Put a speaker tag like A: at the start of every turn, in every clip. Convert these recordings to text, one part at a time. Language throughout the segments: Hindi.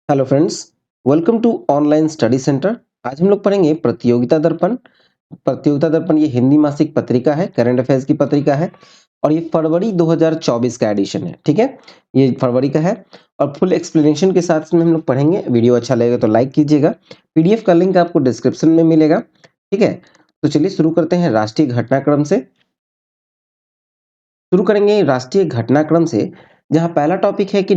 A: Hello friends, welcome to online study center. आज हम लोग पढ़ेंगे प्रतियोगिता दर्पण। प्रतियोगिता दर्पण ये हिंदी मासिक पत्रिका है, करंट अफेयर्स की पत्रिका है और ये फरवरी 2024 का एडिशन है। ठीक है, ये फरवरी का है और फुल एक्सप्लेनेशन के साथ में हम लोग पढ़ेंगे। वीडियो अच्छा लगेगा तो लाइक कीजिएगा। पीडीएफ का लिंक आपको डिस्क्रिप्शन में मिलेगा। ठीक है, तो चलिए शुरू करते हैं राष्ट्रीय घटनाक्रम से। शुरू करेंगे राष्ट्रीय घटनाक्रम से, जहां पहला टॉपिक है कि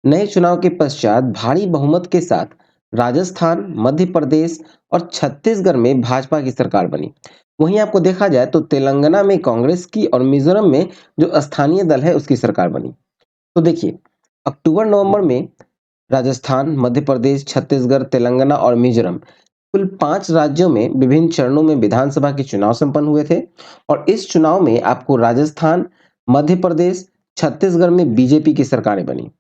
A: नए चुनाव के पश्चात भारी बहुमत के साथ राजस्थान, मध्य प्रदेश और छत्तीसगढ़ में भाजपा की सरकार बनी। वहीं आपको देखा जाए तो तेलंगाना में कांग्रेस की और मिजोरम में जो स्थानीय दल है उसकी सरकार बनी। तो देखिए, अक्टूबर नवंबर में राजस्थान, मध्य प्रदेश, छत्तीसगढ़, तेलंगाना और मिजोरम, कुल 5 राज्यों में विभिन्न चरणों में विधानसभा के चुनाव संपन्न हुए थे और इस चुनाव में आपको राजस्थान, मध्य प्रदेश, छत्तीसगढ़ में बीजेपी की सरकारें बनी।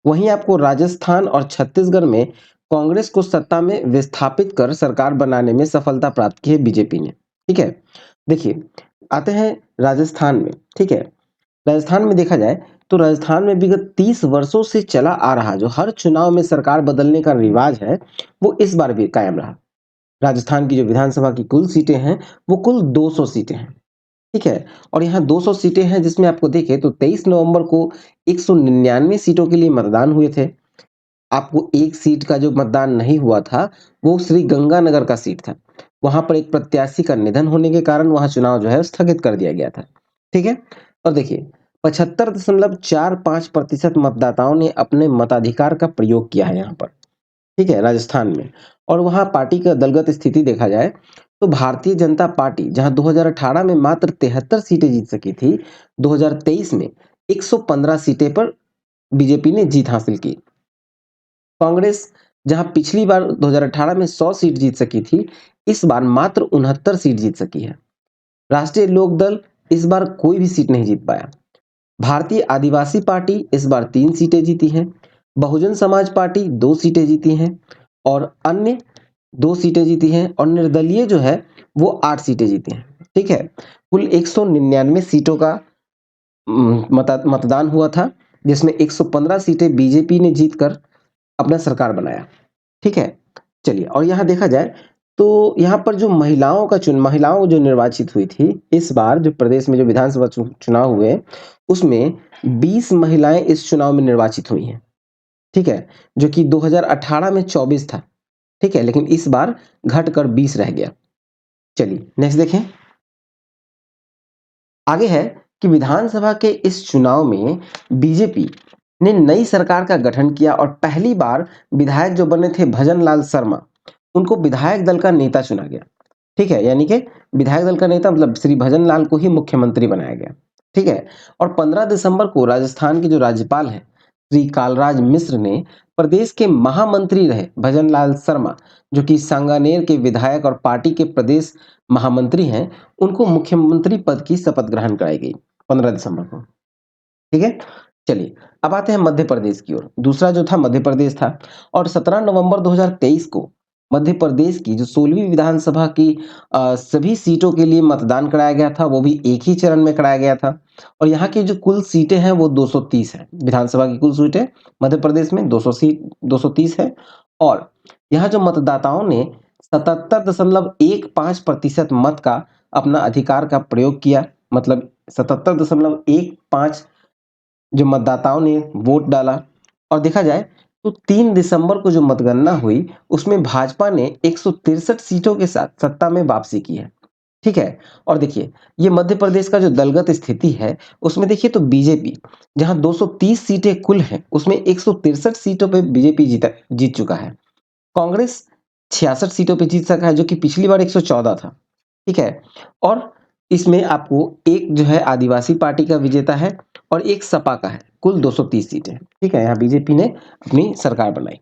A: वहीं आपको राजस्थान और छत्तीसगढ़ में कांग्रेस को सत्ता में विस्थापित कर सरकार बनाने में सफलता प्राप्त की है बीजेपी ने। ठीक है, देखिए आते हैं राजस्थान में। ठीक है, राजस्थान में देखा जाए तो राजस्थान में विगत 30 वर्षों से चला आ रहा जो हर चुनाव में सरकार बदलने का रिवाज है, वो इस बार भी कायम रहा। राजस्थान की जो विधानसभा की कुल सीटें हैं, वो कुल 200 सीटें हैं। ठीक है, और यहाँ 200 सीटें हैं जिसमें आपको देखें तो 23 नवंबर को 199 सीटों के लिए मतदान हुए थे। आपको एक सीट का जो मतदान नहीं हुआ था, वो श्री गंगानगर का सीट था। वहां पर एक प्रत्याशी का निधन होने के कारण वहां चुनाव जो है स्थगित कर दिया गया था। ठीक है, और देखिए 75.45% मतदाताओं ने अपने मताधिकार का प्रयोग किया है यहाँ पर। ठीक है, राजस्थान में। और वहाँ पार्टी का दलगत स्थिति देखा जाए तो भारतीय जनता पार्टी जहाँ 2018 में मात्र 73 सीटें जीत सकी थी, 2023 में 115 सीटें पर बीजेपी ने जीत हासिल की। कांग्रेस जहां पिछली बार 2018 में 100 सीट जीत सकी थी, इस बार मात्र 69 सीट जीत सकी है। राष्ट्रीय लोकदल इस बार कोई भी सीट नहीं जीत पाया। भारतीय आदिवासी पार्टी इस बार 3 सीटें जीती हैं। बहुजन समाज पार्टी 2 सीटें जीती हैं और अन्य 2 सीटें जीती हैं और निर्दलीय जो है वो 8 सीटें जीती हैं। ठीक है, कुल 199 सीटों का मतदान हुआ था, जिसमें 115 सीटें बीजेपी ने जीतकर अपना सरकार बनाया। ठीक है, चलिए, और यहाँ देखा जाए तो यहाँ पर जो महिलाओं जो निर्वाचित हुई थी, इस बार जो प्रदेश में जो विधानसभा चुनाव हुए, उसमें 20 महिलाएं इस चुनाव में निर्वाचित हुई हैं। ठीक है, जो कि 2018 में 24 था। ठीक है, लेकिन इस बार घटकर 20 रह गया। चलिए नेक्स्ट देखें। आगे है कि विधानसभा के इस चुनाव में बीजेपी ने नई सरकार का गठन किया और पहली बार विधायक जो बने थे भजन लाल शर्मा, उनको विधायक दल का नेता चुना गया। ठीक है, यानी कि विधायक दल का नेता मतलब श्री भजन लाल को ही मुख्यमंत्री बनाया गया। ठीक है, और 15 दिसंबर को राजस्थान के जो राज्यपाल हैं श्री कालराज मिश्र ने प्रदेश के महामंत्री रहे भजन लाल शर्मा, जो कि सांगानेर के विधायक और पार्टी के प्रदेश महामंत्री हैं, उनको मुख्यमंत्री पद की शपथ ग्रहण कराई गई 15 दिसंबर को। ठीक है, चलिए अब आते हैं मध्य प्रदेश की ओर। दूसरा जो था मध्य प्रदेश था और 17 नवंबर 2023 को मध्य प्रदेश की जो 16वीं विधानसभा की सभी सीटों के लिए मतदान कराया गया था, वो भी एक ही चरण में कराया गया था। और यहाँ की जो कुल सीटें हैं वो 230 है। विधानसभा की कुल सीटें मध्य प्रदेश में 230 है और यहाँ जो मतदाताओं ने 77.15% मत का अपना अधिकार का प्रयोग किया, मतलब 77.15 जो मतदाताओं ने वोट डाला। और देखा जाए तो 3 दिसंबर को जो मतगणना हुई, उसमें भाजपा ने 163 सीटों के साथ सत्ता में वापसी की है। ठीक है, और देखिए ये मध्य प्रदेश का जो दलगत स्थिति है, उसमें देखिए तो बीजेपी जहां 230 सीटें कुल हैं, उसमें 163 सीटों पे बीजेपी जीत चुका है। कांग्रेस 66 सीटों पे जीत सका है, जो कि पिछली बार 114 था। ठीक है, और इसमें आपको एक जो है आदिवासी पार्टी का विजेता है और एक सपा का है, कुल 230 सीटें। ठीक है, यहाँ बीजेपी ने अपनी सरकार बनाई।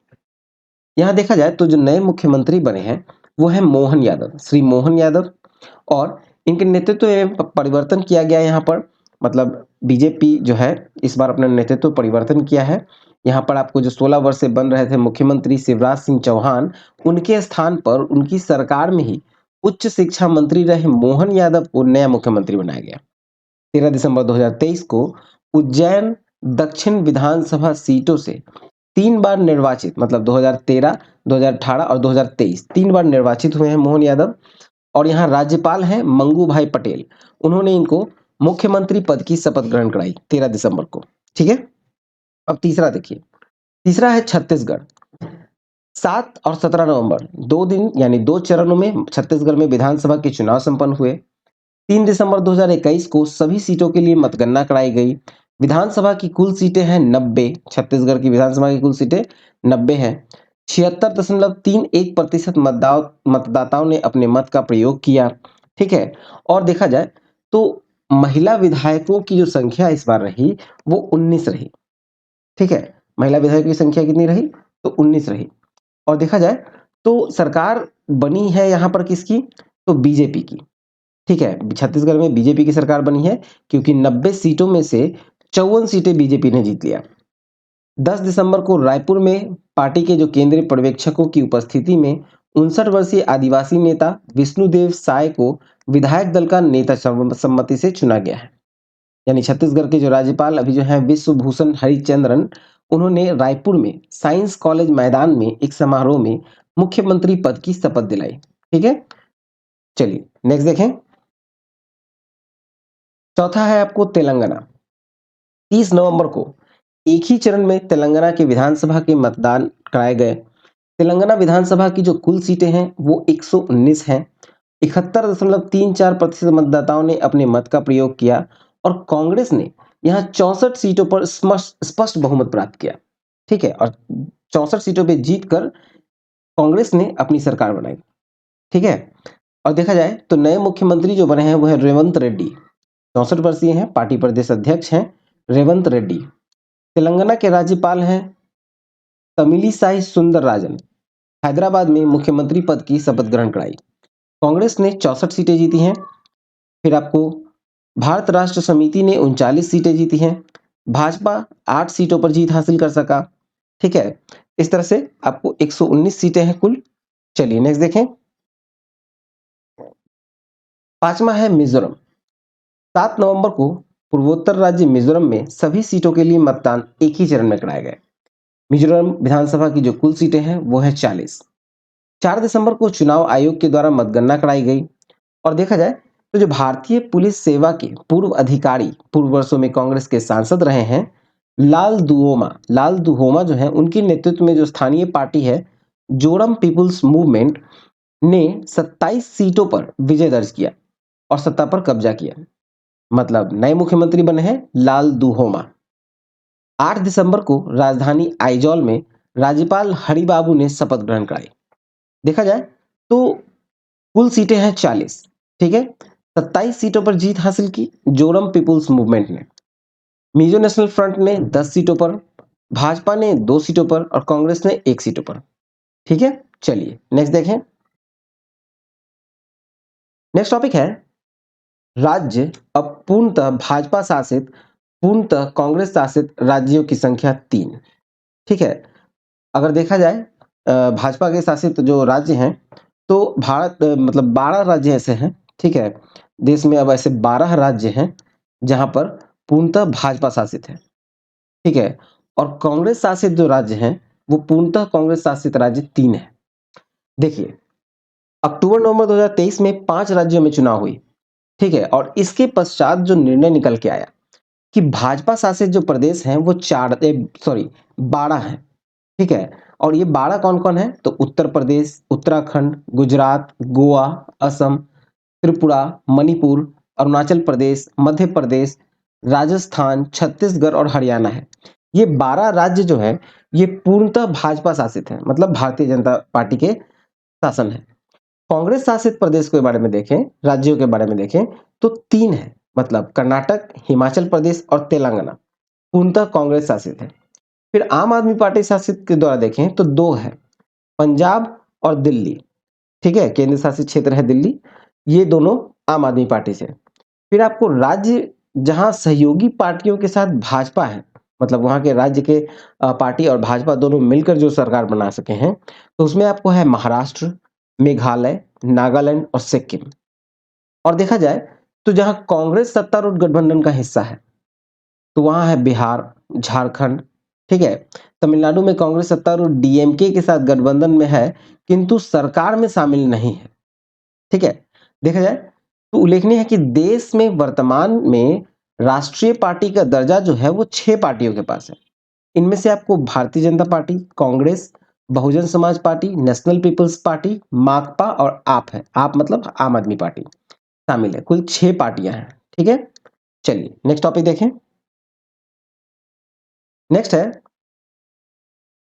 A: यहाँ देखा जाए तो जो नए मुख्यमंत्री बने हैं वो है मोहन यादव, श्री मोहन यादव, और इनके नेतृत्व में परिवर्तन किया गया यहाँ पर। मतलब बीजेपी जो है इस बार अपना नेतृत्व परिवर्तन किया है। यहाँ पर आपको जो 16 वर्ष से बन रहे थे मुख्यमंत्री शिवराज सिंह चौहान, उनके स्थान पर उनकी सरकार में ही उच्च शिक्षा मंत्री रहे मोहन यादव को नया मुख्यमंत्री बनाया गया। 13 दिसंबर 2023 को उज्जैन दक्षिण विधानसभा सीटों से 3 बार निर्वाचित, मतलब 2013, 2018 और 2023 3 बार निर्वाचित हुए हैं मोहन यादव। और यहाँ राज्यपाल हैं मंगू भाई पटेल। उन्होंने इनको मुख्यमंत्री पद की शपथ ग्रहण कराई 13 दिसंबर को। ठीक है। अब तीसरा देखिए, तीसरा है छत्तीसगढ़। 7 और 17 नवंबर 2 दिन यानी 2 चरणों में छत्तीसगढ़ में विधानसभा के चुनाव संपन्न हुए। 3 दिसंबर 2021 को सभी सीटों के लिए मतगणना कराई गई। विधानसभा की कुल सीटें हैं 90। छत्तीसगढ़ की विधानसभा की कुल सीटें 90 हैं। 76.31% मतदाताओं ने अपने मत का प्रयोग किया। ठीक है। और देखा जाए तो महिला विधायकों की जो संख्या इस बार रही वो 19 रही। ठीक है। महिला विधायकों की संख्या कितनी रही? तो 19 रही। और देखा जाए तो सरकार बनी है यहाँ पर किसकी? तो बीजेपी की। ठीक है। छत्तीसगढ़ में बीजेपी की सरकार बनी है क्योंकि 90 सीटों में से 54 सीटें बीजेपी ने जीत लिया। 10 दिसंबर को रायपुर में पार्टी के जो केंद्रीय पर्यवेक्षकों की उपस्थिति में 59 वर्षीय आदिवासी नेता विष्णुदेव साय को विधायक दल का नेता सर्वसम्मति से चुना गया है। यानी छत्तीसगढ़ के जो राज्यपाल अभी जो हैं विश्वभूषण हरिचंद्रन, उन्होंने रायपुर में साइंस कॉलेज मैदान में एक समारोह में मुख्यमंत्री पद की शपथ दिलाई। ठीक है। चलिए नेक्स्ट देखें। चौथा है आपको तेलंगाना। 30 नवंबर को एक ही चरण में तेलंगाना के विधानसभा के मतदान कराए गए। तेलंगाना विधानसभा की जो कुल सीटें हैं वो 119 हैं। 71.34% मतदाताओं ने अपने मत का प्रयोग किया और कांग्रेस ने यहाँ 64 सीटों पर स्पष्ट बहुमत प्राप्त किया। ठीक है। और 64 सीटों पे जीतकर कांग्रेस ने अपनी सरकार बनाई। ठीक है। और देखा जाए तो नए मुख्यमंत्री जो बने हैं वो है रेवंत रेड्डी। 64 वर्षीय हैं, पार्टी प्रदेश अध्यक्ष हैं रेवंत रेड्डी। तेलंगाना के राज्यपाल हैं तमिलिसाई सुंदरराजन। हैदराबाद में मुख्यमंत्री पद की शपथ ग्रहण कराई। कांग्रेस ने 64 सीटें जीती हैं। फिर आपको भारत राष्ट्र समिति ने 39 सीटें जीती हैं। भाजपा 8 सीटों पर जीत हासिल कर सका। ठीक है। इस तरह से आपको 119 सीटें हैं कुल। चलिए नेक्स्ट देखें। पांचवा है मिजोरम। 7 नवंबर को पूर्वोत्तर राज्य मिजोरम में सभी सीटों के लिए मतदान एक ही चरण में कराए गए। मिजोरम विधानसभा की जो कुल सीटें हैं वो है 40। 4 दिसंबर को चुनाव आयोग के द्वारा मतगणना कराई गई। और देखा जाए तो जो भारतीय पुलिस सेवा के पूर्व अधिकारी पूर्व वर्षों में कांग्रेस के सांसद रहे हैं लाल दुहोमा जो है उनके नेतृत्व में जो स्थानीय पार्टी है जोरम पीपुल्स मूवमेंट ने 27 सीटों पर विजय दर्ज किया और सत्ता पर कब्जा किया। मतलब नए मुख्यमंत्री बने हैं लाल दुहोमा। 8 दिसंबर को राजधानी आइजॉल में राज्यपाल हरिबाबू ने शपथ ग्रहण कराई। देखा जाए तो कुल सीटें हैं 40। ठीक है। 27 सीटों पर जीत हासिल की जोरम पीपुल्स मूवमेंट ने। मिजो नेशनल फ्रंट ने 10 सीटों पर, भाजपा ने 2 सीटों पर और कांग्रेस ने 1 सीटों पर। ठीक है। चलिए नेक्स्ट देखें। नेक्स्ट टॉपिक है राज्य अब पूर्णतः भाजपा शासित, पूर्णतः कांग्रेस शासित राज्यों की संख्या 3। ठीक है। अगर देखा जाए भाजपा के शासित जो राज्य हैं तो मतलब 12 राज्य ऐसे हैं। ठीक है। देश में अब ऐसे 12 राज्य हैं जहां पर पूर्णतः भाजपा शासित है। ठीक है। और कांग्रेस शासित जो राज्य हैं वो पूर्णतः कांग्रेस शासित राज्य 3 है। देखिए अक्टूबर नवंबर 2023 में 5 राज्यों में चुनाव हुई। ठीक है। और इसके पश्चात जो निर्णय निकल के आया कि भाजपा शासित जो प्रदेश हैं वो 12 हैं। ठीक है। और ये 12 कौन-कौन है? तो उत्तर प्रदेश, उत्तराखंड, गुजरात, गोवा, असम, त्रिपुरा, मणिपुर, अरुणाचल प्रदेश, मध्य प्रदेश, राजस्थान, छत्तीसगढ़ और हरियाणा है। ये 12 राज्य जो है ये पूर्णतः भाजपा शासित है, मतलब भारतीय जनता पार्टी के शासन है। कांग्रेस शासित प्रदेश के बारे में देखें, राज्यों के बारे में देखें तो 3 है, मतलब कर्नाटक, हिमाचल प्रदेश और तेलंगाना पूर्णतः कांग्रेस शासित है। फिर आम आदमी पार्टी शासित के द्वारा देखें तो 2 है, पंजाब और दिल्ली। ठीक है। केंद्र शासित क्षेत्र है दिल्ली। ये दोनों आम आदमी पार्टी से। फिर आपको राज्य जहां सहयोगी पार्टियों के साथ भाजपा है, मतलब वहां के राज्य के पार्टी और भाजपा दोनों मिलकर जो सरकार बना सके हैं, तो उसमें आपको है महाराष्ट्र, मेघालय, नागालैंड और सिक्किम। और देखा जाए तो जहां कांग्रेस सत्तारूढ़ गठबंधन का हिस्सा है तो वहां है बिहार, झारखंड, ठीक है। तमिलनाडु में कांग्रेस सत्तारूढ़ डीएमके के साथ गठबंधन में है, किंतु सरकार में शामिल नहीं है। ठीक है। देखा जाए तो उल्लेखनीय है कि देश में वर्तमान में राष्ट्रीय पार्टी का दर्जा जो है वो 6 पार्टियों के पास है। इनमें से आपको Bharatiya Janata party, Congress, Bahujan Samaj party, national peoples party, माकपा और आप है। आप मतलब आम आदमी पार्टी शामिल है। कुल 6 पार्टियां हैं। ठीक है। चलिए नेक्स्ट टॉपिक देखें। नेक्स्ट है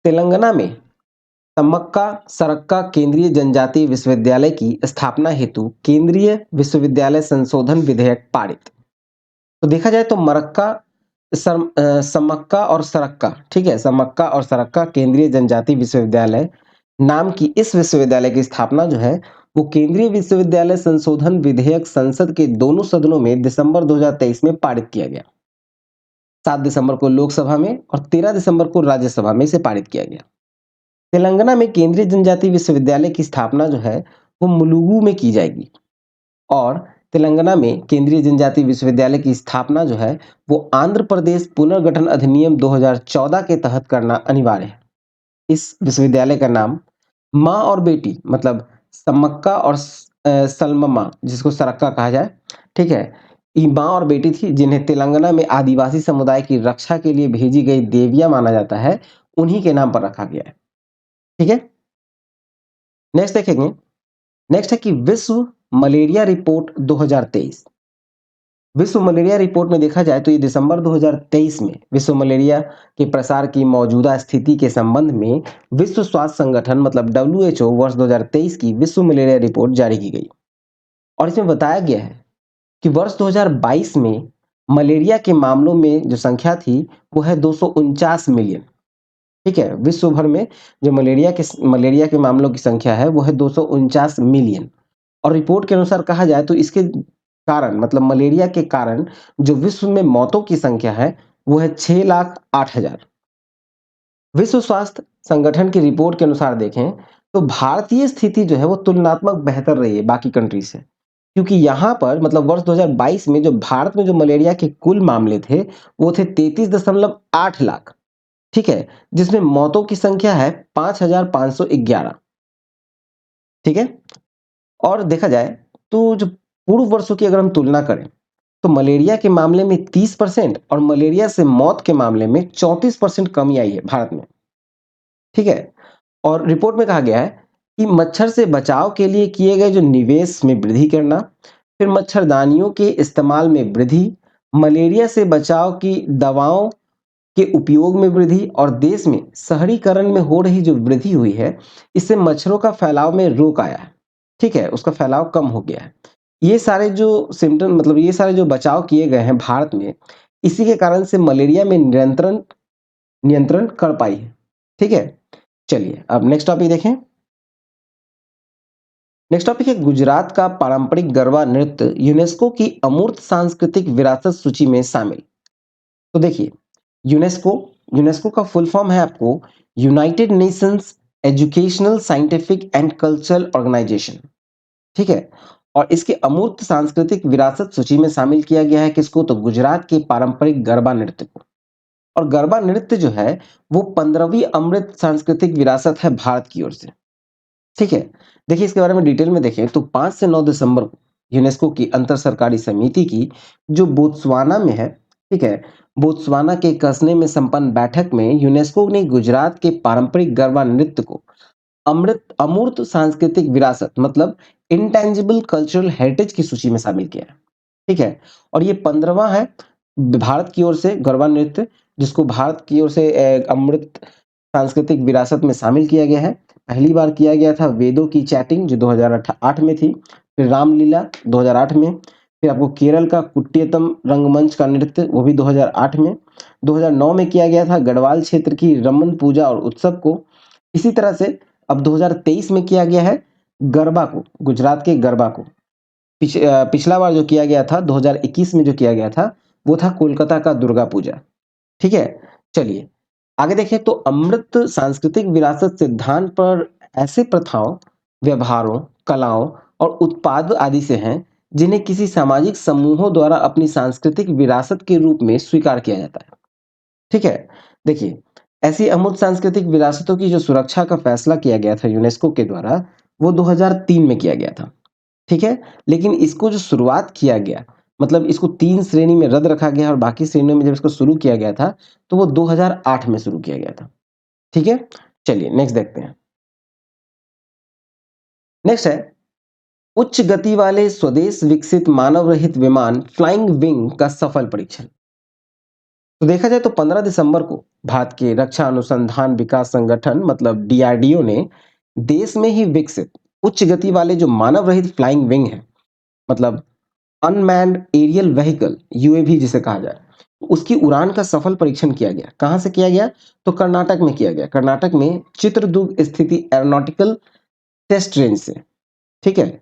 A: तेलंगाना में तमक्का सरक्का केंद्रीय जनजातीय विश्वविद्यालय की स्थापना हेतु केंद्रीय विश्वविद्यालय संशोधन विधेयक पारित। तो देखा जाए तो समक्का और सरक्का, ठीक है, समक्का और सरक्का केंद्रीय जनजातीय विश्वविद्यालय नाम की इस विश्वविद्यालय की स्थापना जो है वो केंद्रीय विश्वविद्यालय संशोधन विधेयक संसद के दोनों सदनों में दिसंबर 2023 में पारित किया गया। 7 दिसंबर को लोकसभा में और 13 दिसंबर को राज्यसभा में इसे पारित किया गया। तेलंगाना में केंद्रीय जनजातीय विश्वविद्यालय की स्थापना जो है वो मुलुगु में की जाएगी और तेलंगाना में केंद्रीय जनजातीय विश्वविद्यालय की स्थापना जो है वो आंध्र प्रदेश पुनर्गठन अधिनियम 2014 के तहत करना अनिवार्य है। इस विश्वविद्यालय का नाम माँ और बेटी मतलब समक्का और सलममा, जिसको सरक्का कहा जाए, ठीक है, ये माँ और बेटी थी जिन्हें तेलंगाना में आदिवासी समुदाय की रक्षा के लिए भेजी गई देवियां माना जाता है, उन्हीं के नाम पर रखा गया है। ठीक है। नेक्स्ट देखेंगे। नेक्स्ट है कि विश्व मलेरिया रिपोर्ट 2023। विश्व मलेरिया रिपोर्ट में देखा जाए तो ये दिसंबर 2023 में विश्व मलेरिया के प्रसार की मौजूदा स्थिति के संबंध में विश्व स्वास्थ्य संगठन मतलब डब्ल्यूएचओ वर्ष 2023 की विश्व मलेरिया रिपोर्ट जारी की गई और इसमें बताया गया है कि वर्ष 2022 में मलेरिया के मामलों में जो संख्या थी वो है 249 मिलियन। ठीक है। विश्व भर में जो मलेरिया के मामलों की संख्या है वो है 249 मिलियन और रिपोर्ट के अनुसार कहा जाए तो इसके कारण मतलब मलेरिया के कारण जो विश्व में मौतों की संख्या है वो है 6,08,000। विश्व स्वास्थ्य संगठन की रिपोर्ट के अनुसार देखें तो भारतीय स्थिति जो है वो तुलनात्मक बेहतर रही है बाकी कंट्री से, क्योंकि यहाँ पर मतलब वर्ष 2022 में जो भारत में जो मलेरिया के कुल मामले थे वो थे 33.8 लाख। ठीक है। जिसमें मौतों की संख्या है 5,511। ठीक है। और देखा जाए तो जो पूर्व वर्षों की अगर हम तुलना करें तो मलेरिया के मामले में 30% और मलेरिया से मौत के मामले में 34% कमी आई है भारत में। ठीक है। और रिपोर्ट में कहा गया है कि मच्छर से बचाव के लिए किए गए जो निवेश में वृद्धि करना, फिर मच्छरदानियों के इस्तेमाल में वृद्धि, मलेरिया से बचाव की दवाओं के उपयोग में वृद्धि और देश में शहरीकरण में हो रही जो वृद्धि हुई है इससे मच्छरों का फैलाव में रोक आया है। ठीक है। उसका फैलाव कम हो गया है। ये सारे जो सिम्टम मतलब ये सारे जो बचाव किए गए हैं भारत में, इसी के कारण से मलेरिया में नियंत्रण नियंत्रण कर पाई है। ठीक है। चलिए अब नेक्स्ट टॉपिक देखें। नेक्स्ट टॉपिक है गुजरात का पारंपरिक गरबा नृत्य यूनेस्को की अमूर्त सांस्कृतिक विरासत सूची में शामिल। तो देखिए यूनेस्को यूनेस्को का फुल फॉर्म है आपको United Nations Educational Scientific and Cultural Organization. ठीक है। और इसके अमूर्त सांस्कृतिक विरासत सूची में शामिल किया गया है किसको, तो गुजरात के पारंपरिक गरबा नृत्य को। और गरबा नृत्य जो है वो 15वीं अमृत सांस्कृतिक विरासत है भारत की ओर से। ठीक है। देखिए इसके बारे में डिटेल में देखें तो 5 से 9 दिसंबर को यूनेस्को की अंतर सरकारी समिति की जो बोत्सवाना में है, ठीक है, बोत्सवाना के कसने में संपन्न बैठक में यूनेस्को ने गुजरात के पारंपरिक गरबा नृत्य को अमृत अमूर्त सांस्कृतिक विरासत मतलब इंटेंजिबल कल्चरल हेरिटेज की सूची में शामिल किया है। ठीक है। और ये 15वां है भारत की ओर से गरबा नृत्य, जिसको भारत की ओर से अमृत सांस्कृतिक विरासत में शामिल किया गया है। पहली बार किया गया था वेदों की चैटिंग जो 2008 में थी, फिर रामलीला 2008 में, फिर आपको केरल का कुटियात्तम रंगमंच का नृत्य वो भी 2008 में, 2009 में किया गया था गढ़वाल क्षेत्र की रमन पूजा और उत्सव को। इसी तरह से अब 2023 में किया गया है गरबा को, गुजरात के गरबा को। पिछला बार जो किया गया था 2021 में जो किया गया था वो था कोलकाता का दुर्गा पूजा। ठीक है। चलिए आगे देखें तो अमृत सांस्कृतिक विरासत सिद्धांत पर ऐसे प्रथाओं, व्यवहारों, कलाओं और उत्पाद आदि से हैं जिन्हें किसी सामाजिक समूहों द्वारा अपनी सांस्कृतिक विरासत के रूप में स्वीकार किया जाता है। ठीक है। देखिए ऐसी अमूर्त सांस्कृतिक विरासतों की जो सुरक्षा का फैसला किया गया था यूनेस्को के द्वारा, वो 2003 में किया गया था। ठीक है? लेकिन इसको जो शुरुआत किया गया, मतलब इसको 3 श्रेणी में रद्द रखा गया और बाकी श्रेणियों में जब इसको शुरू किया गया था, तो वो 2008 में शुरू किया गया था। ठीक है? चलिए नेक्स्ट देखते हैं। नेक्स्ट है उच्च गति वाले स्वदेश विकसित मानव रहित विमान फ्लाइंग विंग का सफल परीक्षण। तो देखा जाए तो 15 दिसंबर को भारत के रक्षा अनुसंधान विकास संगठन मतलब डीआरडीओ ने देश में ही विकसित उच्च गति वाले जो मानव रहित फ्लाइंग विंग है, मतलब अनमैन्ड एरियल व्हीकल यूएवी जिसे कहा जाए, उसकी उड़ान का सफल परीक्षण किया गया। कहां से किया गया? तो कर्नाटक में किया गया। कर्नाटक में चित्रदुर्ग स्थिति एरोनॉटिकल टेस्ट रेंज से। ठीक है?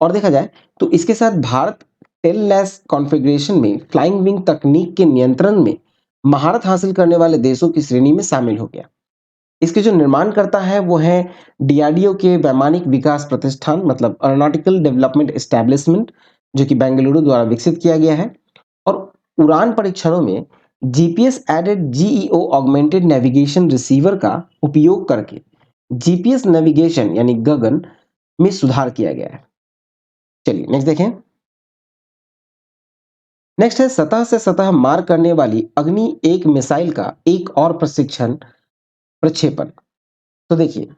A: और देखा जाए तो इसके साथ भारत टेललेस कॉन्फ़िगरेशन में फ्लाइंग विंग तकनीक के नियंत्रण में महारत हासिल करने वाले देशों की श्रेणी में शामिल हो गया। इसके जो निर्माणकर्ता है वो है डीआरडीओ के वैमानिक विकास प्रतिष्ठान मतलब एरोनॉटिकल डेवलपमेंट एस्टेब्लिशमेंट, जो कि बेंगलुरु द्वारा विकसित किया गया है। और उड़ान परीक्षणों में GPS aided GEO augmented navigation receiver का उपयोग करके जीपीएस नेविगेशन यानी गगन में सुधार किया गया है। चलिए नेक्स्ट देखें। नेक्स्ट है सतह से सतह मार करने वाली अग्नि एक मिसाइल का एक और प्रशिक्षण प्रक्षेपण। तो देखिए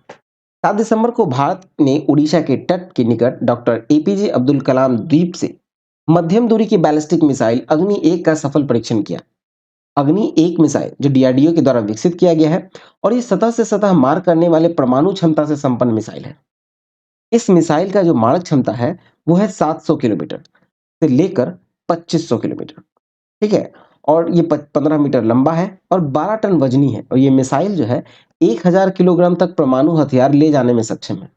A: 7 दिसंबर को भारत ने उड़ीसा के तट के निकट डॉक्टर एपीजे अब्दुल कलाम द्वीप से मध्यम दूरी की बैलिस्टिक मिसाइल अग्नि एक का सफल परीक्षण किया। अग्नि एक मिसाइल जो डीआरडीओ के द्वारा विकसित किया गया है और ये सतह से सतह मार करने वाले परमाणु क्षमता से संपन्न मिसाइल है। इस मिसाइल का जो मारक क्षमता है वो है 700 किलोमीटर से लेकर 2500 किलोमीटर। ठीक है? और ये 15 मीटर लंबा है और 12 टन वजनी है और ये मिसाइल जो है 1000 किलोग्राम तक परमाणु हथियार ले जाने में सक्षम है।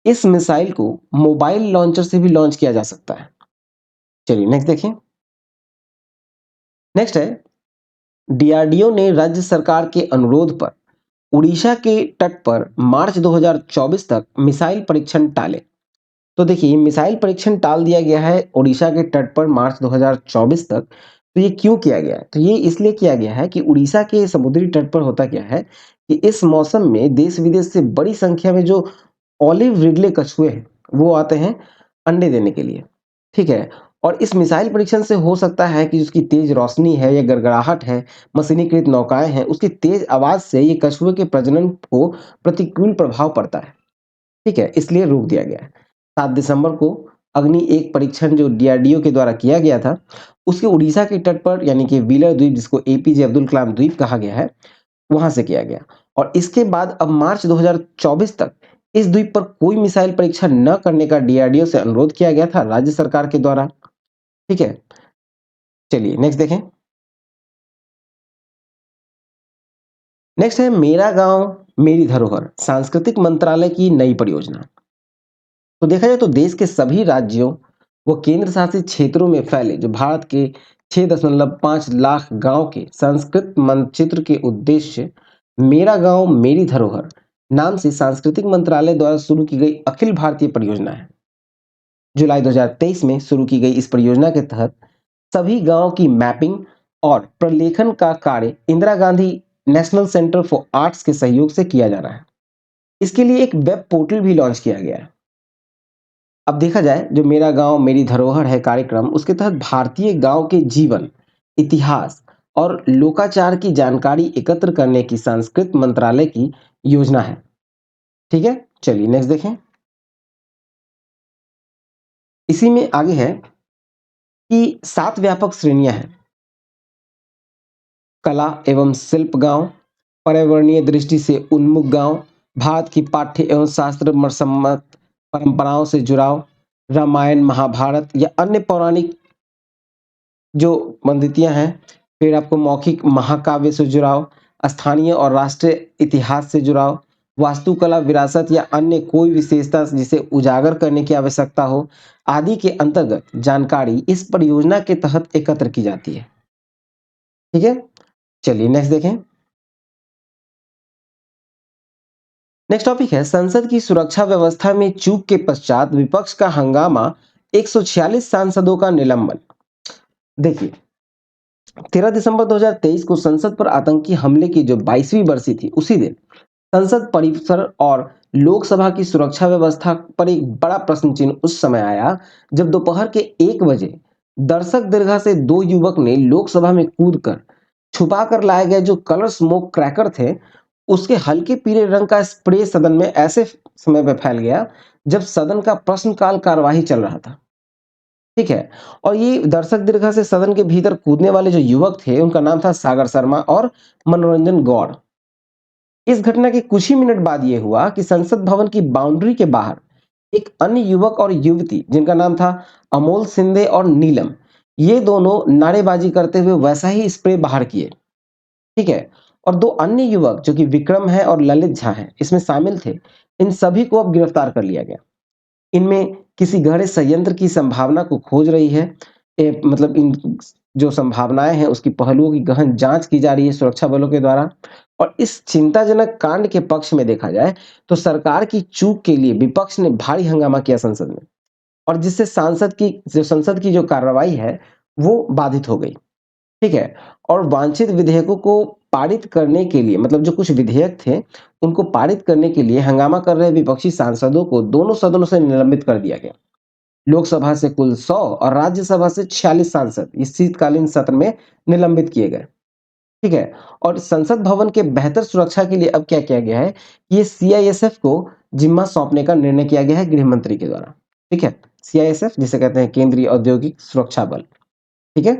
A: इस मिसाइल को मोबाइल लॉन्चर से भी लॉन्च किया जा सकता है। चलिए नेक्स्ट देखिए। नेक्स्ट है डीआरडीओ ने राज्य सरकार के अनुरोध पर उड़ीसा के तट पर मार्च 2024 तक मिसाइल परीक्षण टाले। तो देखिए मिसाइल परीक्षण टाल दिया गया है उड़ीसा के तट पर मार्च 2024 तक। तो ये क्यों किया गया है? तो ये इसलिए किया गया है कि उड़ीसा के समुद्री तट पर होता क्या है कि इस मौसम में देश विदेश से बड़ी संख्या में जो ऑलिव रिडले कछुए हैं वो आते हैं अंडे देने के लिए। ठीक है? और इस मिसाइल परीक्षण से हो सकता है कि उसकी तेज रोशनी है या गड़गड़ाहट है, मशीनीकृत नौकाएं हैं, उसकी तेज आवाज से ये कछुए के प्रजनन को प्रतिकूल प्रभाव पड़ता है। ठीक है? इसलिए रोक दिया गया है। 7 दिसंबर को अग्नि एक परीक्षण जो डीआरडीओ के द्वारा किया गया था, उसके उड़ीसा के तट पर यानी कि व्हीलर द्वीप जिसको एपीजे अब्दुल कलाम द्वीप कहा गया है, वहां से किया गया। और इसके बाद अब मार्च 2024 तक इस द्वीप पर कोई मिसाइल परीक्षण न करने का डीआरडीओ से अनुरोध किया गया था राज्य सरकार के द्वारा। ठीक है? चलिए नेक्स्ट देखें। नेक्स्ट है मेरा गांव मेरी धरोहर सांस्कृतिक मंत्रालय की नई परियोजना। तो देखा जाए तो देश के सभी राज्यों व केंद्र शासित क्षेत्रों में फैले जो भारत के 6.5 लाख गांव के संस्कृत मानचित्र के उद्देश्य मेरा गांव मेरी धरोहर नाम से सांस्कृतिक मंत्रालय द्वारा शुरू की गई अखिल भारतीय परियोजना है। जुलाई 2023 में शुरू की गई इस परियोजना के तहत सभी गांव की मैपिंग और प्रलेखन का कार्य Indira Gandhi national centre for arts के सहयोग से किया जा रहा है। इसके लिए एक वेब पोर्टल भी लॉन्च किया गया है। अब देखा जाए जो मेरा गांव मेरी धरोहर है कार्यक्रम उसके तहत भारतीय गांव के जीवन, इतिहास और लोकाचार की जानकारी एकत्र करने की संस्कृत मंत्रालय की योजना है। ठीक है? चलिए नेक्स्ट देखें। इसी में आगे है कि 7 व्यापक श्रेणियां हैं। कला एवं शिल्प गांव, पर्यावरणीय दृष्टि से उन्मुख गांव, भारत की पाठ्य एवं शास्त्र सम्मत परंपराओं से जुड़ाव, रामायण महाभारत या अन्य पौराणिक जो पंडितियाँ हैं, फिर आपको मौखिक महाकाव्य से जुड़ाव, स्थानीय और राष्ट्रीय इतिहास से जुड़ाव, वास्तुकला विरासत या अन्य कोई विशेषता जिसे उजागर करने की आवश्यकता हो, आदि के अंतर्गत जानकारी इस परियोजना के तहत एकत्र की जाती है। ठीक है? चलिए नेक्स्ट देखें। नेक्स्ट टॉपिक है संसद की सुरक्षा व्यवस्था में चूक के पश्चात विपक्ष का हंगामा, 146 सांसदों का निलंबन। देखिए 13 दिसंबर 2023 को संसद पर आतंकी हमले की जो 22वीं बरसी थी, उसी दिन संसद परिसर और लोकसभा की सुरक्षा व्यवस्था पर एक बड़ा प्रश्न चिन्ह उस समय आया जब दोपहर के 1 बजे दर्शक दीर्घा से दो युवक ने लोकसभा में कूदकर छुपा कर लाए गए जो कलर स्मोक क्रैकर थे, उसके हल्के पीले रंग का स्प्रे सदन में ऐसे समय पर फैल गया जब सदन का प्रश्नकाल कार्यवाही चल रहा था। ठीक है। और ये दर्शक दीर्घा से सदन के भीतर कूदने वाले जो युवक थे, उनका नाम था सागर शर्मा और मनोरंजन गौड़। इस घटना के कुछ ही मिनट बाद ये हुआ कि संसद भवन की बाउंड्री के बाहर एक अन्य युवक और युवती जिनका नाम था अमोल सिंधे और नीलम, ये दोनों नारेबाजी करते हुए वैसा ही स्प्रे बाहर किए। ठीक है। और दो अन्य युवक जो कि विक्रम है और ललित झा है, इसमें शामिल थे। इन सभी को अब गिरफ्तार कर लिया गया। इनमें किसी गहरे षड्यंत्र की संभावना को खोज रही है। मतलब इन जो संभावनाएं हैं उसकी पहलुओं की गहन जांच की जा रही है सुरक्षा बलों के द्वारा। और इस चिंताजनक कांड के पक्ष में देखा जाए तो सरकार की चूक के लिए विपक्ष ने भारी हंगामा किया संसद में, और जिससे संसद की जो कार्रवाई है वो बाधित हो गई। ठीक है। और वांछित विधेयकों को पारित करने के लिए, मतलब जो कुछ विधेयक थे उनको पारित करने के लिए हंगामा कर रहे विपक्षी सांसदों को दोनों सदनों से निलंबित कर दिया गया। लोकसभा से कुल 100 और राज्यसभा से 46 सांसद इस शीतकालीन सत्र में निलंबित किए गए। ठीक है। और संसद भवन के बेहतर सुरक्षा के लिए अब क्या किया गया है, ये सीआईएसएफ को जिम्मा सौंपने का निर्णय किया गया है गृह मंत्री के द्वारा। ठीक है। सीआईएसएफ जिसे कहते हैं केंद्रीय औद्योगिक सुरक्षा बल। ठीक है।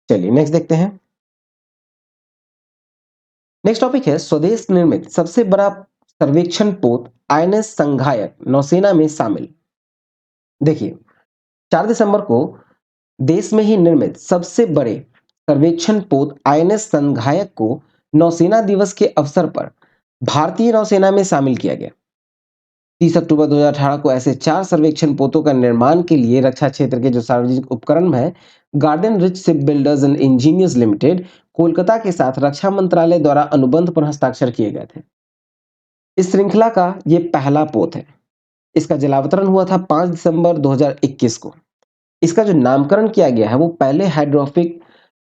A: चलिए नेक्स्ट देखते हैं। नेक्स्ट टॉपिक है स्वदेश निर्मित सबसे बड़ा सर्वेक्षण पोत आईएनएस संघायक नौसेना में शामिल। देखिए, 4 दिसंबर को देश में ही निर्मित सबसे बड़े सर्वेक्षण पोत आईएनएस संघायक को नौसेना दिवस के अवसर पर भारतीय नौसेना में शामिल किया गया। 30 अक्टूबर 2018 को ऐसे 4 सर्वेक्षण पोतों का निर्माण के लिए रक्षा क्षेत्र के जो सार्वजनिक उपक्रम है garden rich ship builders and engineers limited Kolkata के साथ रक्षा मंत्रालय द्वारा अनुबंध पर हस्ताक्षर किए गए थे। इस श्रृंखला का ये पहला पोत है। इसका जलावतरण हुआ था 5 दिसंबर 2021 को। इसका जो नामकरण किया गया है वो पहले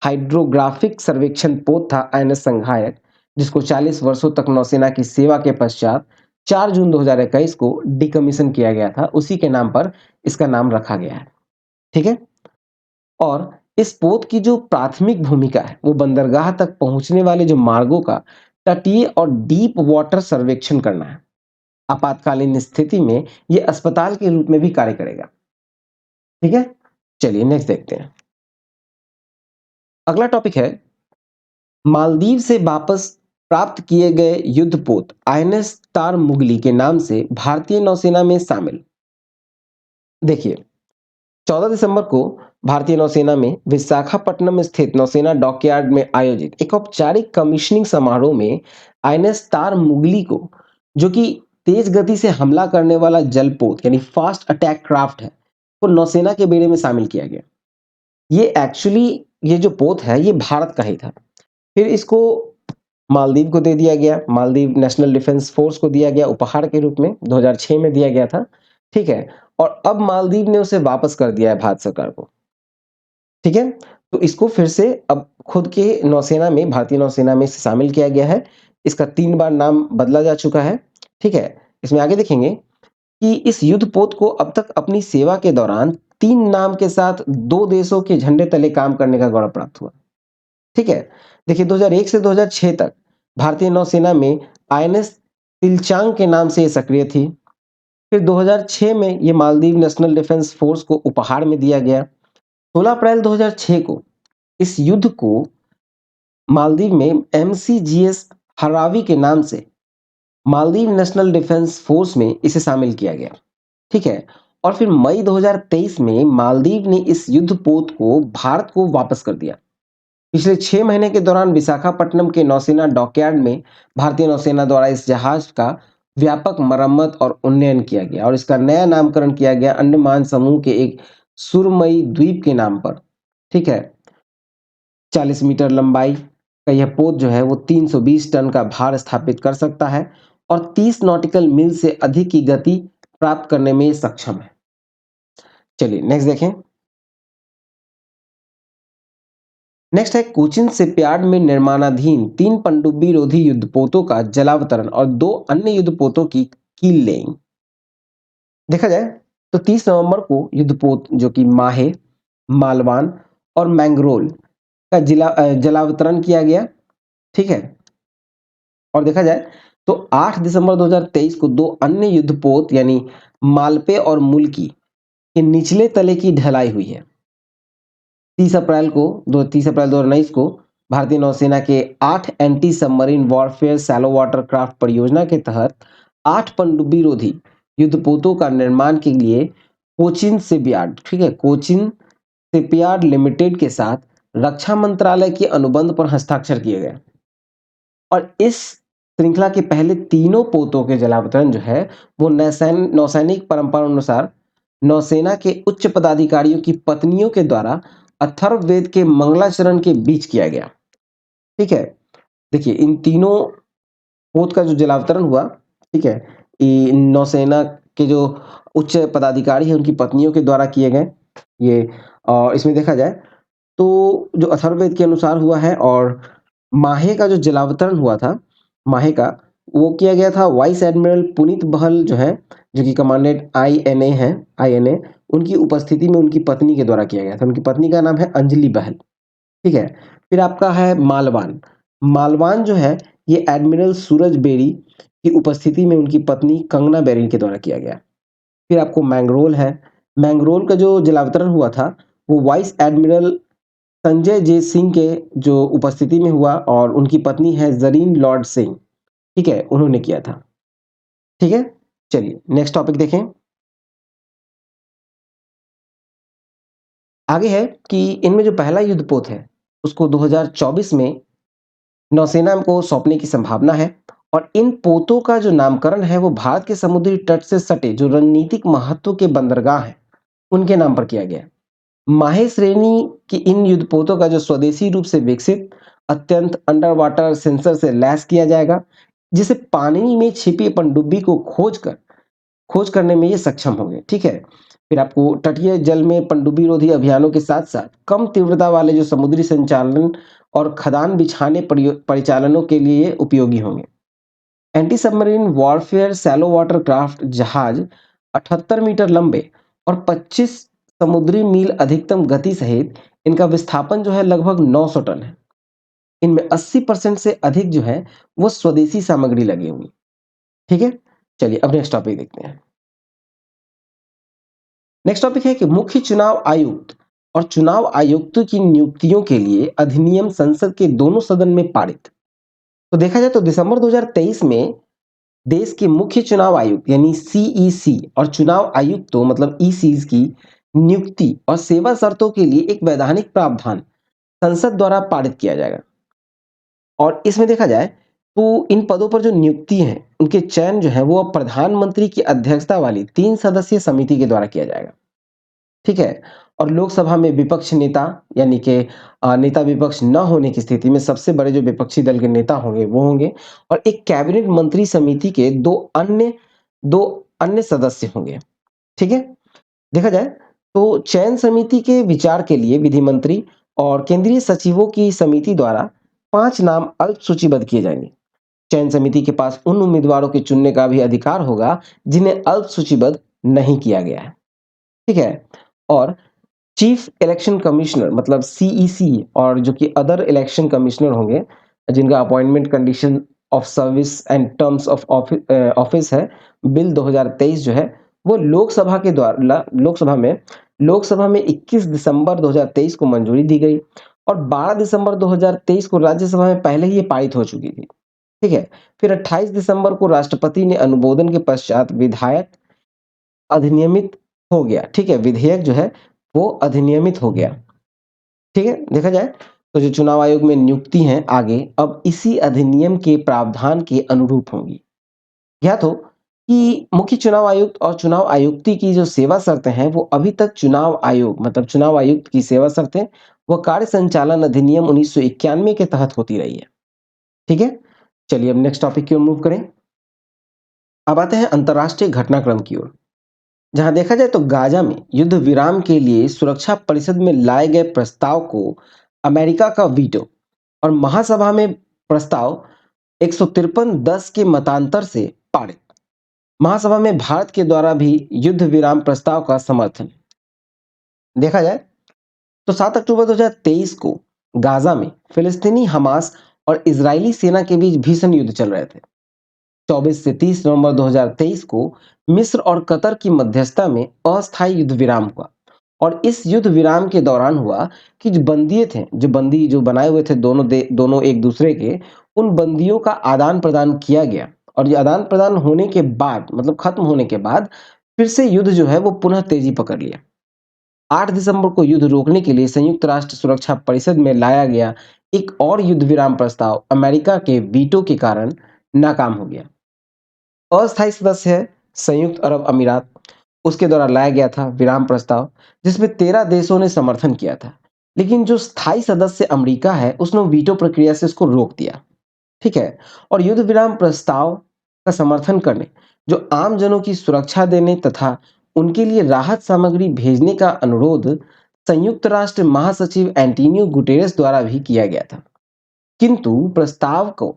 A: हाइड्रोग्राफिक सर्वेक्षण पोत था आईएनएस संघायक, जिसको 40 वर्षों तक नौसेना की सेवा के पश्चात 4 जून 2021 को डिकमीशन किया गया था। उसी के नाम पर इसका नाम रखा गया है। ठीक है। और इस पोत की जो प्राथमिक भूमिका है वो बंदरगाह तक पहुंचने वाले जो मार्गों का तटीय और डीप वाटर सर्वेक्षण करना है। आपातकालीन स्थिति में ये अस्पताल के रूप में भी कार्य करेगा। ठीक है। चलिए नेक्स्ट देखते हैं। अगला टॉपिक है मालदीव से वापस प्राप्त किए गए युद्धपोत आईएनएस तार मुगली के नाम से भारतीय नौसेना में शामिल। देखिए, 14 दिसंबर को भारतीय नौसेना में विशाखापट्टनम स्थित नौसेना डॉकयार्ड में आयोजित एक औपचारिक कमीशनिंग समारोह में आईएनएस तार मुगली को, जो कि तेज गति से हमला करने वाला जलपोत यानी फास्ट अटैक क्राफ्ट है, को नौसेना के बेड़े में शामिल किया गया। ये एक्चुअली ये जो पोत है ये भारत का ही था। फिर इसको मालदीव को दे दिया गया। मालदीव नेशनल डिफेंस फोर्स को दिया गया उपहार के रूप में, 2006 में दिया गया था। ठीक है। और अब मालदीव ने उसे वापस कर दिया है भारत सरकार को। ठीक है। तो इसको फिर से अब खुद के नौसेना में, भारतीय नौसेना में इसे शामिल किया गया है। इसका 3 बार नाम बदला जा चुका है। ठीक है। इसमें आगे देखेंगे कि इस युद्धपोत को अब तक अपनी सेवा के दौरान 3 नाम के साथ 2 देशों के झंडे तले काम करने का गौरव प्राप्त हुआ। ठीक है। देखिए, 2001 से 2006 तक भारतीय नौसेना में आईएनएस तिलचांग के नाम से ये सक्रिय थी। फिर 2006 में ये मालदीव नेशनल डिफेंस फोर्स को उपहार में दिया गया। 16 अप्रैल 2006 को इस युद्ध को मालदीव में एमसीजीएस हरावी के नाम से मालदीव नेशनल डिफेंस फोर्स में इसे शामिल किया गया। ठीक है। और फिर मई 2023 में मालदीव ने इस युद्धपोत को भारत को वापस कर दिया। पिछले 6 महीने के दौरान विशाखापट्टनम के नौसेना डॉकयार्ड में भारतीय नौसेना द्वारा इस जहाज का व्यापक मरम्मत और उन्नयन किया गया और इसका नया नामकरण किया गया अंडमान समूह के एक सुरमई द्वीप के नाम पर। ठीक है। 40 मीटर लंबाई का यह पोत जो है वो 320 टन का भार स्थापित कर सकता है और 30 नॉटिकल मील से अधिक की गति प्राप्त करने में सक्षम है। चलिए नेक्स्ट देखें। नेक्स्ट है कोचिन शिपयार्ड में निर्माणाधीन 3 पनडुब्बी रोधी युद्धपोतों का जलावतरण और 2 अन्य युद्धपोतों की कील लेइंग। देखा जाए तो 30 नवंबर को युद्धपोत जो कि माहे, मालवान और मैंग्रोल का जलावतरण किया गया। ठीक है। और देखा जाए तो 8 दिसंबर 2023 को 2 अन्य युद्धपोत यानी मालपे और मुल्की के निचले तले की ढलाई हुई है। 30 अप्रैल 2019 को भारतीय नौसेना के 8 anti submarine warfare shallow water craft परियोजना के तहत 8 पनडुब्बी रोधी युद्धपोतों का निर्माण के लिए कोचिन शिपयार्ड, ठीक है, कोचिन शिपयार्ड लिमिटेड के साथ रक्षा मंत्रालय के अनुबंध पर हस्ताक्षर किए गए। और इस श्रृंखला के पहले तीनों पोतों के जलावतरण जो है वो नौसैनिक परंपरा अनुसार नौसेना के उच्च पदाधिकारियों की पत्नियों के द्वारा अथर्ववेद के मंगलाचरण के बीच किया गया। ठीक है। देखिए इन तीनों पोत का जो जलावतरण हुआ, ठीक है, ये नौसेना के जो उच्च पदाधिकारी हैं उनकी पत्नियों के द्वारा किए गए। ये इसमें देखा जाए तो जो अथर्ववेद के अनुसार हुआ है। और माहे का जो जलावतरण हुआ था, माहे का वो किया गया था वाइस एडमिरल पुनीत बहल जो है, जो कि कमांडेंट आईएनए है, आईएनए, उनकी उपस्थिति में उनकी पत्नी के द्वारा किया गया था। उनकी पत्नी का नाम है अंजलि बहल। ठीक है। फिर आपका है मालवान। मालवान जो है ये एडमिरल सूरज बेरी की उपस्थिति में उनकी पत्नी कंगना बेरी के द्वारा किया गया। फिर आपको मैंग्रोल है। मैंग्रोल का जो जलावतरण हुआ था वो वाइस एडमिरल संजय जे सिंह के जो उपस्थिति में हुआ और उनकी पत्नी है जरीन लॉर्ड सिंह, ठीक है, उन्होंने किया था। ठीक है। चलिए नेक्स्ट टॉपिक देखें। आगे है कि इनमें जो पहला युद्धपोत है उसको 2024 में नौसेना को सौंपने की संभावना है। और इन पोतों का जो नामकरण है वो भारत के समुद्री तट से सटे जो रणनीतिक महत्व के बंदरगाह हैं उनके नाम पर किया गया है। माहे श्रेणी की इन युद्धपोतों का जो स्वदेशी रूप से विकसित अत्यंत अंडर वाटर सेंसर से लैस किया जाएगा, जिसे पानी में छिपी पनडुब्बी को खोज करने में ये सक्षम होंगे। ठीक है। फिर आपको तटीय जल में पनडुब्बी रोधी अभियानों के साथ साथ कम तीव्रता वाले जो समुद्री संचालन और खदान बिछाने परिचालनों के लिए उपयोगी होंगे। Anti submarine warfare shallow water craft जहाज 78 मीटर लंबे और 25 समुद्री मील अधिकतम गति सहित इनका विस्थापन जो है लगभग 900 टन है। इनमें 80% से अधिक जो है वो स्वदेशी सामग्री लगी हुई। ठीक है। चलिए अब नेक्स्ट टॉपिक देखते हैं। नेक्स्ट टॉपिक है कि मुख्य चुनाव आयुक्त और चुनाव आयुक्त की नियुक्तियों के लिए अधिनियम संसद के दोनों सदन में पारित। तो देखा जाए तो दिसंबर 2023 में देश के मुख्य चुनाव आयुक्त यानी सीईसी और चुनाव आयुक्तों मतलब ईसीज की नियुक्ति और सेवा शर्तों के लिए एक वैधानिक प्रावधान संसद द्वारा पारित किया जाएगा। और इसमें देखा जाए तो इन पदों पर जो नियुक्ति है उनके चयन जो है वो अब प्रधानमंत्री की अध्यक्षता वाली 3 सदस्यीय समिति के द्वारा किया जाएगा। ठीक है। और लोकसभा में विपक्ष नेता यानी कि नेता विपक्ष न होने की स्थिति में सबसे बड़े जो विपक्षी दल के नेता होंगे वो होंगे। और एक कैबिनेट मंत्री समिति के दो अन्य सदस्य होंगे। ठीक है। देखा जाए तो चयन समिति के विचार के लिए विधि मंत्री और केंद्रीय सचिवों की समिति द्वारा 5 नाम अल्प सूचीबद्ध किए जाएंगे। चयन समिति के पास उन उम्मीदवारों के चुनने का भी अधिकार होगा जिन्हें अल्प सूचीबद्ध नहीं किया गया है। ठीक है। और चीफ इलेक्शन कमिश्नर मतलब सीईसी और जो कि अदर इलेक्शन कमिश्नर होंगे जिनका appointment condition of service and terms of office है बिल 2023 जो है वो लोकसभा में 21 दिसंबर 2023 को मंजूरी दी गई। और 12 दिसंबर 2023 को राज्यसभा में पहले ही ये पारित हो चुकी थी। ठीक है। फिर 28 दिसंबर को राष्ट्रपति ने अनुमोदन के पश्चात विधायक अधिनियमित हो गया। ठीक है। विधेयक जो है वो अधिनियमित हो गया। ठीक है। देखा जाए तो जो चुनाव आयोग में नियुक्ति है आगे अब इसी अधिनियम के प्रावधान के अनुरूप होंगी। या तो कि मुख्य चुनाव आयुक्त और चुनाव आयुक्ति की जो सेवा शर्तें हैं वो अभी तक चुनाव आयोग मतलब चुनाव आयुक्त की सेवा शर्तें वो कार्य संचालन अधिनियम 1991 के तहत होती रही है। ठीक है। चलिए अब नेक्स्ट टॉपिक की ओर मूव करें। अब आते हैं अंतरराष्ट्रीय घटनाक्रम की ओर, जहां देखा जाए तो गाजा में युद्ध विराम के लिए सुरक्षा परिषद में लाए गए प्रस्ताव को अमेरिका का वीटो और महासभा में प्रस्ताव 153-10 के मतांतर से पारित। महासभा में भारत के द्वारा भी युद्ध विराम प्रस्ताव का समर्थन। देखा जाए तो 7 अक्टूबर 2023 को गाजा में फिलिस्तीनी हमास और इजरायली सेना के बीच भीषण युद्ध चल रहे थे। 24 से 30 नवंबर 2023 को मिस्र और कतर की मध्यस्थता में अस्थायी युद्ध विराम हुआ और इस युद्ध विराम के दौरान हुआ कि जो बंदिए थे, जो बंदी जो बनाए हुए थे दोनों एक दूसरे के, उन बंदियों का आदान प्रदान किया गया और ये आदान प्रदान होने के बाद मतलब खत्म होने के बाद फिर से युद्ध जो है वो पुनः तेजी पकड़ लिया। 8 दिसंबर को युद्ध रोकने के लिए संयुक्त राष्ट्र सुरक्षा परिषद में लाया गया एक और युद्ध विराम प्रस्ताव अमेरिका के वीटो के कारण नाकाम हो गया। अस्थायी सदस्य है संयुक्त अरब अमीरात, उसके द्वारा लाया गया था विराम प्रस्ताव जिसमें 13 देशों ने समर्थन किया था, लेकिन जो स्थायी सदस्य अमेरिका है उसने वीटो प्रक्रिया से उसको रोक दिया। ठीक है। और युद्ध विराम प्रस्ताव का समर्थन करने, जो आम जनों की सुरक्षा देने तथा उनके लिए राहत सामग्री भेजने का अनुरोध संयुक्त राष्ट्र महासचिव एंटोनियो गुटेरेस द्वारा भी किया गया था, किंतु प्रस्ताव को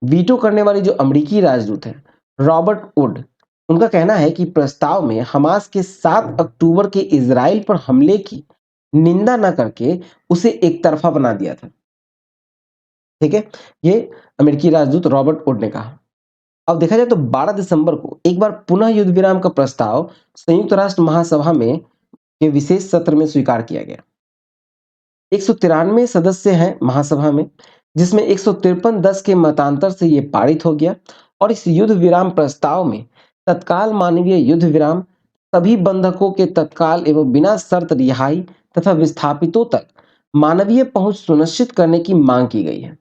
A: वीटो करने वाली जो अमेरिकी राजदूत है रॉबर्ट वुड, उनका कहना है कि प्रस्ताव में हमास के 7 अक्टूबर के इजराइल पर हमले की निंदा न करके उसे एक तरफा बना दिया था। ठीक है, ये अमेरिकी राजदूत रॉबर्ट वुड ने कहा। अब देखा जाए तो 12 दिसंबर को एक बार पुनः युद्ध विराम का प्रस्ताव संयुक्त राष्ट्र महासभा में के विशेष सत्र में स्वीकार किया गया। 193 सदस्य हैं महासभा में, जिसमें 153-10 के मतांतर से ये पारित हो गया और इस युद्ध विराम प्रस्ताव में तत्काल मानवीय युद्ध विराम, सभी बंधकों के तत्काल एवं बिना शर्त रिहाई तथा विस्थापितों तक मानवीय पहुंच सुनिश्चित करने की मांग की गई है।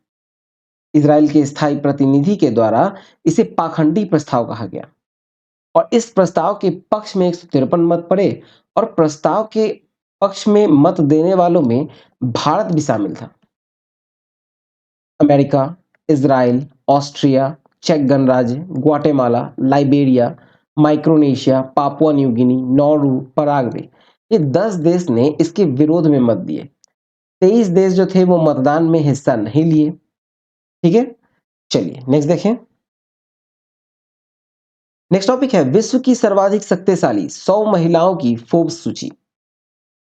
A: इजराइल के स्थायी प्रतिनिधि के द्वारा इसे पाखंडी प्रस्ताव कहा गया और इस प्रस्ताव के पक्ष में 153 मत पड़े और प्रस्ताव के पक्ष में मत देने वालों में भारत भी शामिल था। अमेरिका, इजराइल, ऑस्ट्रिया, चेक गणराज्य, Guatemala, Liberia, Micronesia, Papua New Guinea, Nauru, Paraguay, ये 10 देश ने इसके विरोध में मत दिए। 23 देश जो थे वो मतदान में हिस्सा नहीं लिए। ठीक है, चलिए नेक्स्ट देखें। नेक्स्ट टॉपिक है विश्व की सर्वाधिक शक्तिशाली 100 महिलाओं की फोर्ब्स सूची।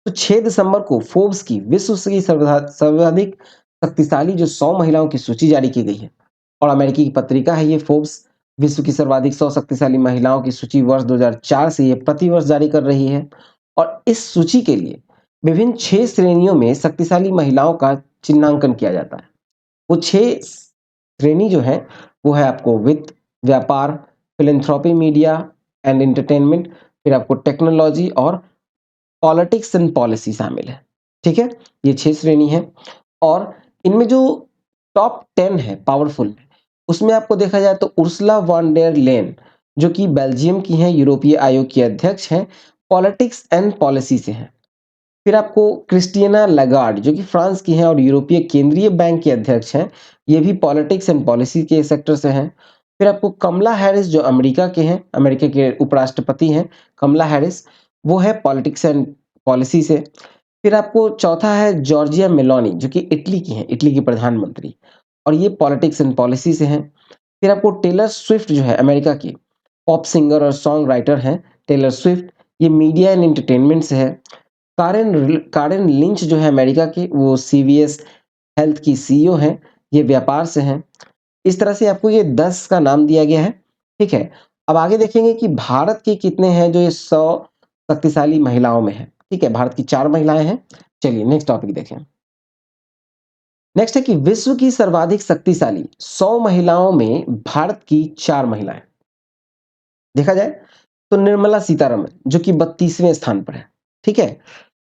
A: तो 6 दिसंबर को फोर्ब्स की विश्व की सर्वाधिक शक्तिशाली जो 100 महिलाओं की सूची जारी की गई है और अमेरिकी की पत्रिका है ये फोर्ब्स विश्व की सर्वाधिक 100 शक्तिशाली महिलाओं की सूची वर्ष 2004 से ये प्रतिवर्ष जारी कर रही है और इस सूची के लिए विभिन्न 6 श्रेणियों में शक्तिशाली महिलाओं का चिन्हांकन किया जाता है। वो 6 श्रेणी जो है वो है आपको वित्त, व्यापार, फिलैंथ्रोपी, मीडिया एंड एंटरटेनमेंट, फिर आपको टेक्नोलॉजी और पॉलिटिक्स एंड पॉलिसी शामिल है। ठीक है, ये 6 श्रेणी है और इनमें जो टॉप 10 है पावरफुल, उसमें आपको देखा जाए तो उर्सुला वॉन डेर लेन जो कि बेल्जियम की हैं, यूरोपीय आयोग की अध्यक्ष हैं, पॉलिटिक्स एंड पॉलिसी से हैं। फिर आपको क्रिस्टियाना लगार्ड जो कि फ्रांस की हैं और यूरोपीय केंद्रीय बैंक की अध्यक्ष हैं, ये भी पॉलिटिक्स एंड पॉलिसी के सेक्टर से हैं। फिर आपको कमला हैरिस जो अमेरिका के हैं, अमेरिका के उपराष्ट्रपति हैं कमला हैरिस, वो है पॉलिटिक्स एंड पॉलिसी से। फिर आपको चौथा है जॉर्जिया मेलोनी जो कि इटली की हैं, इटली की प्रधानमंत्री, और ये पॉलिटिक्स एंड पॉलिसी से हैं। फिर आपको टेलर स्विफ्ट जो है अमेरिका की पॉप सिंगर और सॉन्ग राइटर हैं टेलर स्विफ्ट, ये मीडिया एंड एंटरटेनमेंट से है। कारेन लिंच जो है अमेरिका की, वो सीवीएस हेल्थ की सीईओ हैं, ये व्यापार से हैं। इस तरह से आपको ये 10 का नाम दिया गया है। ठीक है, अब आगे देखेंगे कि भारत के कितने हैं जो ये 100 शक्तिशाली महिलाओं में है। ठीक है, भारत की 4 महिलाएं हैं। चलिए नेक्स्ट टॉपिक देखें। नेक्स्ट है कि विश्व की सर्वाधिक शक्तिशाली 100 महिलाओं में भारत की 4 महिलाएं। देखा जाए तो निर्मला सीतारमण जो कि 32वें स्थान पर है। ठीक है,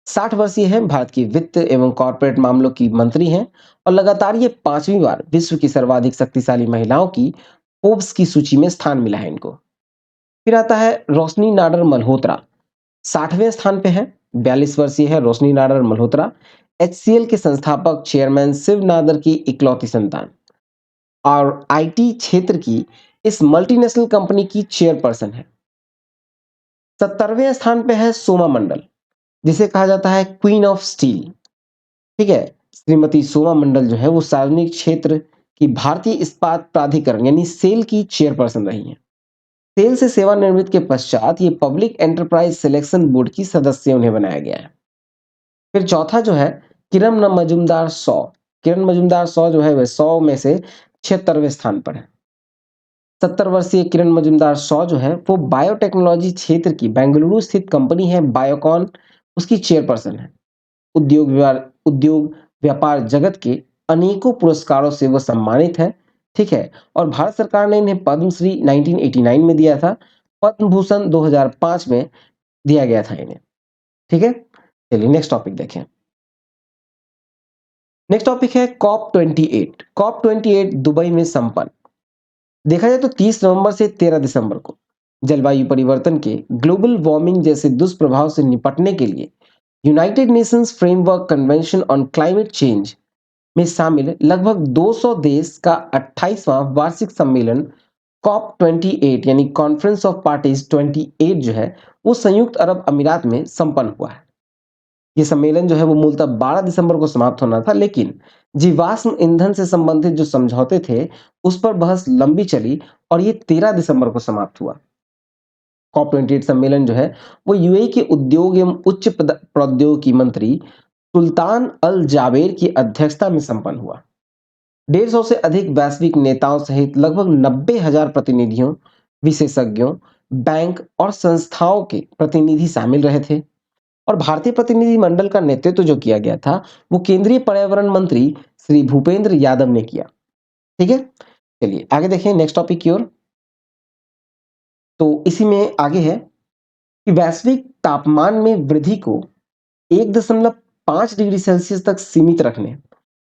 A: 60 वर्षीय हैं, भारत की वित्त एवं कॉर्पोरेट मामलों की मंत्री हैं और लगातार ये 5वीं बार विश्व की सर्वाधिक शक्तिशाली महिलाओं की फोर्ब्स की सूची में स्थान मिला है इनको। फिर आता है रोशनी नाडर मल्होत्रा, 60वें स्थान पे है, 42 वर्षीय है रोशनी नाडर मल्होत्रा, एचसीएल के संस्थापक चेयरमैन शिव नादर की इकलौती संतान और आईटी क्षेत्र की इस मल्टीनेशनल कंपनी की चेयरपर्सन है। 70वें स्थान पे है सोमा मंडल, जिसे कहा जाता है क्वीन ऑफ स्टील। ठीक है, श्रीमती सोमा मंडल जो है वो सार्वजनिक क्षेत्र की भारतीय इस्पात प्राधिकरण यानी सेल की चेयरपर्सन रही हैं। सेल से सेवानिवृत्त के पश्चात ये पब्लिक एंटरप्राइज सिलेक्शन बोर्ड की सदस्य उन्हें बनाया गया है। फिर चौथा जो है किरण मजूमदार सौ जो है वह 100 में से 76वें स्थान पर है। 70 वर्षीय किरण मजूमदार शॉ जो है वो बायोटेक्नोलॉजी क्षेत्र की बेंगलुरु स्थित कंपनी है बायोकॉन, उसकी चेयरपर्सन है। उद्योग व्यापार जगत के अनेकों पुरस्कारों से वो सम्मानित है। ठीक है। और भारत सरकार ने इन्हें पद्मश्री 1989 में दिया था, पद्म भूषण 2005 में दिया गया था इन्हें। ठीक है। चलिए नेक्स्ट टॉपिक देखें। नेक्स्ट टॉपिक है कॉप 28 दुबई में संपन्न। देखा जाए तो 30 नवंबर से 13 दिसंबर को जलवायु परिवर्तन के ग्लोबल वार्मिंग जैसे दुष्प्रभाव से निपटने के लिए United Nations framework convention on climate change में शामिल लगभग 200 देश का 28वां वार्षिक सम्मेलन कॉप 28 यानी कॉन्फ्रेंस ऑफ पार्टीज 28 जो है वो संयुक्त अरब अमीरात में संपन्न हुआ है। ये सम्मेलन जो है वो मूलतः 12 दिसंबर को समाप्त होना था, लेकिन जीवाश्म ईंधन से संबंधित जो समझौते थे उस पर बहस लंबी चली और ये 13 दिसंबर को समाप्त हुआ। कॉप 28 सम्मेलन जो है वो यूएई के उद्योग एवं उच्च प्रौद्योगिकी मंत्री सुल्तान अल जाबेर की अध्यक्षता में संपन्न हुआ। 150 से अधिक वैश्विक नेताओं सहित लगभग 90,000 प्रतिनिधियों, विशेषज्ञों, बैंक और संस्थाओं के प्रतिनिधि शामिल रहे थे। और भारतीय प्रतिनिधि मंडल का नेतृत्व जो किया गया था वो केंद्रीय पर्यावरण मंत्री श्री भूपेंद्र यादव ने किया। ठीक है। चलिए आगे देखें नेक्स्ट टॉपिक की ओर। तो इसी में आगे है कि वैश्विक तापमान में वृद्धि को 1.5 डिग्री सेल्सियस तक सीमित रखने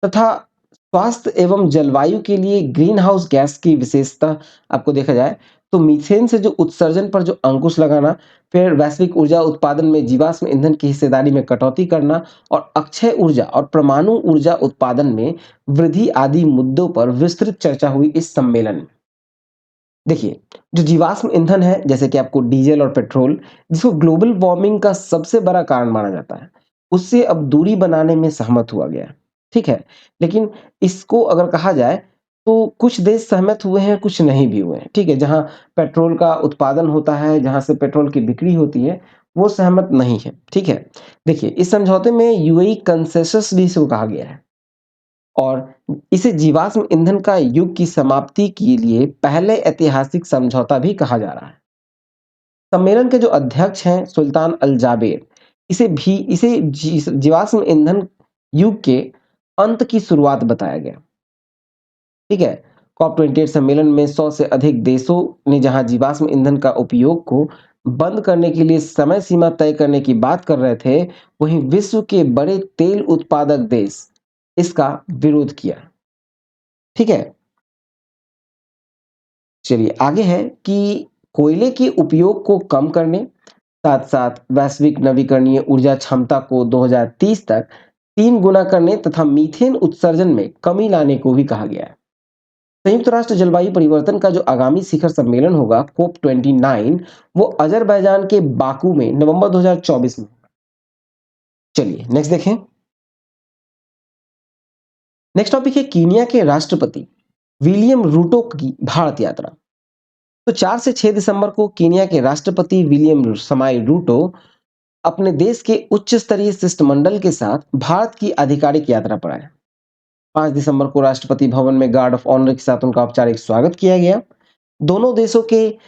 A: तथा स्वास्थ्य एवं जलवायु के लिए ग्रीन हाउस गैस की विशेषता आपको देखा जाए तो मीथेन से जो उत्सर्जन पर जो अंकुश लगाना, फिर वैश्विक ऊर्जा उत्पादन में जीवाश्म ईंधन की हिस्सेदारी में कटौती करना और अक्षय ऊर्जा और परमाणु ऊर्जा उत्पादन में वृद्धि आदि मुद्दों पर विस्तृत चर्चा हुई इस सम्मेलन में। देखिए, जो जीवाश्म ईंधन है जैसे कि आपको डीजल और पेट्रोल, जिसको ग्लोबल वार्मिंग का सबसे बड़ा कारण माना जाता है, उससे अब दूरी बनाने में सहमत हुआ गया है। ठीक है। लेकिन इसको अगर कहा जाए तो कुछ देश सहमत हुए हैं, कुछ नहीं भी हुए हैं। ठीक है। जहां पेट्रोल का उत्पादन होता है, जहां से पेट्रोल की बिक्री होती है, वो सहमत नहीं है। ठीक है। देखिए, इस समझौते में यूएई कंसेंसस भी इसको कहा गया है और इसे जीवाश्म ईंधन का युग की समाप्ति के लिए पहले ऐतिहासिक समझौता भी कहा जा रहा है। सम्मेलन के जो अध्यक्ष हैं सुल्तान अल जाबेर, इसे जीवाश्म ईंधन युग के अंत की शुरुआत बताया गया। ठीक है। कॉप 28 सम्मेलन में 100 से अधिक देशों ने जहां जीवाश्म ईंधन का उपयोग को बंद करने के लिए समय सीमा तय करने की बात कर रहे थे, वहीं विश्व के बड़े तेल उत्पादक देश इसका विरोध किया। ठीक है। चलिए आगे है कि कोयले के उपयोग को कम करने, साथ-साथ वैश्विक नवीकरणीय ऊर्जा क्षमता को 2030 तक 3 गुना करने तथा मीथेन उत्सर्जन में कमी लाने को भी कहा गया है। संयुक्त राष्ट्र जलवायु परिवर्तन का जो आगामी शिखर सम्मेलन होगा COP 29, वो अजरबैजान के बाकू में नवंबर 2024 में। चलिए नेक्स्ट देखें। नेक्स्ट टॉपिक है कीनिया के राष्ट्रपति विलियम रूटो की भारत यात्रा। तो 4 से 6 दिसंबर को कीनिया के राष्ट्रपति विलियम समाई रूटो अपने देश के उच्च स्तरीय शिष्टमंडल के साथ भारत की आधिकारिक यात्रा पर आए। 5 दिसंबर को राष्ट्रपति भवन में गार्ड ऑफ ऑनर के साथ उनका औपचारिक स्वागत किया गया। दोनों देशों के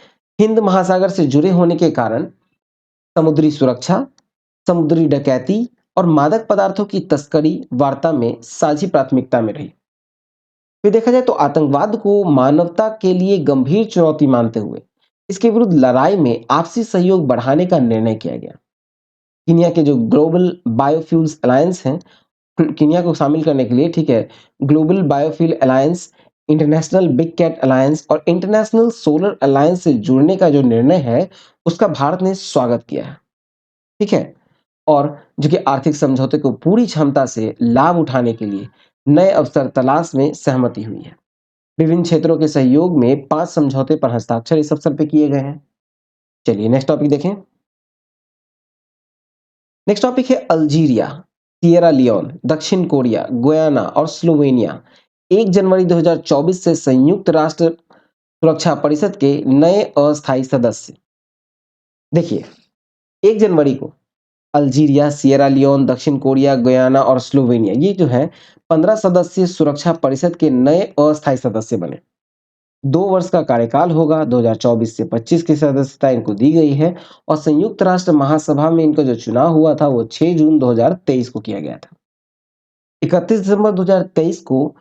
A: हिंद महासागर से जुड़े होने के कारण समुद्री सुरक्षा, समुद्री डकैती और मादक पदार्थों की तस्करी वार्ता में साझी प्राथमिकता में रही। फिर देखा जाए तो आतंकवाद को मानवता के लिए गंभीर चुनौती मानते हुए इसके विरुद्ध लड़ाई में आपसी सहयोग बढ़ाने का निर्णय किया गया। कीनिया के जो ग्लोबल बायोफ्यूल्स अलायंस हैं, कीनिया को शामिल करने के लिए, ठीक है, global biofuel alliance, international big cat alliance और इंटरनेशनल सोलर अलायंस से जुड़ने का जो निर्णय है उसका भारत ने स्वागत किया है। ठीक है। और जो कि आर्थिक समझौते को पूरी क्षमता से लाभ उठाने के लिए नए अवसर तलाश में सहमति हुई है। विभिन्न क्षेत्रों के सहयोग में 5 समझौते पर हस्ताक्षर इस अवसर पे किए गए हैं। चलिए नेक्स्ट टॉपिक देखें। नेक्स्ट टॉपिक है अल्जीरिया। सिएरा लियोन, दक्षिण कोरिया, गुयाना और स्लोवेनिया 1 जनवरी 2024 से संयुक्त राष्ट्र सुरक्षा परिषद के नए अस्थायी सदस्य। देखिए, 1 जनवरी को अल्जीरिया, सिएरा लियोन, दक्षिण कोरिया, गुयाना और स्लोवेनिया ये जो है 15 सदस्यीय सुरक्षा परिषद के नए अस्थायी सदस्य बने। 2 वर्ष का कार्यकाल होगा, 2024 से 25 की सदस्यता इनको दी गई है और संयुक्त राष्ट्र महासभा में इनका जो चुनाव हुआ था वो 6 जून 2023 को किया गया था। 31 दिसंबर 2023 को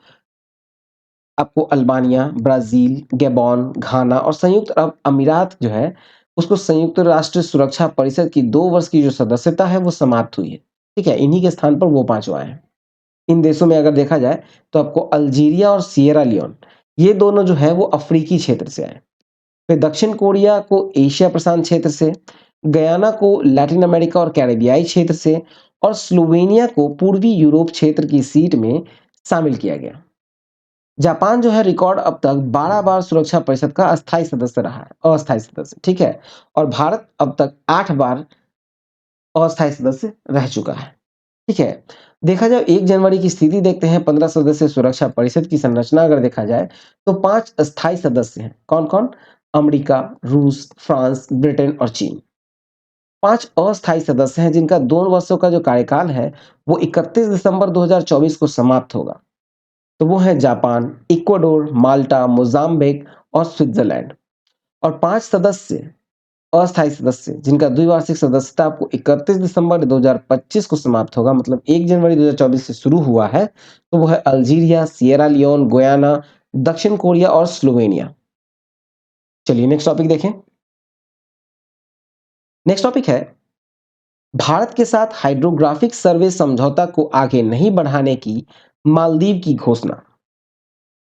A: आपको अल्बानिया, ब्राज़ील, गैबोन, घाना और संयुक्त अरब अमीरात जो है, उसको संयुक्त राष्ट्र सुरक्षा परिषद की 2 वर्ष की जो सदस्यता है, वो समाप्त हुई है। ठीक है? इन्हीं के स्थान पर वो 5 आए हैं। इन देशों में अगर देखा जाए, तो आपको अल्जीरिया और सिएरा लियोन, ये दोनों जो है वो अफ्रीकी क्षेत्र से आए। फिर दक्षिण कोरिया को एशिया प्रशांत क्षेत्र से, गयाना को लैटिन अमेरिका और कैरिबियाई क्षेत्र से और स्लोवेनिया को पूर्वी यूरोप क्षेत्र की सीट में शामिल किया गया। जापान जो है रिकॉर्ड अब तक 12 बार सुरक्षा परिषद का अस्थायी सदस्य रहा है, अस्थायी सदस्य, ठीक है? और भारत अब तक 8 बार अस्थायी सदस्य रह चुका है, ठीक है? देखा जाए 1 जनवरी की स्थिति देखते हैं 15 सदस्य सुरक्षा परिषद की संरचना अगर देखा जाए, तो 5 अस्थायी सदस्य हैं। कौन-कौन? अमेरिका, रूस, फ्रांस, ब्रिटेन और चीन। 5 अस्थायी सदस्य हैं जिनका 2 वर्षों का जो कार्यकाल है, वो 31 दिसंबर 2024 को समाप्त होगा। तो वो है जापान, इक्वाडोर, माल्टा, मोज़ाम्बिक और स्विट्ज़रलैंड। और 5 सदस्य अस्थायी सदस्य जिनका द्विवार्षिक सदस्यता आपको 31 दिसंबर 2025 को समाप्त होगा, मतलब 1 जनवरी 2024 से शुरू हुआ है, तो वो है अल्जीरिया, सिएरा लियोन, गुयाना, दक्षिण कोरिया और स्लोवेनिया। चलिए नेक्स्ट टॉपिक देखें। नेक्स्ट टॉपिक है भारत के साथ हाइड्रोग्राफिक सर्वे समझौता को आगे नहीं बढ़ाने की मालदीव की घोषणा।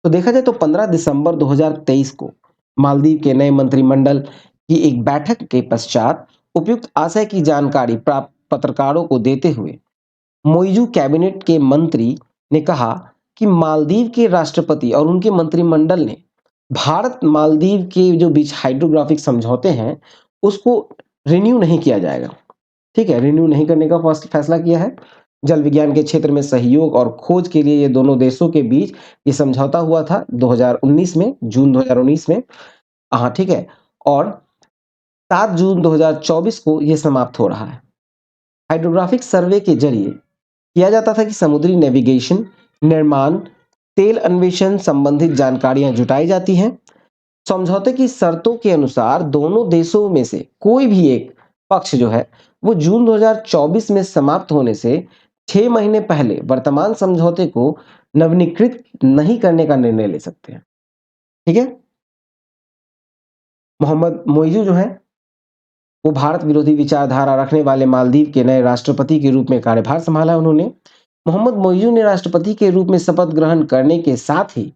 A: तो देखा जाए तो 15 दिसंबर 2023 को मालदीव के नए मंत्रिमंडल की एक बैठक के पश्चात उपयुक्त आशय की जानकारी प्राप्त पत्रकारों को देते हुए मोइजू कैबिनेट के मंत्री ने कहा कि मालदीव के राष्ट्रपति और उनके मंत्रिमंडल ने भारत मालदीव के जो बीच हाइड्रोग्राफिक समझौते हैं उसको रिन्यू नहीं किया जाएगा। ठीक है, रिन्यू नहीं करने का फैसला किया है। जल विज्ञान के क्षेत्र में सहयोग और खोज के लिए ये दोनों देशों के बीच ये समझौता हुआ था 2019 में, जून 2019 में। हाँ, ठीक है। और 7 जून 2024 को ये समाप्त हो रहा है। हाइड्रोग्राफिक सर्वे के जरिए किया जाता था कि समुद्री नेविगेशन, निर्माण, तेल अन्वेषण संबंधित जानकारियां जुटाई जाती हैं। समझौते की शर्तों के अनुसार दोनों देशों में से कोई भी एक पक्ष जो है वो जून 2024 में समाप्त होने से 6 महीने पहले वर्तमान समझौते को नवीनीकृत नहीं करने का निर्णय ले सकते हैं। ठीक है? मोहम्मद मोइजू जो है वो भारत विरोधी विचारधारा रखने वाले मालदीव के नए राष्ट्रपति के रूप में कार्यभार संभाला उन्होंने। मोहम्मद मोइजू ने राष्ट्रपति के रूप में शपथ ग्रहण करने के साथ ही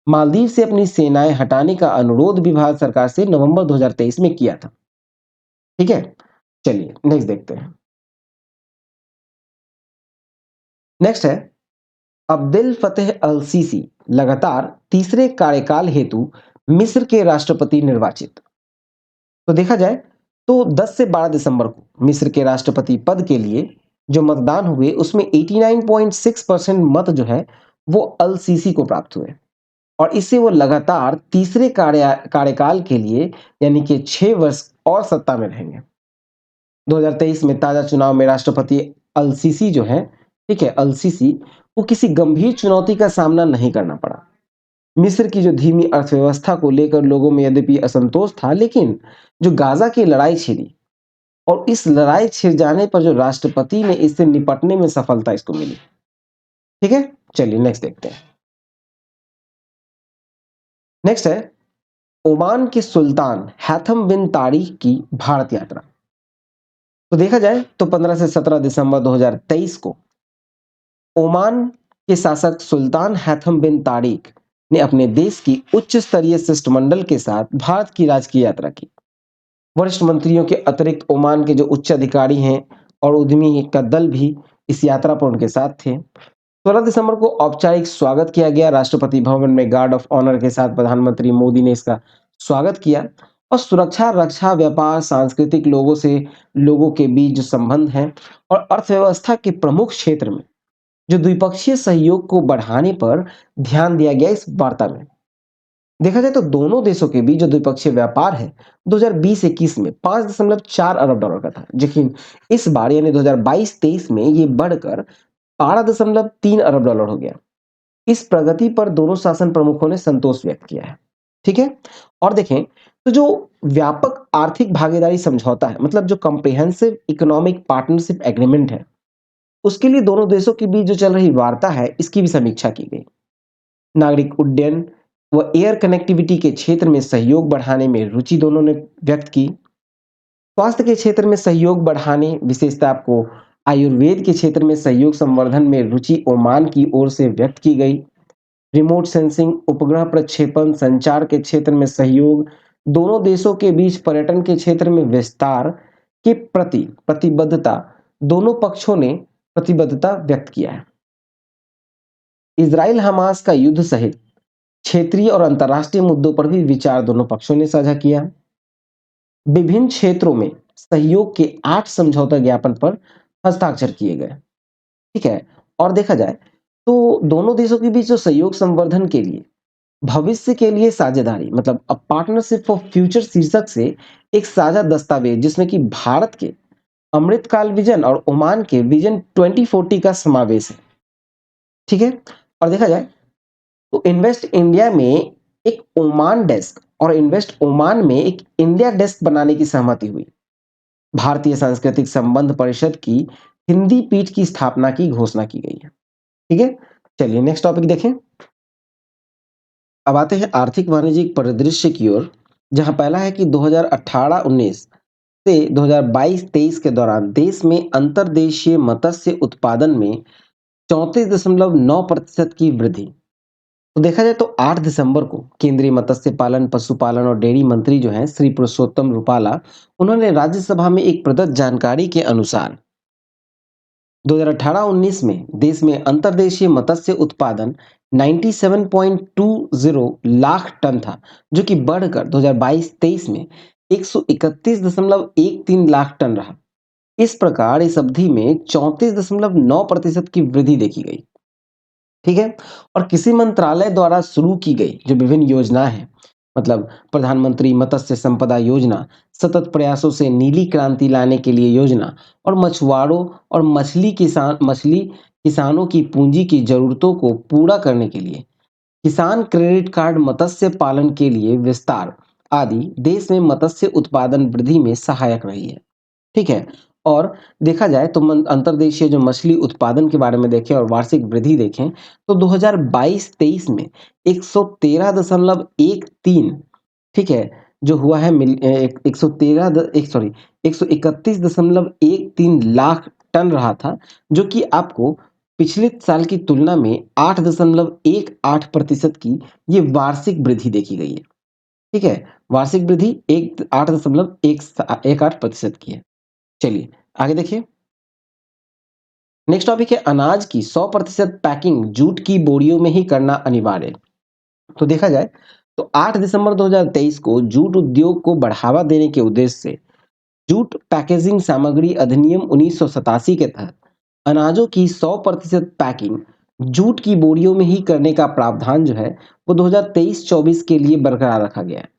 A: मालदीव से अपनी सेनाएं हटाने का अनुरोध भी भारत सरकार से नवंबर 2023 में किया था। ठीक है? चलिए नेक्स्ट देखते हैं। नेक्स्ट है अब्देल फतेह अल सीसी लगातार तीसरे कार्यकाल हेतु मिस्र के राष्ट्रपति निर्वाचित। तो देखा जाए तो 10 से 12 दिसंबर को मिस्र के राष्ट्रपति पद के लिए जो मतदान हुए उसमें 89.6% मत जो है वो अल सीसी को प्राप्त हुए और इससे वो लगातार तीसरे कार्यकाल के लिए यानी कि 6 वर्ष और सत्ता में रहेंगे। 2023 में ताजा चुनाव में राष्ट्रपति अल सीसी जो है, ठीक है, अल सीसी को किसी गंभीर चुनौती का सामना नहीं करना पड़ा। मिस्र की जो धीमी अर्थव्यवस्था को लेकर लोगों में यद्यपि असंतोष था, लेकिन जो गाजा की लड़ाई छिड़ी और इस लड़ाई छिड़ जाने पर जो राष्ट्रपति ने इससे निपटने में सफलता इसको मिली। ठीक है? चलिए नेक्स्ट देखते हैं। नेक्स्ट है ओमान के सुल्तान हैथम बिन तारिक की भारत यात्रा। तो देखा जाए तो 15 से 17 दिसंबर 2023 को ओमान के शासक सुल्तान हैथम बिन तारिक ने अपने देश की उच्च स्तरीय शिष्टमंडल के साथ भारत की राजकीय यात्रा की। वरिष्ठ मंत्रियों के अतिरिक्त ओमान के जो उच्च अधिकारी हैं और उद्यमी का दल भी इस यात्रा पर उनके साथ थे। 16 दिसंबर को औपचारिक स्वागत किया गया राष्ट्रपति भवन में गार्ड ऑफ ऑनर के साथ प्रधानमंत्री मोदी ने इसका स्वागत किया और सुरक्षा, रक्षा, व्यापार, सांस्कृतिक लोगों के बीच जो संबंध हैं और अर्थव्यवस्था के प्रमुख क्षेत्र में जो द्विपक्षीय सहयोग को बढ़ाने पर ध्यान दिया गया इस वार्ता में। देखा जाए तो दोनों देशों के बीच जो द्विपक्षीय व्यापार है 2020-21 में 5.4 अरब डॉलर का था, लेकिन इस बार यानी 2022-23 में ये बढ़कर 12.3 अरब डॉलर हो गया। इस प्रगति पर दोनों शासन प्रमुखों ने संतोष व्यक्त किया है। ठीक है। और देखें तो जो व्यापक आर्थिक भागीदारी समझौता है, मतलब जो कम्प्रिहेंसिव इकोनॉमिक पार्टनरशिप एग्रीमेंट है, उसके लिए दोनों देशों के बीच जो चल रही वार्ता है इसकी भी समीक्षा की गई। नागरिक उड्डयन व एयर कनेक्टिविटी के क्षेत्र में सहयोग बढ़ाने में रुचि दोनों ने व्यक्त की। स्वास्थ्य के क्षेत्र में सहयोग बढ़ाने, विशेषता आपको आयुर्वेद के क्षेत्र में सहयोग संवर्धन में रुचि ओमान की ओर से व्यक्त की गई। रिमोट सेंसिंग, उपग्रह प्रक्षेपण, संचार के क्षेत्र में सहयोग, दोनों देशों के बीच पर्यटन के क्षेत्र में विस्तार के प्रति प्रतिबद्धता, दोनों पक्षों ने प्रतिबद्धता व्यक्त किया है। इजराइल हमास का युद्ध सहित क्षेत्रीय और अंतर्राष्ट्रीय मुद्दों पर भी विचार दोनों पक्षों ने साझा किया। विभिन्न क्षेत्रों में सहयोग के 8 समझौता ज्ञापन पर हस्ताक्षर किए गए। ठीक है। और देखा जाए तो दोनों देशों के बीच जो सहयोग संवर्धन के लिए भविष्य के लिए साझेदारी, मतलब अ पार्टनरशिप फॉर फ्यूचर शीर्षक से एक साझा दस्तावेज जिसमें कि भारत के अमृतकाल विजन और ओमान के विजन 2040 का समावेश है। ठीक है। और देखा जाए तो इन्वेस्ट इंडिया में एक ओमान डेस्क और इन्वेस्ट ओमान में एक इंडिया डेस्क बनाने की सहमति हुई। भारतीय सांस्कृतिक संबंध परिषद की हिंदी पीठ की स्थापना की घोषणा की गई है। ठीक है। चलिए नेक्स्ट टॉपिक देखें। अब आते हैं आर्थिक वाणिज्यिक परिदृश्य की ओर, जहां पहला है कि 2018-19 से 2022-23 के दौरान देश में अंतर्देशीय मत्स्य उत्पादन में 34.9% की वृद्धि। तो देखा जाए तो 8 दिसंबर को केंद्रीय मत्स्य पालन, पशुपालन और डेयरी मंत्री जो हैं श्री पुरुषोत्तम रुपाला, उन्होंने राज्यसभा में एक प्रदत्त जानकारी के अनुसार 2018-19 में देश में अंतर्देशीय मत्स्य उत्पादन 97.20 लाख टन था, जो कि बढ़कर 2022-23 में 131.13 लाख टन रहा। इस प्रकार इस अवधि में 34.9% की वृद्धि देखी गई। ठीक है। और किसी मंत्रालय द्वारा शुरू की गई जो विभिन्न योजनाएं हैं, मतलब प्रधानमंत्री मत्स्य संपदा योजना, सतत प्रयासों से नीली क्रांति लाने के लिए योजना, और मछुआरों और मछली किसानों की पूंजी की जरूरतों को पूरा करने के लिए किसान क्रेडिट कार्ड, मत्स्य पालन के लिए विस्तार आदि देश में मत्स्य उत्पादन वृद्धि में सहायक रही है। ठीक है। और देखा जाए तो अंतर्देशीय जो मछली उत्पादन के बारे में देखें और वार्षिक वृद्धि देखें तो 2022-23 में 113.13, ठीक है, जो हुआ है 131.13 लाख टन रहा था, जो कि आपको पिछले साल की तुलना में 8.18% की ये वार्षिक वृद्धि देखी गई है। ठीक है। वार्षिक वृद्धि 8.18% की है। चलिए आगे देखिए। नेक्स्ट टॉपिक है अनाज की 100% पैकिंग जूट की बोरियों में ही करना अनिवार्य। तो देखा जाए तो 8 दिसंबर 2023 को जूट उद्योग को बढ़ावा देने के उद्देश्य से जूट पैकेजिंग सामग्री अधिनियम 1987 के तहत अनाजों की 100% पैकिंग जूट की बोरियों में ही करने का प्रावधान जो है वो 2023-24 के लिए बरकरार रखा गया है।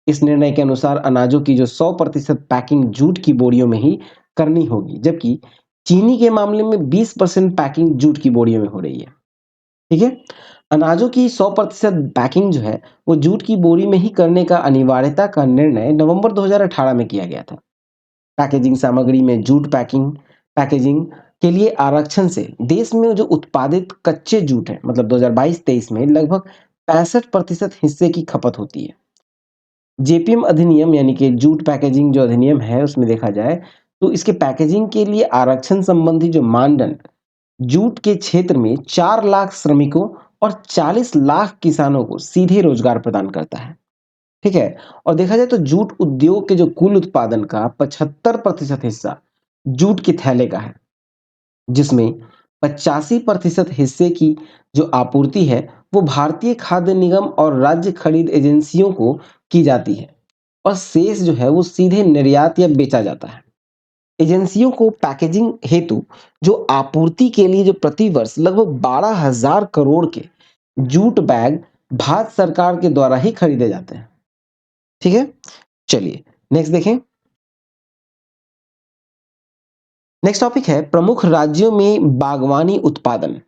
A: इस निर्णय के अनुसार अनाजों की जो 100% पैकिंग जूट की बोरियों में ही करनी होगी, जबकि चीनी के मामले में 20% पैकिंग जूट की बोरियों में हो रही है। ठीक है। अनाजों की 100% पैकिंग जो है वो जूट की बोरी में ही करने का अनिवार्यता का निर्णय नवंबर 2018 में किया गया था। पैकेजिंग सामग्री में जूट पैकेजिंग के लिए आरक्षण से देश में जो उत्पादित कच्चे जूट है, मतलब 2022-23 में लगभग 65% हिस्से की खपत होती है। जेपीएम अधिनियम यानी कि जूट पैकेजिंग जो अधिनियम है उसमें देखा जाए तो इसके पैकेजिंग के लिए आरक्षण संबंधी जो मानदंड जूट के क्षेत्र में 4 लाख श्रमिकों और 40 लाख किसानों को सीधे रोजगार प्रदान करता है। ठीक है। और देखा जाए तो जूट उद्योग के जो कुल उत्पादन का 75% हिस्सा जूट के थैले का है, जिसमें 85% हिस्से की जो आपूर्ति है वो भारतीय खाद्य निगम और राज्य खरीद एजेंसियों को की जाती है। और शेष जो है वो सीधे निर्यात या बेचा जाता है। एजेंसियों को पैकेजिंग हेतु जो आपूर्ति के लिए जो प्रति वर्ष लगभग 12,000 करोड़ के जूट बैग भारत सरकार के द्वारा ही खरीदे जाते हैं। ठीक है, चलिए नेक्स्ट देखें। नेक्स्ट टॉपिक है प्रमुख राज्यों में बागवानी उत्पादन।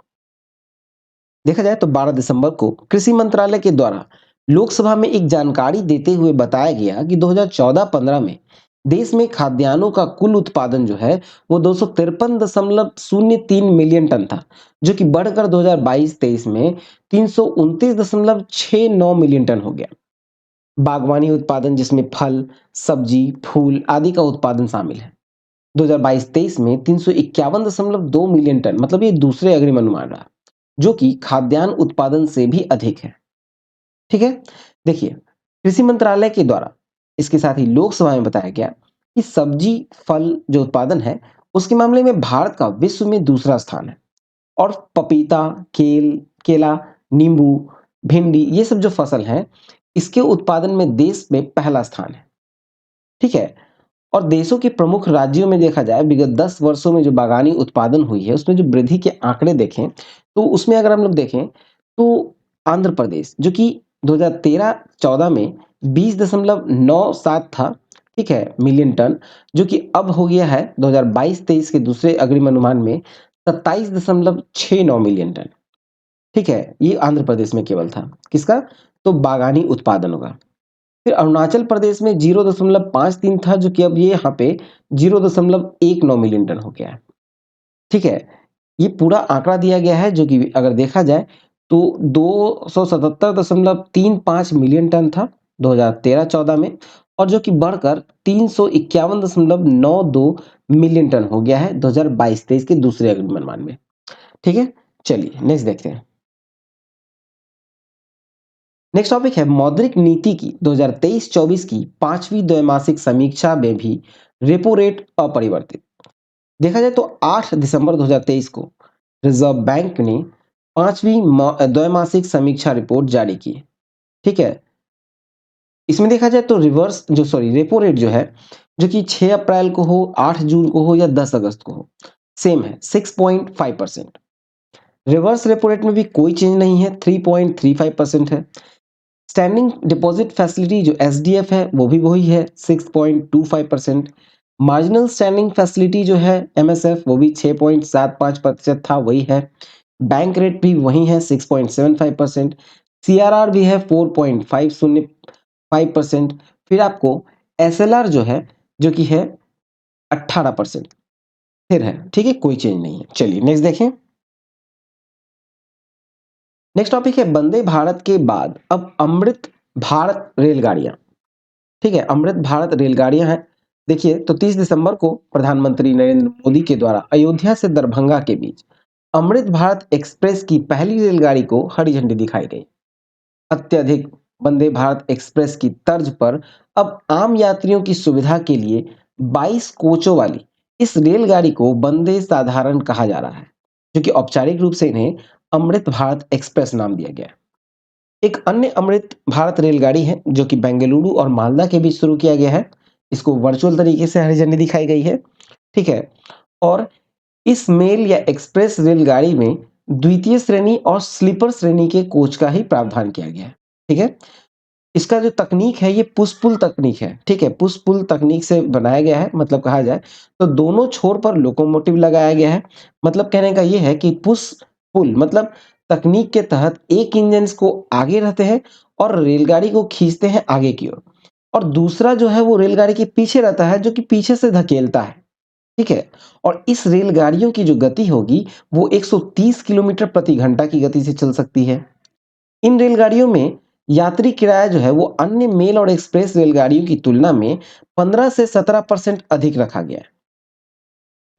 A: देखा जाए तो 12 दिसंबर को कृषि मंत्रालय के द्वारा लोकसभा में एक जानकारी देते हुए बताया गया कि 2014-15 में देश में खाद्यान्नों का कुल उत्पादन जो है वो 253.03 मिलियन टन था, जो कि बढ़कर 2022-23 में 329.69 मिलियन टन हो गया। बागवानी उत्पादन जिसमें फल, सब्जी, फूल आदि का उत्पादन शामिल है। 2022-23 में 351.2 मिलियन टन, मतलब ये दूसरे अग्रिम अनुमान रहा, जो कि खाद्यान्न उत्पादन से भी अधिक है। ठीक है, देखिए कृषि मंत्रालय के द्वारा इसके साथ ही लोकसभा में बताया गया कि सब्जी फल जो उत्पादन है उसके मामले में भारत का विश्व में दूसरा स्थान है, और पपीता, केला, नींबू, भिंडी ये सब जो फसल हैं इसके उत्पादन में देश में पहला स्थान है। ठीक है, और देशों के प्रमुख राज्यों में देखा जाए विगत 10 वर्षों में जो बागानी उत्पादन हुई है उसमें जो वृद्धि के आंकड़े देखें तो उसमें अगर हम लोग देखें तो आंध्र प्रदेश जो कि 2013-14 में 20.97 था, ठीक है, मिलियन टन, जो कि अब हो गया है 2022-23 के दूसरे अग्रिम अनुमान में 27.69 मिलियन टन। ठीक है, ये आंध्र प्रदेश में केवल था किसका, तो बागानी उत्पादन होगा। फिर अरुणाचल प्रदेश में 0.53 था, जो कि अब ये यहाँ पे 0.19 मिलियन टन हो गया है। ठीक है, ये पूरा आंकड़ा दिया गया है जो कि अगर देखा जाए तो 277.35 मिलियन टन था 2013-14 में, और जो कि बढ़कर 351.92 मिलियन टन हो गया है 2022-23 के दूसरे अग्रिम अनुमान में। ठीक है, चलिए नेक्स्ट देखते हैं। नेक्स्ट टॉपिक है मौद्रिक नीति की 2023-24 की पांचवी द्वैमासिक समीक्षा में भी रेपो रेट अपरिवर्तित। देखा जाए तो 8 दिसंबर 2023 को रिजर्व बैंक ने पांचवी द्वैमासिक समीक्षा रिपोर्ट जारी की। ठीक है, इसमें देखा जाए तो रेपो रेट जो है जो कि 6 अप्रैल को हो, 8 जून को हो या 10 अगस्त को हो, सेम है 6.5%। रिवर्स रेपो रेट में भी कोई चेंज नहीं है, 3.35% है। स्टैंडिंग डिपॉजिट फैसिलिटी जो एसडीएफ है वो भी वही है 6.25%। मार्जिनल स्टैंडिंग फैसिलिटी जो है एमएसएफ वो भी 6.75% था, वही है। बैंक रेट भी वही है 6.75%। सीआरआर भी है 4.505%। फिर आपको एसएलआर जो है जो कि है 18% फिर है। ठीक है, कोई चेंज नहीं है। चलिए नेक्स्ट देखें। नेक्स्ट टॉपिक है वंदे भारत के बाद अब अमृत भारत रेलगाड़ियां। ठीक है, अमृत भारत रेलगाड़ियां हैं। देखिए तो 30 दिसंबर को प्रधानमंत्री नरेंद्र मोदी के द्वारा अयोध्या से दरभंगा के बीच अमृत भारत एक्सप्रेस की पहली रेलगाड़ी को हरी झंडी दिखाई गई। अत्यधिक वंदे भारत एक्सप्रेस की तर्ज पर अब आम यात्रियों की सुविधा के लिए 22 कोचों वाली इस रेलगाड़ी को वंदे साधारण कहा जा रहा है, जो कि औपचारिक रूप से इन्हें अमृत भारत एक्सप्रेस नाम दिया गया है। एक अन्य अमृत भारत रेलगाड़ी है जो कि बेंगलुरु और मालदा के बीच शुरू किया गया है। इसको वर्चुअल तरीके से हरी झंडी दिखाई गई है। ठीक है, और इस मेल या एक्सप्रेस रेलगाड़ी में द्वितीय श्रेणी और स्लीपर श्रेणी के कोच का ही प्रावधान किया गया है। ठीक है, इसका जो तकनीक है ये पुश पुल तकनीक है। ठीक है, पुश पुल तकनीक से बनाया गया है, मतलब कहा जाए तो दोनों छोर पर लोकोमोटिव लगाया गया है। मतलब कहने का ये है कि पुश पुल मतलब तकनीक के तहत एक इंजन को आगे रहते हैं और रेलगाड़ी को खींचते हैं आगे की ओर, और दूसरा जो है वो रेलगाड़ी के पीछे रहता है जो कि पीछे से धकेलता है। ठीक है, और इस रेलगाड़ियों की जो गति होगी वो 130 किलोमीटर प्रति घंटा की गति से चल सकती है। इन रेलगाड़ियों में यात्री किराया जो है वो अन्य मेल और एक्सप्रेस रेलगाड़ियों की तुलना में 15 से 17% अधिक रखा गया है।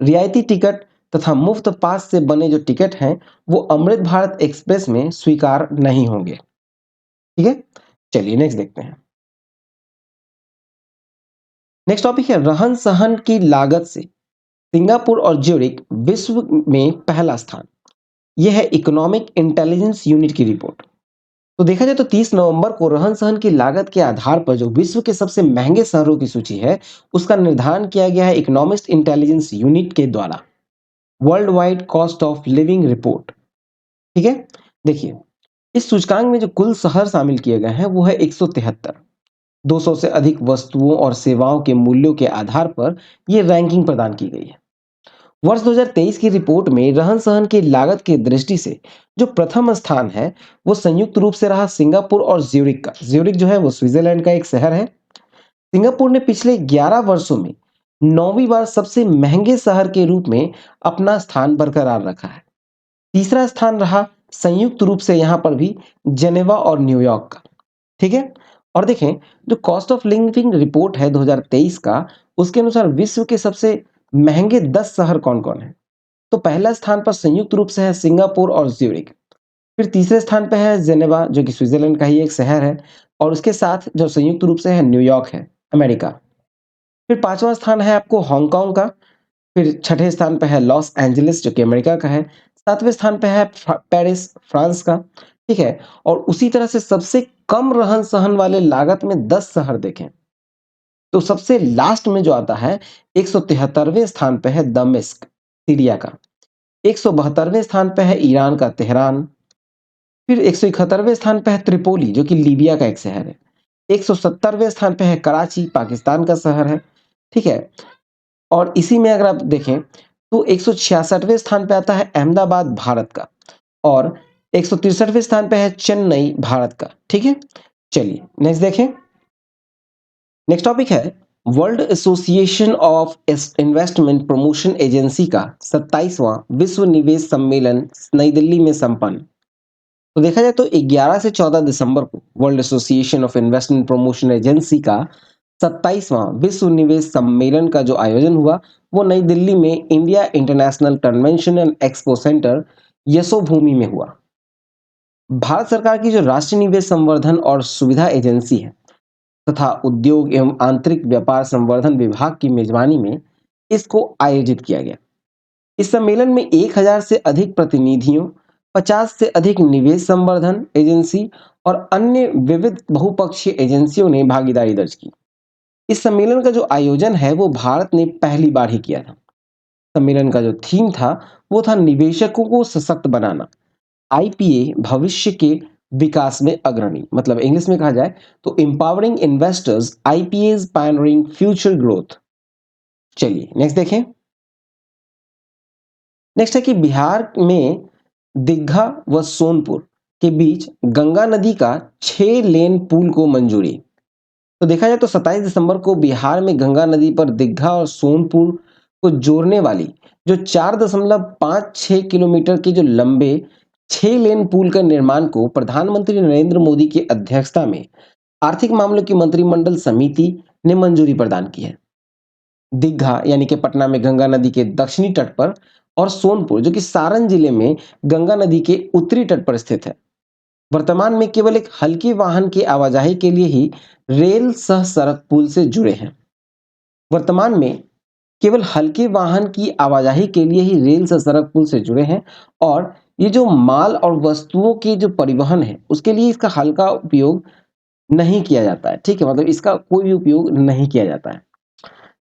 A: रियायती टिकट तथा मुफ्त पास से बने जो टिकट हैं वो अमृत भारत एक्सप्रेस में स्वीकार नहीं होंगे। ठीक है, चलिए नेक्स्ट देखते हैं। नेक्स्ट टॉपिक है रहन सहन की लागत से सिंगापुर और ज्यूरिख विश्व में पहला स्थान। यह है इकोनॉमिक इंटेलिजेंस यूनिट की रिपोर्ट। तो देखा जाए तो 30 नवंबर को रहन-सहन की लागत के आधार पर जो विश्व के सबसे महंगे शहरों की सूची है, उसका निर्धारण किया गया है इकोनॉमिस्ट इंटेलिजेंस यूनिट के द्वारा। World wide cost of living report. ठीक है? देखिए, इस सूचकांक में जो कुल शहर शामिल किए गए हैं वो है 173। 200 से अधिक वस्तुओं और सेवाओं के मूल्यों के आधार पर ये रैंकिंग प्रदान की गई है। वर्ष 2023 की रिपोर्ट में रहन-सहन की लागत की दृष्टि से जो प्रथम स्थान है, वो संयुक्त रूप से रहा सिंगापुर और ज्यूरिख का। ज्यूरिख जो है वो स्विट्जरलैंड का एक शहर है। सिंगापुर ने पिछले 11 वर्षों में 9वीं बार सबसे महंगे शहर के रूप में अपना स्थान बरकरार रखा है। तीसरा स्थान रहा संयुक्त रूप से यहाँ पर भी जेनेवा और न्यूयॉर्क का। ठीक है? और देखें, जो कॉस्ट ऑफ लिविंग रिपोर्ट है 2023 का, उसके अनुसार विश्व के सबसे महंगे 10 शहर कौन-कौन हैं? तो पहला स्थान पर संयुक्त रूप से है सिंगापुर और ज्यूरिख। फिर तीसरे स्थान पे है जेनेवा, जो कि स्विट्जरलैंड का ही एक शहर है, और उसके साथ जो संयुक्त रूप से है न्यूयॉर्क है, अमेरिका। फिर पांचवा स्थान है आपको हांगकांग का। फिर छठे स्थान पे है लॉस एंजलिस, जो कि अमेरिका का है। सातवें स्थान पे है पेरिस, फ्रांस का। ठीक है? और उसी तरह से सबसे कम रहन सहन वाले लागत में 10 शहर देखें, तो सबसे लास्ट में जो आता है 173वें स्थान पे है दमिश्क, सीरिया का। 172वें स्थान पे है ईरान का तेहरान। फिर 171वें स्थान पे है त्रिपोली, जो कि लीबिया का एक शहर है। 170वें स्थान पे है कराची, पाकिस्तान का शहर है। ठीक है? और इसी में अगर आप देखें तो 166वें स्थान पे आता है अहमदाबाद, भारत का। और 163वें स्थान पे है चेन्नई, भारत का। ठीक है? चलिए नेक्स्ट देखें। नेक्स्ट टॉपिक है world association of investment promotion agency का 27वां विश्व निवेश सम्मेलन नई दिल्ली में संपन्न। तो देखा जाए तो 11 से 14 दिसंबर को world association of investment promotion agency का 27वां विश्व निवेश सम्मेलन का जो आयोजन हुआ, वो नई दिल्ली में India international convention and expo centre Yashobhoomi में हुआ। भारत सरकार की जो राष्ट्रीय निवेश संवर्धन और सुविधा एजेंसी है तथा उद्योग एवं आंतरिक व्यापार संवर्धन विभाग की मेजबानी में इसको आयोजित किया गया। इस सम्मेलन में 1000 से अधिक प्रतिनिधियों, 50 से अधिक निवेश संवर्धन एजेंसी और अन्य विविध बहुपक्षीय एजेंसियों ने भागीदारी दर्ज की। इस सम्मेलन का जो आयोजन है वो भारत ने पहली बार ही किया था। सम्मेलन का जो थीम था वो था निवेशकों को सशक्त बनाना, आईपीए भविष्य के विकास में अग्रणी। मतलब इंग्लिश में कहा जाए तो empowering investors, IPAs pioneering future growth. चलिए नेक्स्ट देखें। नेक्स्ट है कि बिहार में दीघा व सोनपुर के बीच गंगा नदी का 6 लेन पुल को मंजूरी। तो देखा जाए तो 27 दिसंबर को बिहार में गंगा नदी पर दीघा और सोनपुर को जोड़ने वाली जो 4.56 किलोमीटर के जो लंबे 6 लेन पुल का निर्माण को प्रधानमंत्री नरेंद्र मोदी की अध्यक्षता में आर्थिक मामलों की मंत्रिमंडल समिति ने मंजूरी प्रदान की है। दीघा यानी कि पटना में गंगा नदी के दक्षिणी तट पर, और सोनपुर जो कि सारण जिले में गंगा नदी के उत्तरी तट पर स्थित है। वर्तमान में केवल एक हल्की वाहन की आवाजाही के लिए ही रेल सह सड़क पुल से जुड़े हैं। वर्तमान में केवल हल्के वाहन की आवाजाही के लिए ही रेल से सड़क पुल से जुड़े हैं, और ये जो माल और वस्तुओं के जो परिवहन है उसके लिए इसका हल्का उपयोग नहीं किया जाता है। ठीक है? मतलब इसका कोई भी उपयोग नहीं किया जाता है।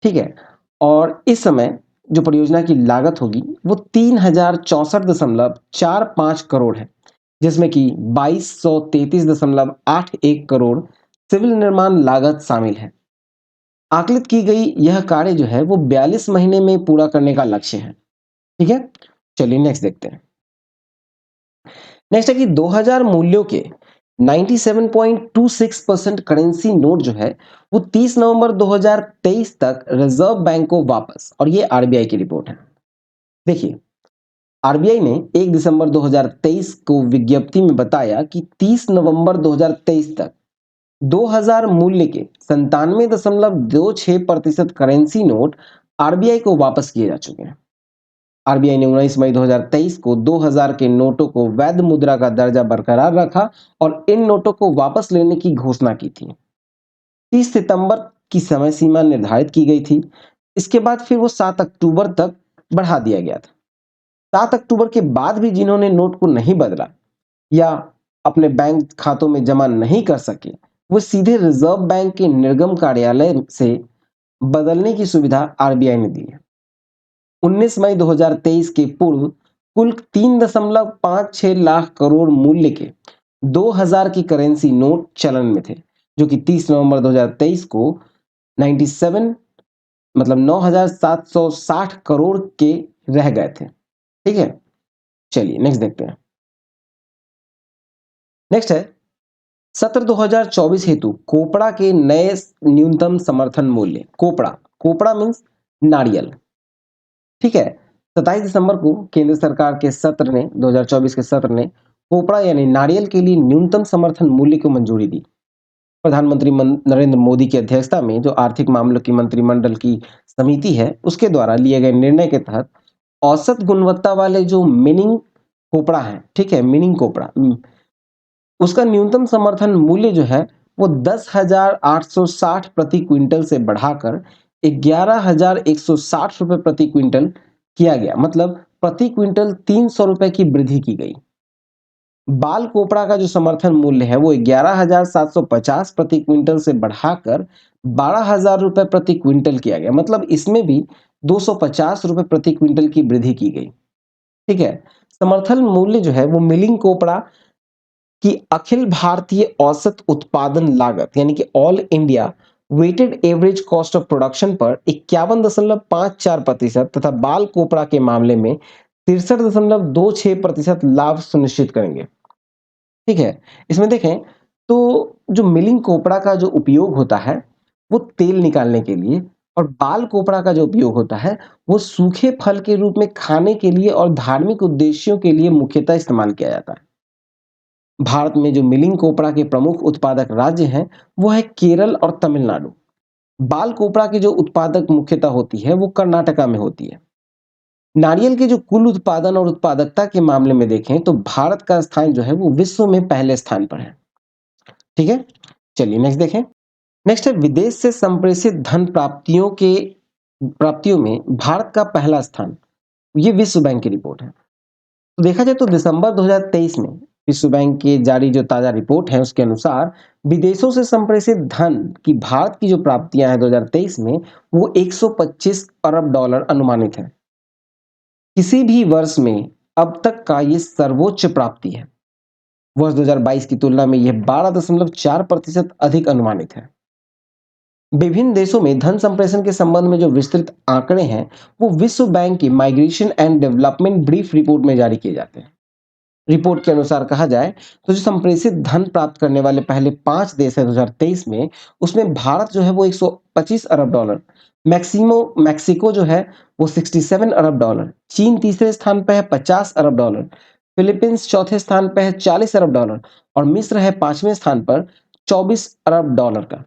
A: ठीक है? और इस समय जो परियोजना की लागत होगी वो 3064.45 करोड़ है, जिसमें कि 2233.81 करोड़ सिविल निर्माण लागत शामिल है। आकलित की गई यह कार्य जो है वो 42 महीने में पूरा करने का लक्ष्य है। ठीक है? चलिए नेक्स्ट देखते हैं। नेक्स्ट है कि 2000 मूल्यों के 97.26% करेंसी नोट जो है वो 30 नवंबर 2023 तक रिजर्व बैंक को वापस, और ये आरबीआई की रिपोर्ट है। देखिए, आरबीआई ने 1 दिसंबर 2023 को विज्ञप्ति में बताया कि 30 नवंबर 2023 तक 2000 मूल्य के 97.26% करेंसी नोट आरबीआई को वापस किए जा चुके हैं। आरबीआई ने 19 मई 2023 को 2000 के नोटों को वैध मुद्रा का दर्जा बरकरार रखा और इन नोटों को वापस लेने की घोषणा की थी। 30 सितंबर की समय सीमा निर्धारित की गई थी। इसके बाद फिर वो 7 अक्टूबर तक बढ़ा दिया गया था। 7 अक्टूबर के बाद भी जिन्होंने नोट को नहीं बदला या अपने बैंक खातों में जमा नहीं कर सके, वो सीधे रिजर्व बैंक के निर्गम कार्यालय से बदलने की सुविधा आरबीआई ने दी है। 19 मई 2023 के पूर्व कुल 3.56 लाख करोड़ मूल्य के 2000 की करेंसी नोट चलन में थे, जो कि 30 नवंबर 2023 को 97 मतलब 9760 करोड़ के रह गए थे। ठीक है, चलिए नेक्स्ट देखते हैं। नेक्स्ट है सत्र 2024 हेतु कोपड़ा के नए न्यूनतम समर्थन मूल्य। कोपड़ा, कोपड़ा मीन्स नारियल। ठीक है, 27 दिसंबर को केंद्र सरकार के सत्र ने 2024 के सत्र ने कोपड़ा यानी नारियल के लिए न्यूनतम समर्थन मूल्य को मंजूरी दी। प्रधानमंत्री नरेंद्र मोदी की अध्यक्षता में जो आर्थिक मामलों की मंत्रिमंडल की समिति है, उसके द्वारा लिए गए निर्णय के तहत औसत गुणवत्ता वाले जो मिनिंग कोपड़ा है, ठीक है, मिनिंग कोपड़ा, उसका न्यूनतम समर्थन मूल्य जो है वो 10,860 प्रति क्विंटल से बढ़ाकर 11,160 रुपए प्रति क्विंटल किया गया। मतलब प्रति क्विंटल 300 रुपए की वृद्धि की गई। बाल कोपड़ा का जो समर्थन मूल्य है वो 11,750 प्रति क्विंटल से बढ़ाकर 12,000 रुपए प्रति क्विंटल किया गया। मतलब इसमें भी 250 रुपए प्रति क्विंटल की वृद्धि की गई। ठीक है, समर्थन मूल्य जो है वो मिलिंग कोपड़ा कि अखिल भारतीय औसत उत्पादन लागत यानी कि all India weighted average cost of production पर 51.54% तथा बाल कोपड़ा के मामले में 63.26% लाभ सुनिश्चित करेंगे। ठीक है, इसमें देखें तो जो मिलिंग कोपड़ा का जो उपयोग होता है वो तेल निकालने के लिए, और बाल कोपड़ा का जो उपयोग होता है वो सूखे फल के रूप में खाने के लिए और धार्मिक उद्देश्यों के लिए मुख्यतः इस्तेमाल किया जाता है। भारत में जो मिलिंग कोपड़ा के प्रमुख उत्पादक राज्य हैं वो है केरल और तमिलनाडु। बाल कोपड़ा की जो उत्पादक मुख्यतः होती है वो कर्नाटका में होती है। नारियल के जो कुल उत्पादन और उत्पादकता के मामले में देखें तो भारत का स्थान जो है वो विश्व में पहले स्थान पर है। ठीक है, चलिए नेक्स्ट देखें। नेक्स्ट है विदेश से संप्रेषित धन प्राप्तियों में भारत का पहला स्थान। ये विश्व बैंक की रिपोर्ट है। तो देखा जाए तो दिसंबर 2023 में विश्व बैंक की जारी जो ताजा रिपोर्ट है उसके अनुसार विदेशों से संप्रेषित धन की भारत की जो प्राप्तियां हैं 2023 में वो 125 अरब डॉलर अनुमानित है। किसी भी वर्ष में अब तक का ये सर्वोच्च प्राप्ति है। वर्ष 2022 की तुलना में यह 12.4% अधिक अनुमानित है। विभिन्न देशों में धन संप्रेषण के संबंध में जो विस्तृत आंकड़े हैं वो विश्व बैंक की migration and development brief report में जारी किए जाते हैं। रिपोर्ट के अनुसार कहा जाए तो जो संप्रेषित धन प्राप्त करने वाले पहले 5 देश है 2023 में, उसमें भारत जो है वो 125 अरब डॉलर, मैक्सिको जो है वो 67 अरब डॉलर, चीन तीसरे स्थान पर है 50 अरब डॉलर, फिलीपींस चौथे स्थान पर है 40 अरब डॉलर और मिस्र है 5वें स्थान पर 24 अरब डॉलर का।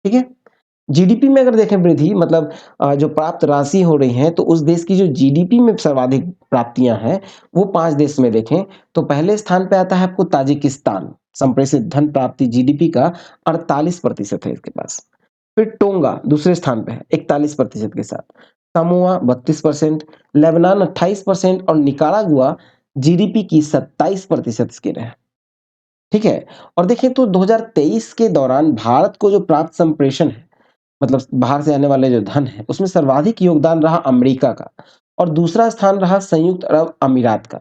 A: ठीक है, जीडीपी में अगर देखें वृद्धि मतलब जो प्राप्त राशि हो रही है तो उस देश की जो जीडीपी में सर्वाधिक प्राप्तियां हैं वो 5 देश में देखें तो पहले स्थान पे आता है आपको ताजिकिस्तान। संप्रेषित धन प्राप्ति जीडीपी का 48% है इसके पास। फिर टोंगा दूसरे स्थान पे है 41% के साथ, समोआ 32%, लेबनान 28% और निकारागुआ जीडीपी की 27% इसके रहे। ठीक है, और देखें तो 2023 के दौरान भारत को जो प्राप्त संप्रेषण है मतलब बाहर से आने वाले जो धन है उसमें सर्वाधिक योगदान रहा अमेरिका का और दूसरा स्थान रहा संयुक्त अरब अमीरात का।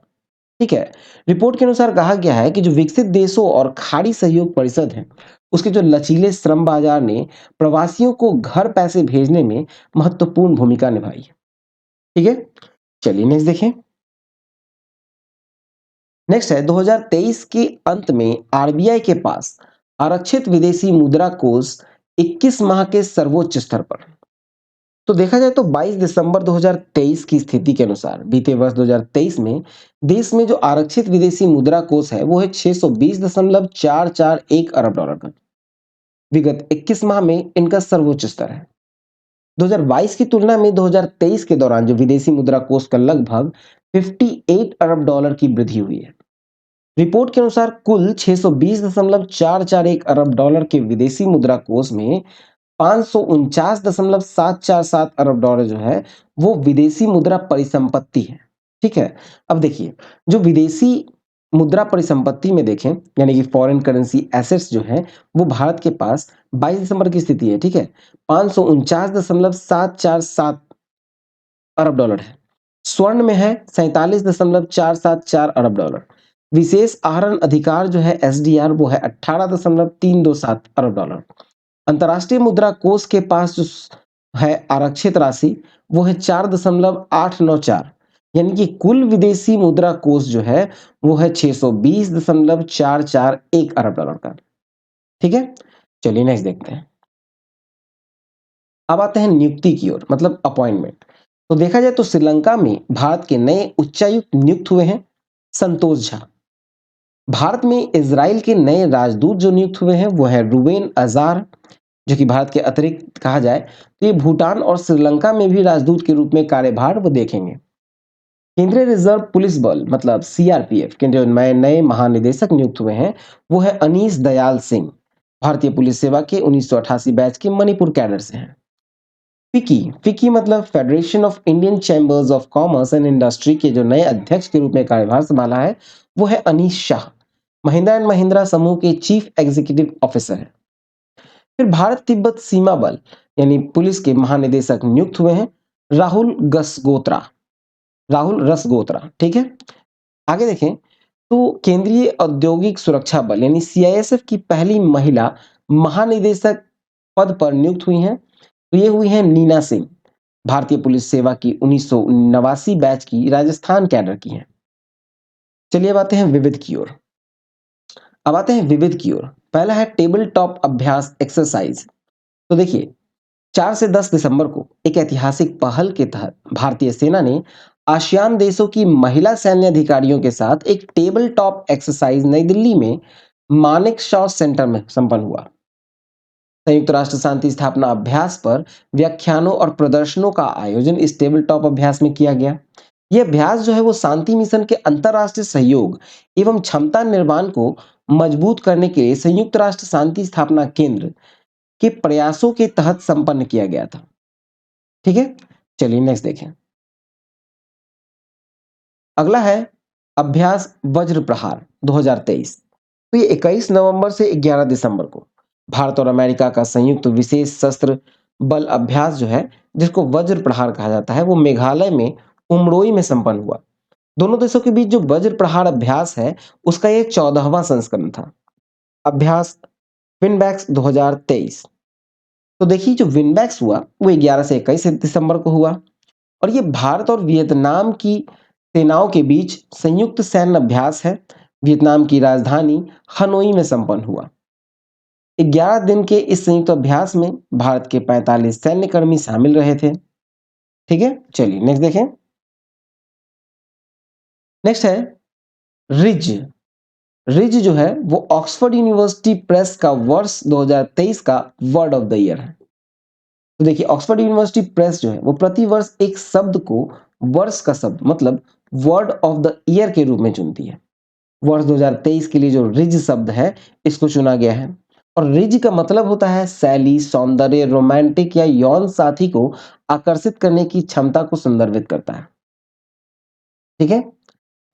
A: ठीक है, रिपोर्ट के अनुसार कहा गया है कि जो विकसित देशों और खाड़ी सहयोग परिषद है उसके जो लचीले श्रम बाजार ने प्रवासियों को घर पैसे भेजने में महत्वपूर्ण भूमिका निभाई है। ठीक है, चलिए नेक्स्ट देखें। नेक्स्ट है 2023 के अंत में आरबीआई के पास आरक्षित विदेशी मुद्रा कोष 21 माह के सर्वोच्च स्तर पर। तो देखा जाए तो 22 दिसंबर 2023 की स्थिति के अनुसार बीते वर्ष 2023 में देश में जो आरक्षित विदेशी मुद्रा कोष है वो है 620.441 अरब डॉलर का। विगत 21 माह में इनका सर्वोच्च स्तर है। 2022 की तुलना में 2023 के दौरान जो विदेशी मुद्रा कोष का लगभग 58 अरब डॉलर की वृद्धि हुई है। रिपोर्ट के अनुसार कुल 620.441 अरब डॉलर के विदेशी मुद्रा कोष में 549.747 अरब डॉलर जो है वो विदेशी मुद्रा परिसंपत्ति है। ठीक है, अब देखिए जो विदेशी मुद्रा परिसंपत्ति में देखें, यानी कि फॉरेन करेंसी एसेट्स जो हैं, वो भारत के पास 22 दिसंबर की स्थिति है, ठीक है? 549.747 अरब डॉलर है। स्वर्ण में है 47.474 अरब डॉलर। विशेष आहरण अधिकार जो है एसडीआर, वो है 18.327 अरब डॉलर। अंतर्राष्ट्रीय मुद्रा कोष के पास जो है आरक्षित राशि, वो है 4.894, यानी कि कुल विदेशी मुद्रा कोष जो है वो है 620.441 अरब डॉलर का। ठीक है, चलिए नेक्स्ट देखते हैं। अब आते हैं नियुक्ति की ओर, मतलब अपॉइंटमेंट। तो देखा जाए तो श्रीलंका में भारत के नए उच्चायुक्त नियुक्त हुए हैं संतोष झा। भारत में इजराइल के नए राजदूत जो नियुक्त हुए हैं वो है रुवेन अजार, जो कि भारत के अतिरिक्त कहा जाए तो ये भूटान और श्रीलंका में भी राजदूत के रूप में कार्यभार वो देखेंगे। केंद्रीय रिजर्व पुलिस बल मतलब सीआरपीएफ के जो नए नए महानिदेशक नियुक्त हुए हैं वो है अनीस दयाल सिंह। भारतीय पुलिस सेवा के 1988 बैच के मणिपुर कैडर से हैं। फिकी फिकी मतलब federation of Indian chambers of commerce and industry के जो नए अध्यक्ष के रूप में कार्यभार संभाला है वो है अनीश शाह। महिंद्रा एंड महिंद्रा समूह के चीफ एग्जीक्यूटिव ऑफिसर है। फिर भारत तिब्बत सीमा बल यानी पुलिस के महानिदेशक नियुक्त हुए हैं राहुल गसगोत्रा, राहुल रसगोत्रा, ठीक है। आगे देखें तो केंद्रीय औद्योगिक सुरक्षा बल यानी सीआईएसएफ की पहली महिला महानिदेशक पद पर नियुक्त हुई हैं, तो ये हुई हैं नीना सिंह। भारतीय पुलिस सेवा की 1989 बैच की राजस्थान कैडर की हैं। चलिए अब आते हैं विविध की ओर। अब आते हैं विविध की ओर। पहला है टेबल टॉप अभ्यास एक्सरसाइज। तो देखिए 4 से 10 दिसंबर को एक ऐतिहासिक पहल के तहत भारतीय सेना ने आसियान देशों की महिला सैन्य अधिकारियों के साथ एक टेबल टॉप एक्सरसाइज नई दिल्ली में मानेक शॉ सेंटर में संपन्न हुआ। संयुक्त राष्ट्र शांति स्थापना अभ्यास पर व्याख्यानों और प्रदर्शनों का आयोजन इस टेबल टॉप अभ्यास में किया गया। यह अभ्यास जो है वो शांति मिशन के अंतरराष्ट्रीय सहयोग एवं क्षमता निर्माण को मजबूत करने के लिए संयुक्त राष्ट्र शांति स्थापना केंद्र के प्रयासों के तहत संपन्न किया गया था। ठीक है, चलिए नेक्स्ट देखें। अगला है अभ्यास वज्र प्रहार 2023। तो ये 21 नवंबर से 11 दिसंबर को भारत और अमेरिका का संयुक्त विशेष शस्त्र बल अभ्यास जो है जिसको वज्र प्रहार कहा जाता है वो मेघालय में उमरोई में संपन्न हुआ। दोनों देशों के बीच जो वज्र प्रहार अभ्यास है उसका ये 14वां संस्करण था। अभ्यास विनबैक्स 2023। तो देखिए जो विनबैक्स हुआ वो 11 से 21 दिसंबर को हुआ और ये भारत और वियतनाम की सेनाओं के बीच संयुक्त सैन्य अभ्यास है। वियतनाम की राजधानी हनोई में संपन्न हुआ। 11 दिन के इस संयुक्त अभ्यास में भारत के 45 सैन्य कर्मी शामिल रहे थे। ठीक है, चलिए नेक्स्ट देखें। नेक्स्ट है रिज। रिज जो है वो ऑक्सफोर्ड यूनिवर्सिटी प्रेस का वर्ष 2023 का वर्ड ऑफ द ईयर है। तो देखिए ऑक्सफोर्ड यूनिवर्सिटी प्रेस जो है वो प्रति वर्ष एक शब्द को वर्ष का शब्द मतलब वर्ड ऑफ द ईयर के रूप में चुनती है। वर्ष 2023 के लिए जो रिज शब्द है इसको चुना गया है और रिज का मतलब होता है शैली, सौंदर्य, रोमांटिक या यौन साथी को आकर्षित करने की क्षमता को संदर्भित करता है। ठीक है,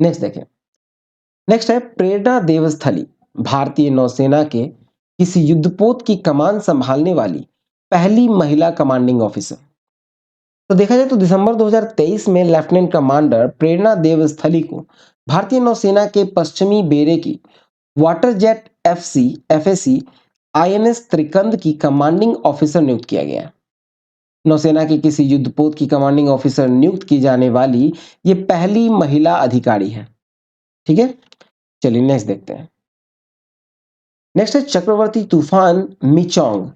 A: नेक्स्ट देखें। नेक्स्ट है प्रेरणा देवस्थली। भारतीय नौसेना के किसी युद्धपोत की कमान संभालने वाली पहली महिला कमांडिंग ऑफिसर। तो देखा जाए तो दिसंबर 2023 में लेफ्टिनेंट कमांडर प्रेरणा देवस्थली को भारतीय नौसेना के पश्चिमी बेड़े की वाटर जेट एफएसी आईएनएस त्रिकंद की कमांडिंग ऑफिसर नियुक्त किया गया। नौसेना की किसी युद्धपोत की कमांडिंग ऑफिसर नियुक्त की जाने वाली ये पहली महिला अधिकारी है। ठीक है, चलिए नेक्स्ट देखते हैं। नेक्स्ट है चक्रवर्ती तूफान मिचोंग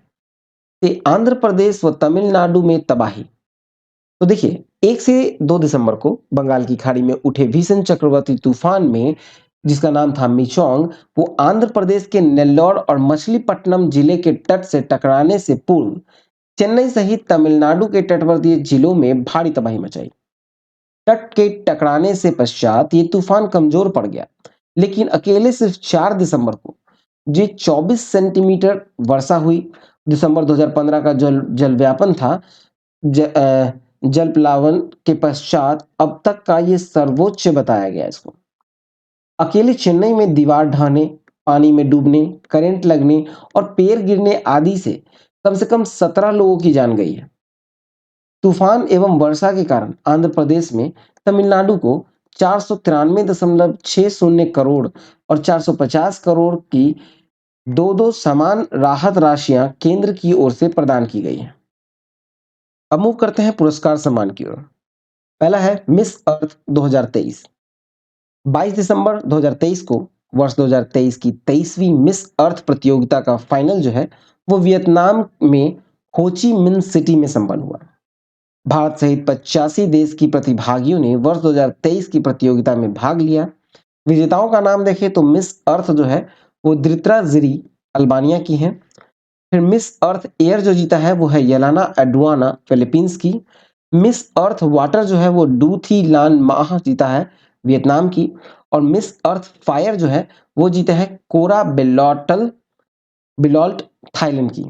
A: से आंध्र प्रदेश व तमिलनाडु में तबाही। तो देखिए 1 से 2 दिसंबर को बंगाल की खाड़ी में उठे भीषण चक्रवाती तूफान में जिसका नाम था मिचोंग, वो आंध्र प्रदेश के नेल्लोर और मछलीपट्टनम जिले के तट से टकराने से पूर्व चेन्नई सहित तमिलनाडु के तटवर्ती जिलों में भारी तबाही मचाई। तट के टकराने से पश्चात ये तूफान कमजोर पड़ गया, लेकिन अकेले सिर्फ 4 दिसंबर को जे 24 सेंटीमीटर वर्षा हुई। दिसंबर 2015 का जल व्यापन था जल प्लावन के पश्चात अब तक का ये सर्वोच्च बताया गया इसको। अकेले चेन्नई में दीवार ढहने, पानी में डूबने, करंट लगने और पेड़ गिरने आदि से कम 17 लोगों की जान गई है। तूफान एवं वर्षा के कारण आंध्र प्रदेश में तमिलनाडु को 493.60 करोड़ और 450 करोड़ की दो दो समान राहत राशियां केंद्र की ओर से प्रदान की गई हैं। अब मूव करते हैं पुरस्कार सम्मान की ओर। पहला है मिस अर्थ 2023। 22 दिसंबर 2023 को वर्ष 2023 की 23वीं मिस अर्थ प्रतियोगिता का फाइनल जो है वो वियतनाम में होची मिन सिटी में संपन्न हुआ। भारत सहित 85 देश की प्रतिभागियों ने वर्ष 2023 की प्रतियोगिता में भाग लिया। विजेताओं का नाम देखें तो मिस अर्थ जो है वो द्रित्रा जिरी अल्बानिया की है। फिर मिस अर्थ एयर जो जीता है वो है येलाना एडवाना फिलीपींस की। मिस अर्थ वाटर जो है वो डू थी लान माह जीता है वियतनाम की। और मिस अर्थ फायर जो है वो जीता है कोरा बिलॉटल बिलॉल्ट थाईलैंड की।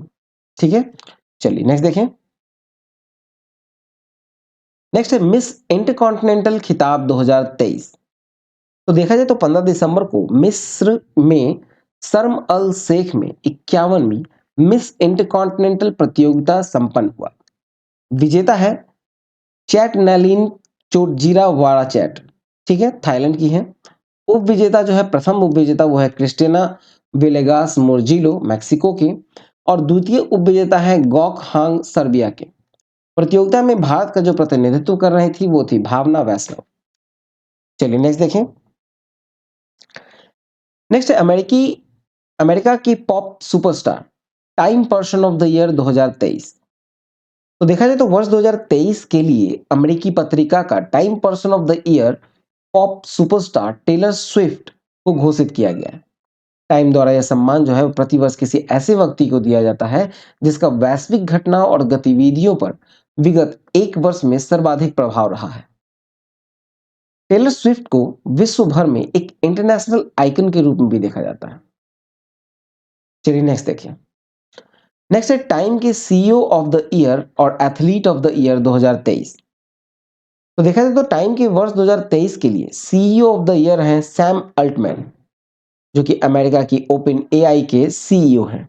A: ठीक है, चलिए नेक्स्ट देखें। नेक्स्ट है मिस इंटरकॉन्टिनेंटल खिताब 2023। तो देखा जाए तो 15 दिसंबर को मिस्र में शर्म अल शेख में 51वीं मिस इंटरकॉन्टिनेंटल प्रतियोगिता संपन्न हुआ। विजेता है चैट नैलिन चोटजीरा वाड़ा चैट, ठीक है, थाईलैंड की है। उप विजेता जो है, प्रथम उप विजेता वो है क्रिस्टिना वेलेगास मोर्जिलो मैक्सिको के। और द्वितीय उप विजेता है गॉक हांग सर्बिया के। प्रतियोगिता में भारत का जो प्रतिनिधित्व कर रही थी वो थी भावना वैष्णव। चलिए नेक्स्ट देखें। नेक्स्ट है अमेरिका की pop superstar time person of the year 2023। तो देखा जाए तो वर्ष 2023 के लिए अमेरिकी पत्रिका का Time person of the year pop superstar Taylor Swift को घोषित किया गया है। टाइम द्वारा यह सम्मान जो है वो प्रतिवर्ष किसी ऐसे व्यक्ति को दिया जाता है जिसका वैश्विक घटना और गतिविधियों पर विगत एक वर्ष में सर्वाधिक प्रभाव रहा है। टेलर स्विफ्ट को विश्व भर में एक इंटरनेशनल आइकन के रूप में भी देखा जाता है। चलिए नेक्स्ट देखिए। नेक्स्ट है टाइम के सीईओ ऑफ द ईयर और एथलीट ऑफ द ईयर 2023। तो देखा जाए तो टाइम के वर्ष 2023 के लिए सीईओ ऑफ द ईयर हैं सैम अल्टमैन, जो कि अमेरिका की ओपन एआई के सीईओ हैं।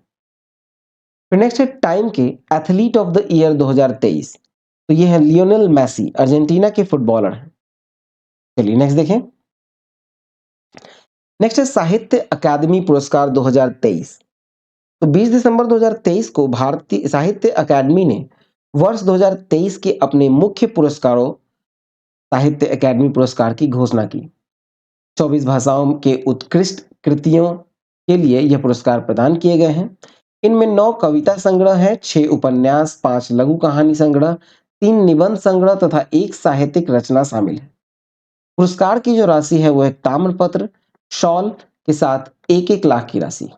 A: फिर नेक्स्ट है टाइम के एथलीट ऑफ द ईयर 2023। तो ये है लियोनेल मेसी, अर्जेंटीना के फुटबॉलर हैं। चलिए नेक्स्ट देखें। नेक्स्ट है साहित्य अकादमी पुरस्कार 2023। तो 20 दिसंबर 2023 को भारतीय साहित्य अकादमी ने वर्ष 2023 के अपने मुख्य पुरस्कारों साहित्य अकादमी पुरस्कार की घोषणा की। 24 भाषाओं के उत्कृष्ट कृतियों के लिए यह पुरस्कार प्रदान किए गए हैं। इनमें 9 कविता संग्रह हैं, 6 उपन्यास, 5 लघु कहानी संग्रह, 3 निबंध संग्रह तथा 1 साहित्यिक रचना शामिल है। पुरस्कार की जो राशि है वो एक ताम्रपत्र शॉल के साथ 1-1 लाख की राशि।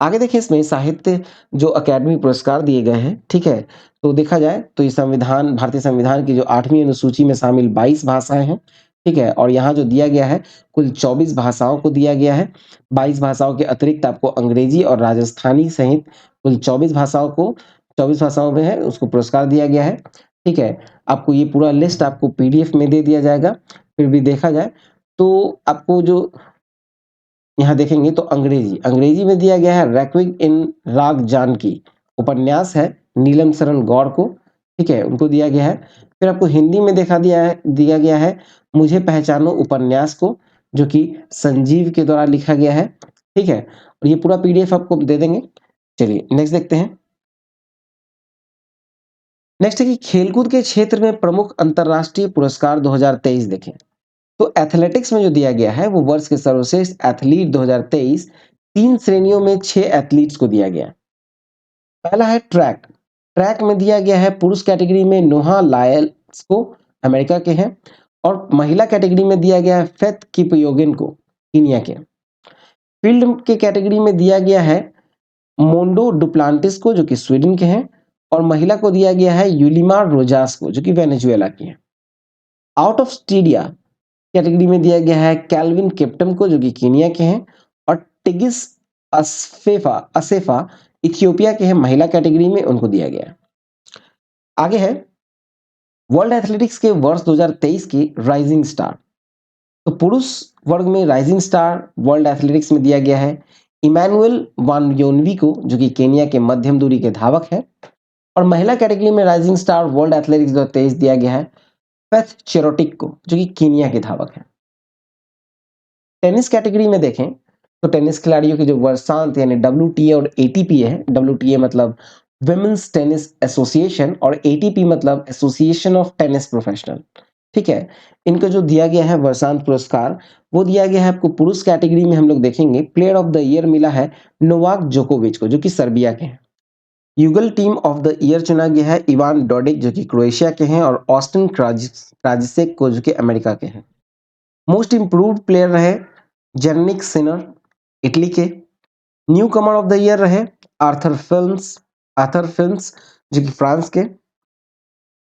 A: आगे देखिए इसमें साहित्य जो अकादमी पुरस्कार दिए गए हैं, ठीक है, तो देखा जाए तो ये संविधान भारतीय संविधान की जो 8वीं अनुसूची में शामिल 22 भाषाएं हैं, ठीक है, और यहाँ जो दिया गया है कुल 24 भाषाओं को दिया गया है। 22 भाषाओं के अतिरिक्त आपको अंग्रेजी और राजस्थानी सहित कुल 24 भाषाओं में है उसको पुरस्कार दिया गया है। ठीक है, आपको ये पूरा लिस्ट आपको पीडीएफ में दे दिया जाएगा। फिर भी देखा जाए तो आपको जो यहाँ देखेंगे तो अंग्रेजी में दिया गया है रैक्विक इन राग जानकी, उपन्यास है नीलम शरण गौड़ को, ठीक है, उनको दिया गया है। फिर आपको हिंदी में दिया गया है मुझे पहचानो उपन्यास को, जो कि संजीव के द्वारा लिखा गया है। ठीक है, और ये पूरा पीडीएफ आपको दे देंगे। चलिए नेक्स्ट देखते हैं। नेक्स्ट है कि खेलकूद के क्षेत्र में प्रमुख अंतरराष्ट्रीय पुरस्कार 2023 देखें। तो एथलेटिक्स में जो दिया गया है वो वर्ष के सर्वश्रेष्ठ एथलीट 2023 3 श्रेणियों में 6 एथलीट्स को दिया गया। पहला है ट्रैक। ट्रैक में दिया गया है पुरुष कैटेगरी में नोहा लायल्स को, अमेरिका के हैं। और महिला कैटेगरी में दिया गया है फेथ किपयोगेन को, कीनिया के। फील्ड के कैटेगरी में दिया गया है मोंडो डुप्लांटिस को, जो कि स्वीडन के हैं। और महिला को दिया गया है यूलिमार रोजास को, जो कि वेनेजुएला की हैं। आउट ऑफ स्टेडिया कैटेगरी में दिया गया है कैल्विन केप्टन को, जो कि कीनिया के हैं। और टिगिस असेफा इथियोपिया के हैं, महिला कैटेगरी में उनको दिया गया है। आगे है वर्ल्ड एथलेटिक्स के वर्ष 2023 के राइजिंग स्टार। तो पुरुष वर्ग में राइजिंग स्टार वर्ल्ड एथलेटिक्स में दिया गया है इमैनुअल वानयोनवी को, जो कि केनिया के मध्यम दूरी के धावक है। और महिला कैटेगरी में राइजिंग स्टार वर्ल्ड एथलेटिक्स 2023 दिया गया है फेथ चेरोटिक को, जो कि कीनिया के धावक है। टेनिस कैटेगरी में देखें तो टेनिस खिलाड़ियों के जो वर्षांत यानी WTA और ATP है, WTA मतलब विमेंस टेनिस एसोसिएशन और ATP मतलब एसोसिएशन ऑफ टेनिस प्रोफेशनल, ठीक है। इनका जो दिया गया है वर्षांत पुरस्कार वो दिया गया है आपको पुरुष कैटेगरी में। हम लोग देखेंगे प्लेयर ऑफ द ईयर मिला है नोवाक जोकोविच को, जो कि सर्बिया के हैं। युगल टीम ऑफ द ईयर चुना गया है इवान डोडिक, जो कि क्रोएशिया के हैं, और ऑस्टिन क्राजिसेक को, जो कि अमेरिका के हैं। मोस्ट इंप्रूव्ड प्लेयर रहे जेनिक सिनर, इटली के। New Qamar of the year रहे आर्थर फिल्म्स, जो कि फ्रांस के।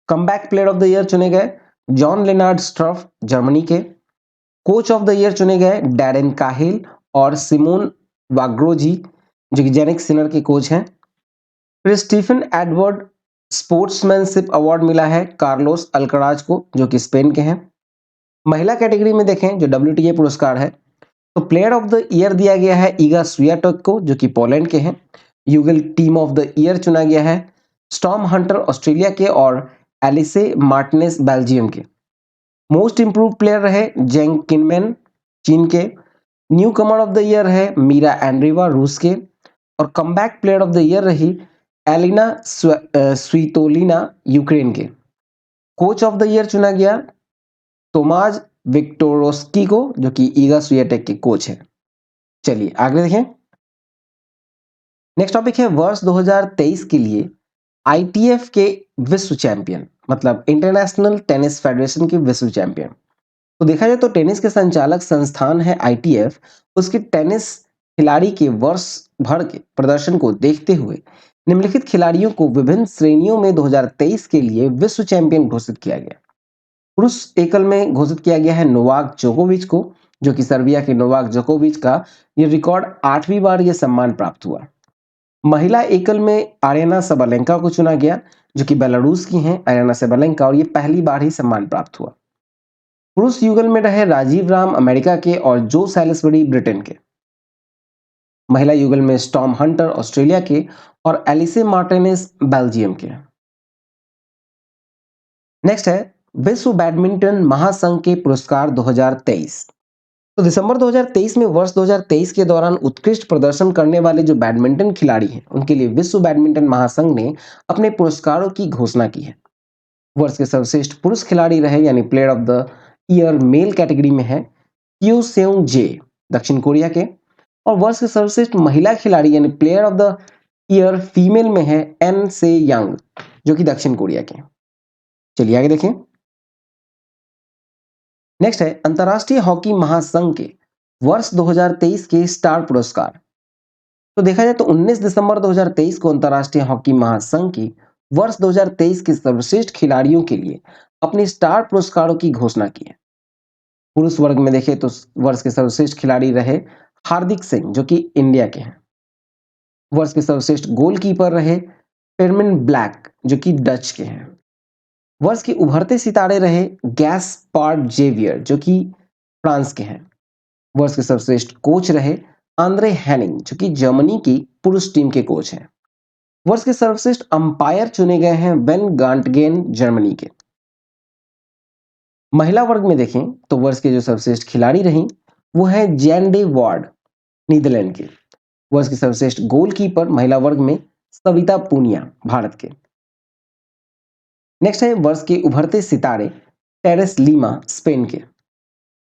A: Comeback player of the year चुने गए जॉन लेनार्ड स्ट्रफ, जर्मनी के। कोच ऑफ द ईयर चुने गए डैरेन काहिल और सिमोन वाग्रोजी, जो कि जेनिक सिनर के कोच हैं। फिर स्टीफन एडवर्ड स्पोर्ट्समैनशिप अवार्ड मिला है कार्लोस अल्कराज को, जो कि स्पेन के हैं। महिला कैटेगरी में देखें जो WTA पुरस्कार है तो प्लेयर ऑफ द ईयर दिया गया है ईगा स्वियाटेक को, जो कि पोलैंड के हैं। युगल टीम ऑफ द ईयर चुना गया है स्टॉर्म हंटर ऑस्ट्रेलिया के और एलिसे मार्टिनेस बेल्जियम के। मोस्ट इंप्रूव प्लेयर रहे जेंग किनमैन, चीन के। New Qamar of the year है मीरा एंड्रीवा, रूस के। और comeback player of the year रही एलिना स्वीतोलिना, यूक्रेन के। कोच ऑफ द ईयर चुना गया तोमाज विक्टोरोस्की को, जो कि ईगा स्वियाटेक के कोच हैं। चलिए आगे देखें। नेक्स्ट टॉपिक है वर्ष 2023 के लिए ITF के विश्व चैंपियन, मतलब इंटरनेशनल टेनिस फेडरेशन के विश्व चैंपियन। तो देखा जाए तो टेनिस के संचालक संस्थान है ITF, उसके टेनिस खिलाड़ी के वर्ष भर के प्रदर्शन को देखते हुए निम्नलिखित खिलाड़ियों को विभिन्न श्रेणियों में 2023 के लिए विश्व चैंपियन घोषित किया गया। पुरुष एकल में घोषित किया गया है नोवाक जोकोविच को, जो कि सर्बिया के नोवाक जोकोविच का ये रिकॉर्ड 8वीं बार ये सम्मान प्राप्त हुआ। महिला एकल में आर्यना सबलेंका को चुना गया, जो कि बेलारूस की हैं आर्यना सबलेंका, और ये पहली बार ही सम्मान प्राप्त हुआ। पुरुष युगल में रहे राजीव राम अमेरिका के और जो सैलिसबरी ब्रिटेन के। महिला युगल में स्टॉर्म हंटर ऑस्ट्रेलिया के और एलिसे मार्टिनेस बेल्जियम के। नेक्स्ट है विश्व बैडमिंटन महासंघ के पुरस्कार 2023। तो दिसंबर 2023 में वर्ष 2023 के दौरान उत्कृष्ट प्रदर्शन करने वाले जो बैडमिंटन खिलाड़ी हैं उनके लिए विश्व बैडमिंटन महासंघ ने अपने पुरस्कारों की घोषणा की है। वर्ष के सर्वश्रेष्ठ पुरुष खिलाड़ी रहे यानी player of the year male category में है क्यू सेउंग जे, दक्षिण कोरिया के। और वर्ष के सर्वश्रेष्ठ महिला खिलाड़ी यानी player of the year female में है एन से यांग, जो कि दक्षिण कोरिया के। चलिए आगे देखें। नेक्स्ट है अंतर्राष्ट्रीय हॉकी महासंघ के वर्ष 2023 के स्टार पुरस्कार। तो देखा जाए तो 19 दिसंबर 2023 को अंतर्राष्ट्रीय हॉकी महासंघ की वर्ष 2023 के सर्वश्रेष्ठ खिलाड़ियों के लिए अपने स्टार पुरस्कारों की घोषणा की है। पुरुष वर्ग में देखें तो वर्ष के सर्वश्रेष्ठ खिलाड़ी रहे हार्दिक सिंह, जो कि इंडिया के हैं। वर्ष के सर्वश्रेष्ठ गोलकीपर रहे पेरमिन ब्लैक, जो कि डच के हैं। वर्ष के उभरते सितारे रहे गैस पार्ड जेवियर, जो कि फ्रांस के हैं। वर्ष के सर्वश्रेष्ठ कोच रहे आंद्रे हैनिंग, जो कि जर्मनी की पुरुष टीम के कोच हैं। वर्ष के सर्वश्रेष्ठ अंपायर चुने गए हैं बेन गांटगेन, जर्मनी के। महिला वर्ग में देखें तो वर्ष के जो सर्वश्रेष्ठ खिलाड़ी रहीं वो है जैन डे वार्ड, नीदरलैंड के। वर्ष के सर्वश्रेष्ठ गोलकीपर महिला वर्ग में सविता पूनिया, भारत के। नेक्स्ट है वर्ष के उभरते सितारे टेरेस लीमा, स्पेन के।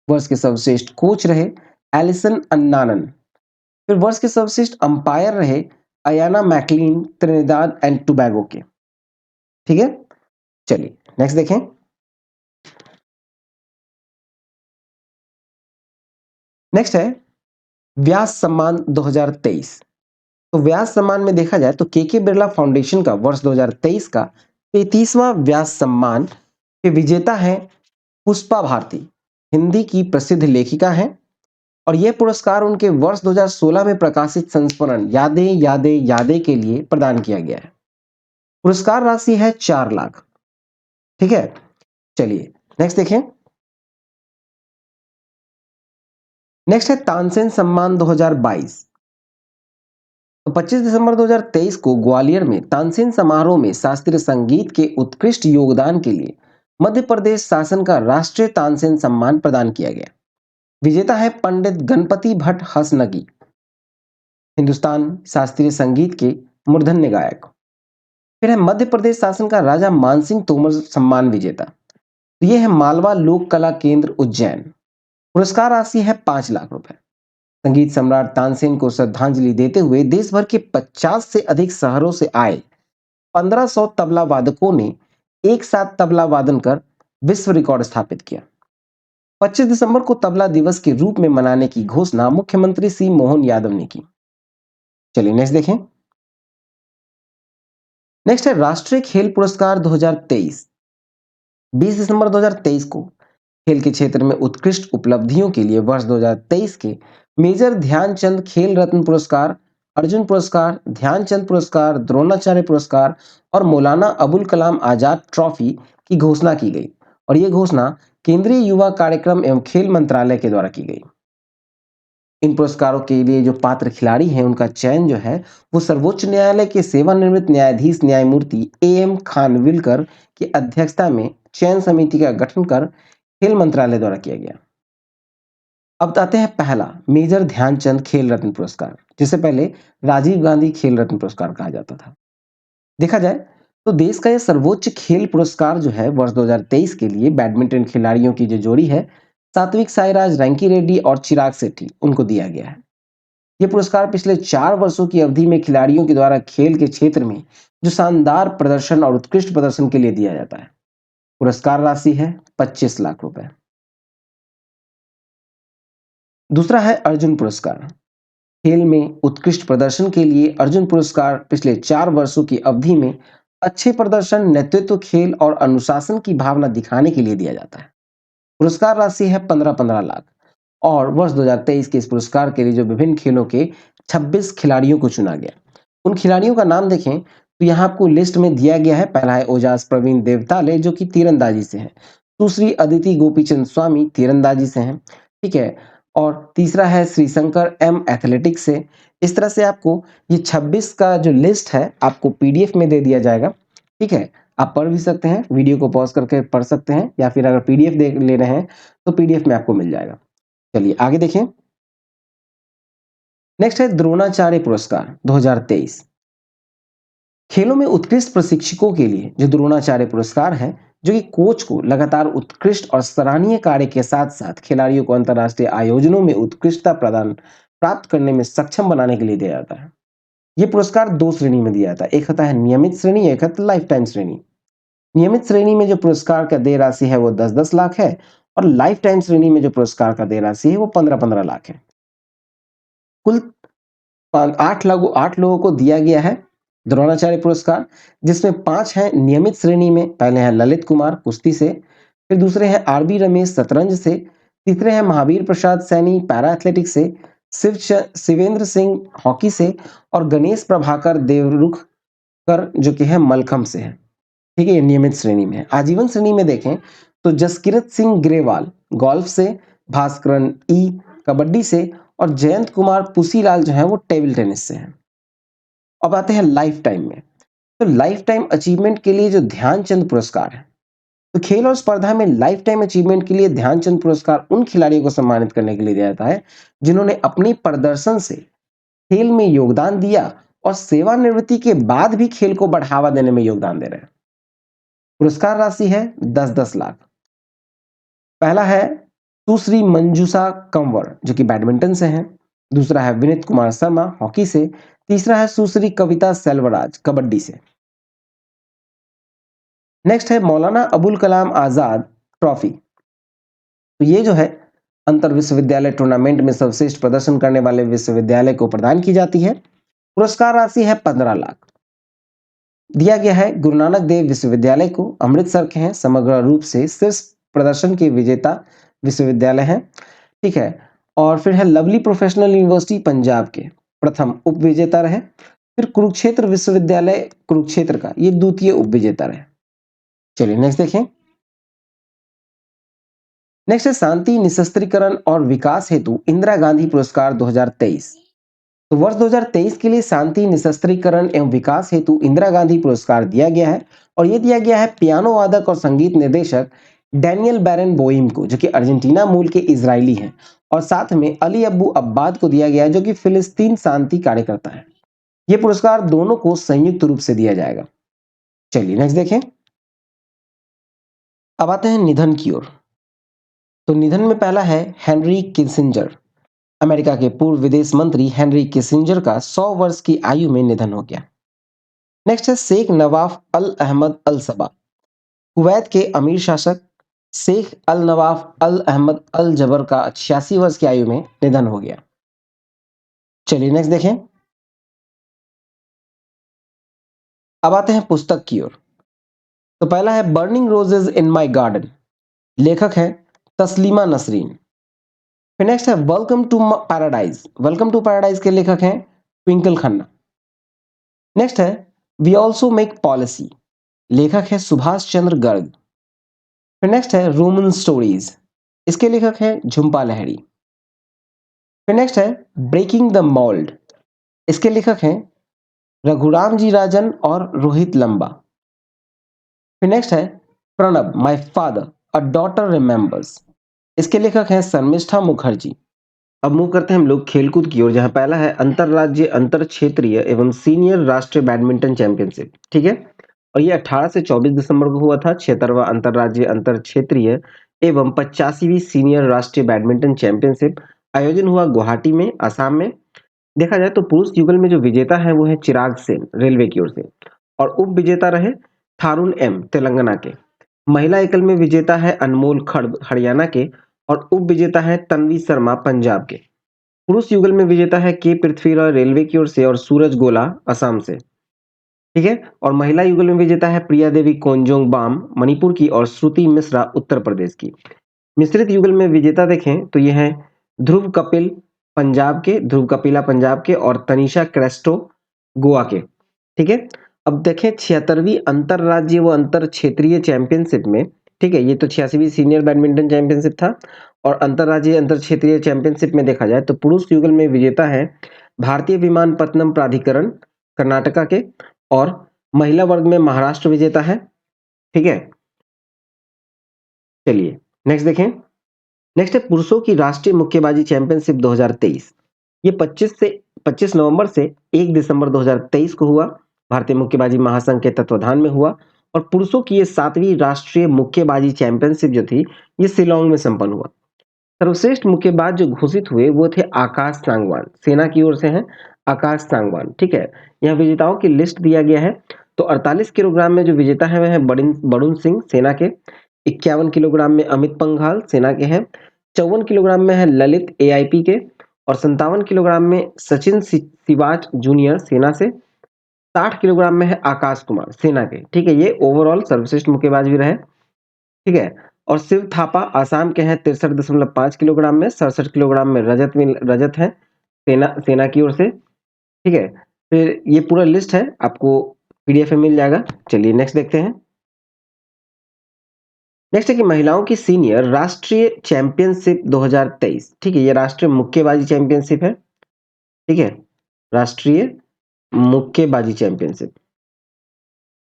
A: वर्ष के सर्वश्रेष्ठ कोच रहे एलिसन अन्नानन। फिर वर्ष के सर्वश्रेष्ठ अंपायर रहे Ayana McLean, Trinidad and Tobago के। ठीक है, चलिए नेक्स्ट देखें। नेक्स्ट है व्यास सम्मान 2023। तो व्यास सम्मान में देखा जाए तो के बिरला फाउंडेशन का वर्ष 2023 का 33वां व्यास सम्मान के विजेता हैं पुष्पा भारती, हिंदी की प्रसिद्ध लेखिका हैं। और यह पुरस्कार उनके वर्ष 2016 में प्रकाशित संस्मरण यादें यादें यादें के लिए प्रदान किया गया है। पुरस्कार राशि है 4 लाख। ठीक है, चलिए नेक्स्ट देखें। नेक्स्ट है तानसेन सम्मान 2022। तो 25 दिसंबर 2023 को ग्वालियर में तानसेन समारोह में शास्त्रीय संगीत के उत्कृष्ट योगदान के लिए मध्य प्रदेश शासन का राष्ट्रीय तानसेन सम्मान प्रदान किया गया। विजेता है पंडित गणपति भट्ट हसनगी, हिंदुस्तान शास्त्रीय संगीत के मूर्धन्य गायक। फिर है मध्य प्रदेश शासन का राजा मानसिंह तोमर सम्मान विजेता। तो ये है मालवा लोक कला केंद्र उज्जैन। पुरस्कार राशि है 5 लाख रुपए। संगीत सम्राट तानसेन को श्रद्धांजलि देते हुए देश भर के 50 से अधिक शहरों से आए 1500 तबला वादकों ने एक साथ तबला वादन कर विश्व रिकॉर्ड स्थापित किया। 25 दिसंबर को तबला दिवस के रूप में मनाने की घोषणा मुख्यमंत्री सी मोहन यादव ने की। चलिए नेक्स्ट देखें। नेक्स्ट है राष्ट्रीय खेल पुरस्कार 2023। 20 दिसंबर 2023 को खेल के क्षेत्र में उत्कृष्ट उपलब्धियों के लिए वर्ष 2023 के मेजर ध्यानचंद खेल रत्न पुरस्कार, अर्जुन पुरस्कार, ध्यानचंद पुरस्कार, द्रोणाचार्य पुरस्कार और मौलाना अबुल कलाम आजाद ट्रॉफी की घोषणा की गई। और यह घोषणा केंद्रीय युवा कार्यक्रम एवं खेल मंत्रालय के द्वारा की गई। इन पुरस्कारों के लिए जो पात्र खिलाड़ी हैं उनका चयन जो है वो सर्वोच्च न्यायालय के सेवानिवृत्त न्यायाधीश न्यायमूर्ति एएम खानविलकर की अध्यक्षता में चयन समिति का गठन कर खेल मंत्रालय द्वारा किया गया। अब आते हैं पहला मेजर ध्यानचंद खेल रत्न पुरस्कार, जिसे पहले राजीव गांधी खेल रत्न पुरस्कार कहा जाता था। देखा जाए तो देश का यह सर्वोच्च खेल पुरस्कार जो है वर्ष 2023 के लिए बैडमिंटन खिलाड़ियों की जो जोड़ी है सात्विक साईराज रैंकी रेड्डी और चिराग शेट्टी उनको दिया गया है। ये पुरस्कार पिछले 4 वर्षों की अवधि में खिलाड़ियों के द्वारा खेल के क्षेत्र में जो शानदार प्रदर्शन और उत्कृष्ट प्रदर्शन के लिए दिया जाता है। पुरस्कार राशि है 25 लाख रुपए। दूसरा है अर्जुन पुरस्कार। खेल में उत्कृष्ट प्रदर्शन के लिए अर्जुन पुरस्कार पिछले 4 वर्षों की अवधि में अच्छे प्रदर्शन, नेतृत्व, खेल और अनुशासन की भावना दिखाने के लिए दिया जाता है। पुरस्कार राशि है 15-15 लाख। और वर्ष 2023 के इस पुरस्कार के लिए जो विभिन्न खेलों के 26 खिलाड़ियों को चुना गया। उन खिलाड़ियों का नाम देखें तो यहाँ आपको लिस्ट में दिया गया है। पहला है ओजास प्रवीण देवताले जो कि तीरंदाजी से है। दूसरी अदिति गोपीचंद स्वामी तीरंदाजी से हैं, ठीक है। और तीसरा है श्रीशंकर एम एथलेटिक्स से। इस तरह से आपको ये 26 का जो लिस्ट है आपको पीडीएफ में दे दिया जाएगा, ठीक है। आप पढ़ भी सकते हैं, वीडियो को पॉज करके पढ़ सकते हैं, या फिर अगर पीडीएफ देख ले रहे हैं तो पीडीएफ में आपको मिल जाएगा। चलिए आगे देखें। नेक्स्ट है द्रोणाचार्य पुरस्कार 2023। खेलों में उत्कृष्ट प्रशिक्षकों के लिए जो द्रोणाचार्य पुरस्कार है, जो कि कोच को लगातार उत्कृष्ट और सराहनीय कार्य के साथ साथ खिलाड़ियों को अंतर्राष्ट्रीय आयोजनों में उत्कृष्टता प्रदान प्राप्त करने में सक्षम बनाने के लिए दिया जाता है। ये पुरस्कार 2 श्रेणी में दिया जाता है, एक होता है नियमित श्रेणी, एक होता है लाइफ टाइम श्रेणी। नियमित श्रेणी में जो पुरस्कार का देय राशि है वो 10-10 लाख है, और लाइफ टाइम श्रेणी में जो पुरस्कार का देय राशि है वो 15-15 लाख है। कुल 8 लोगों को दिया गया है द्रोणाचार्य पुरस्कार, जिसमें 5 हैं नियमित श्रेणी में। पहले हैं ललित कुमार कुश्ती से, फिर दूसरे हैं आरबी रमेश शतरंज से, तीसरे हैं महावीर प्रसाद सैनी पैरा एथलेटिक्स से, शिवेंद्र सिंह हॉकी से, और गणेश प्रभाकर देवरुखकर जो कि है मलखंब से है, ठीक है। ये नियमित श्रेणी में है। आजीवन श्रेणी में देखें तो जसकिरत सिंह ग्रेवाल गोल्फ से, भास्करन ई कबड्डी से, और जयंत कुमार पुसीलाल जो है वो टेबल टेनिस से हैं। अब आते हैं लाइफ टाइम में। तो लाइफ टाइम अचीवमेंट के लिए जो ध्यानचंद पुरस्कार है, तो खेल और स्पर्धा में लाइफ टाइम अचीवमेंट के लिए ध्यानचंद पुरस्कार उन खिलाड़ियों को सम्मानित करने के लिए दिया जाता है जिन्होंने अपनी प्रदर्शन से खेल में योगदान दिया और सेवानिवृत्ति के बाद भी खेल को बढ़ावा देने में योगदान दे रहे हैं। पुरस्कार राशि है 10-10 लाख। पहला है सुश्री मंजूषा कंवर जो कि बैडमिंटन से हैं, दूसरा है विनीत कुमार शर्मा हॉकी से, तीसरा है सुश्री कविता सेल्वराज कबड्डी से। नेक्स्ट है मौलाना अबुल कलाम आजाद ट्रॉफी। तो ये जो है अंतर विश्वविद्यालय टूर्नामेंट में सर्वश्रेष्ठ प्रदर्शन करने वाले विश्वविद्यालय को प्रदान की जाती है। पुरस्कार राशि है 15 लाख। दिया गया है गुरु नानक देव विश्वविद्यालय को, अमृतसर के हैं, समग्र रूप से शीर्ष प्रदर्शन के विजेता विश्वविद्यालय हैं, ठीक है। और फिर है लवली प्रोफेशनल यूनिवर्सिटी पंजाब के प्रथम उप विजेता रहे। फिर कुरुक्षेत्र विश्वविद्यालय कुरुक्षेत्र का ये द्वितीय उप विजेता रहे। चलिए नेक्स्ट देखें। नेक्स्ट है शांति निशस्त्रीकरण और विकास हेतु इंदिरा गांधी पुरस्कार 2023। तो वर्ष 2023 के लिए शांति निशस्त्रीकरण एवं विकास हेतु इंदिरा गांधी पुरस्कार दिया गया है और ये दिया गया है पियानो वादक और संगीत निर्देशक डैनियल बैरन बोइम को, जो कि अर्जेंटीना मूल के इजरायली हैं, और साथ में अली अब्बू अब्बाद को दिया गया है, जो कि फिलिस्तीन शांति कार्यकर्ता है। ये पुरस्कार दोनों को संयुक्त रूप से दिया जाएगा। चलिए नेक्स्ट देखें। अब आते हैं निधन की ओर। तो निधन में पहला है हेनरी किसिंजर। अमेरिका के पूर्व विदेश मंत्री हेनरी किसिंजर का 100 वर्ष की आयु में निधन हो गया। नेक्स्ट है शेख नवाफ अल अहमद अल सबा। कुवैत के अमीर शासक शेख अल नवाफ अल अहमद अल जबर का 86 वर्ष की आयु में निधन हो गया। चलिए नेक्स्ट देखें। अब आते हैं पुस्तक की ओर। तो पहला है burning roses in my garden. लेखक है तस्लीमा नसरीन। फिर नेक्स्ट है welcome to paradise. Welcome to paradise के लेखक हैं ट्विंकल खन्ना। नेक्स्ट है वी ऑल्सो मेक पॉलिसी। लेखक है सुभाष चंद्र गर्ग। फिर नेक्स्ट है रोमन स्टोरीज। इसके लेखक हैं झुम्पा लाहिड़ी। फिर नेक्स्ट है ब्रेकिंग द मोल्ड। इसके लेखक हैं रघुराम जी राजन और रोहित लंबा। फिर नेक्स्ट है Pranab my father a daughter remembers. इसके लेखक हैं शर्मिष्ठा मुखर्जी। अब मूव करते हैं हम लोग खेलकूद की ओर, जहां पहला है अंतरराज्यीय अंतर क्षेत्रीय एवं सीनियर राष्ट्रीय बैडमिंटन चैंपियनशिप। ठीक है, और ये 18 से 24 दिसंबर को हुआ था। 76वां अंतरराज्यीय अंतर क्षेत्रीय एवं 85वीं सीनियर राष्ट्रीय बैडमिंटन चैंपियनशिप आयोजन हुआ गुवाहाटी में, असम में। देखा जाए तो पुरुष युगल में जो विजेता है वो है चिराग सेन रेलवे की ओर से, और उप विजेता रहे थारुण एम तेलंगाना के। महिला एकल में विजेता है अनमोल खड़ब हरियाणा के, और उप विजेता है तन्वी शर्मा पंजाब के। पुरुष युगल में विजेता है के पृथ्वी रॉय रेलवे की ओर से और सूरज गोला असम से। ठीक है, और महिला युगल में विजेता है प्रिया देवी कोंजोंग बाम मणिपुर की और श्रुति मिश्रा उत्तर प्रदेश की। मिश्रित युगल में विजेता देखें तो ये हैं ध्रुव कपिल पंजाब के, ध्रुव कपिला पंजाब के, और तनिषा क्रेस्टो गोवा के। ठीक है, अब देखें 76वीं अंतरराज्यीय व अंतर क्षेत्रीय चैंपियनशिप में। ठीक है, ये तो 86वीं सीनियर बैडमिंटन चैंपियनशिप था, और अंतरराज्यीय अंतर क्षेत्रीय चैंपियनशिप में देखा जाए तो पुरुष युगल में विजेता है भारतीय विमानपत्तनम प्राधिकरण कर्नाटका के, और महिला वर्ग में महाराष्ट्र विजेता है। ठीक है, चलिए नेक्स्ट देखें। नेक्स्ट है पुरुषों की राष्ट्रीय मुक्केबाजी चैंपियनशिप 2023। ये 25 नवंबर से 1 दिसंबर 2023 को हुआ। भारतीय मुक्केबाजी महासंघ के तत्वाधान में हुआ, और पुरुषों की ये 7वीं राष्ट्रीय मुक्केबाजी चैंपियनशिप जो थी ये शिलांग में संपन्न हुआ। सर्वश्रेष्ठ मुक्केबाज जो घोषित हुए वो थे आकाश सांगवान, सेना की ओर से हैं आकाश सांगवान। ठीक है, यहाँ विजेताओं की लिस्ट दिया गया है। तो 48 किलोग्राम में जो विजेता है वह है वरुण सिंह सेना के। 51 किलोग्राम में अमित पंघाल सेना के हैं। 54 किलोग्राम में है ललित एआईपी के, और 57 किलोग्राम में सचिन सिवाच जूनियर सेना से। 60 किलोग्राम में है आकाश कुमार सेना के। ठीक है, ये ओवरऑल सर्वश्रेष्ठ मुक्केबाज भी रहे। ठीक है, और शिव थापा आसाम के हैं 63.5 किलोग्राम में। 67 किलोग्राम में रजत है सेना की ओर से। ठीक है, फिर ये पूरा लिस्ट है आपको पीडीएफ में मिल जाएगा। चलिए नेक्स्ट देखते हैं। नेक्स्ट है कि महिलाओं की सीनियर राष्ट्रीय चैंपियनशिप 2023। ठीक है, ये राष्ट्रीय मुक्केबाजी चैंपियनशिप है। ठीक है, राष्ट्रीय मुक्केबाजी चैंपियनशिप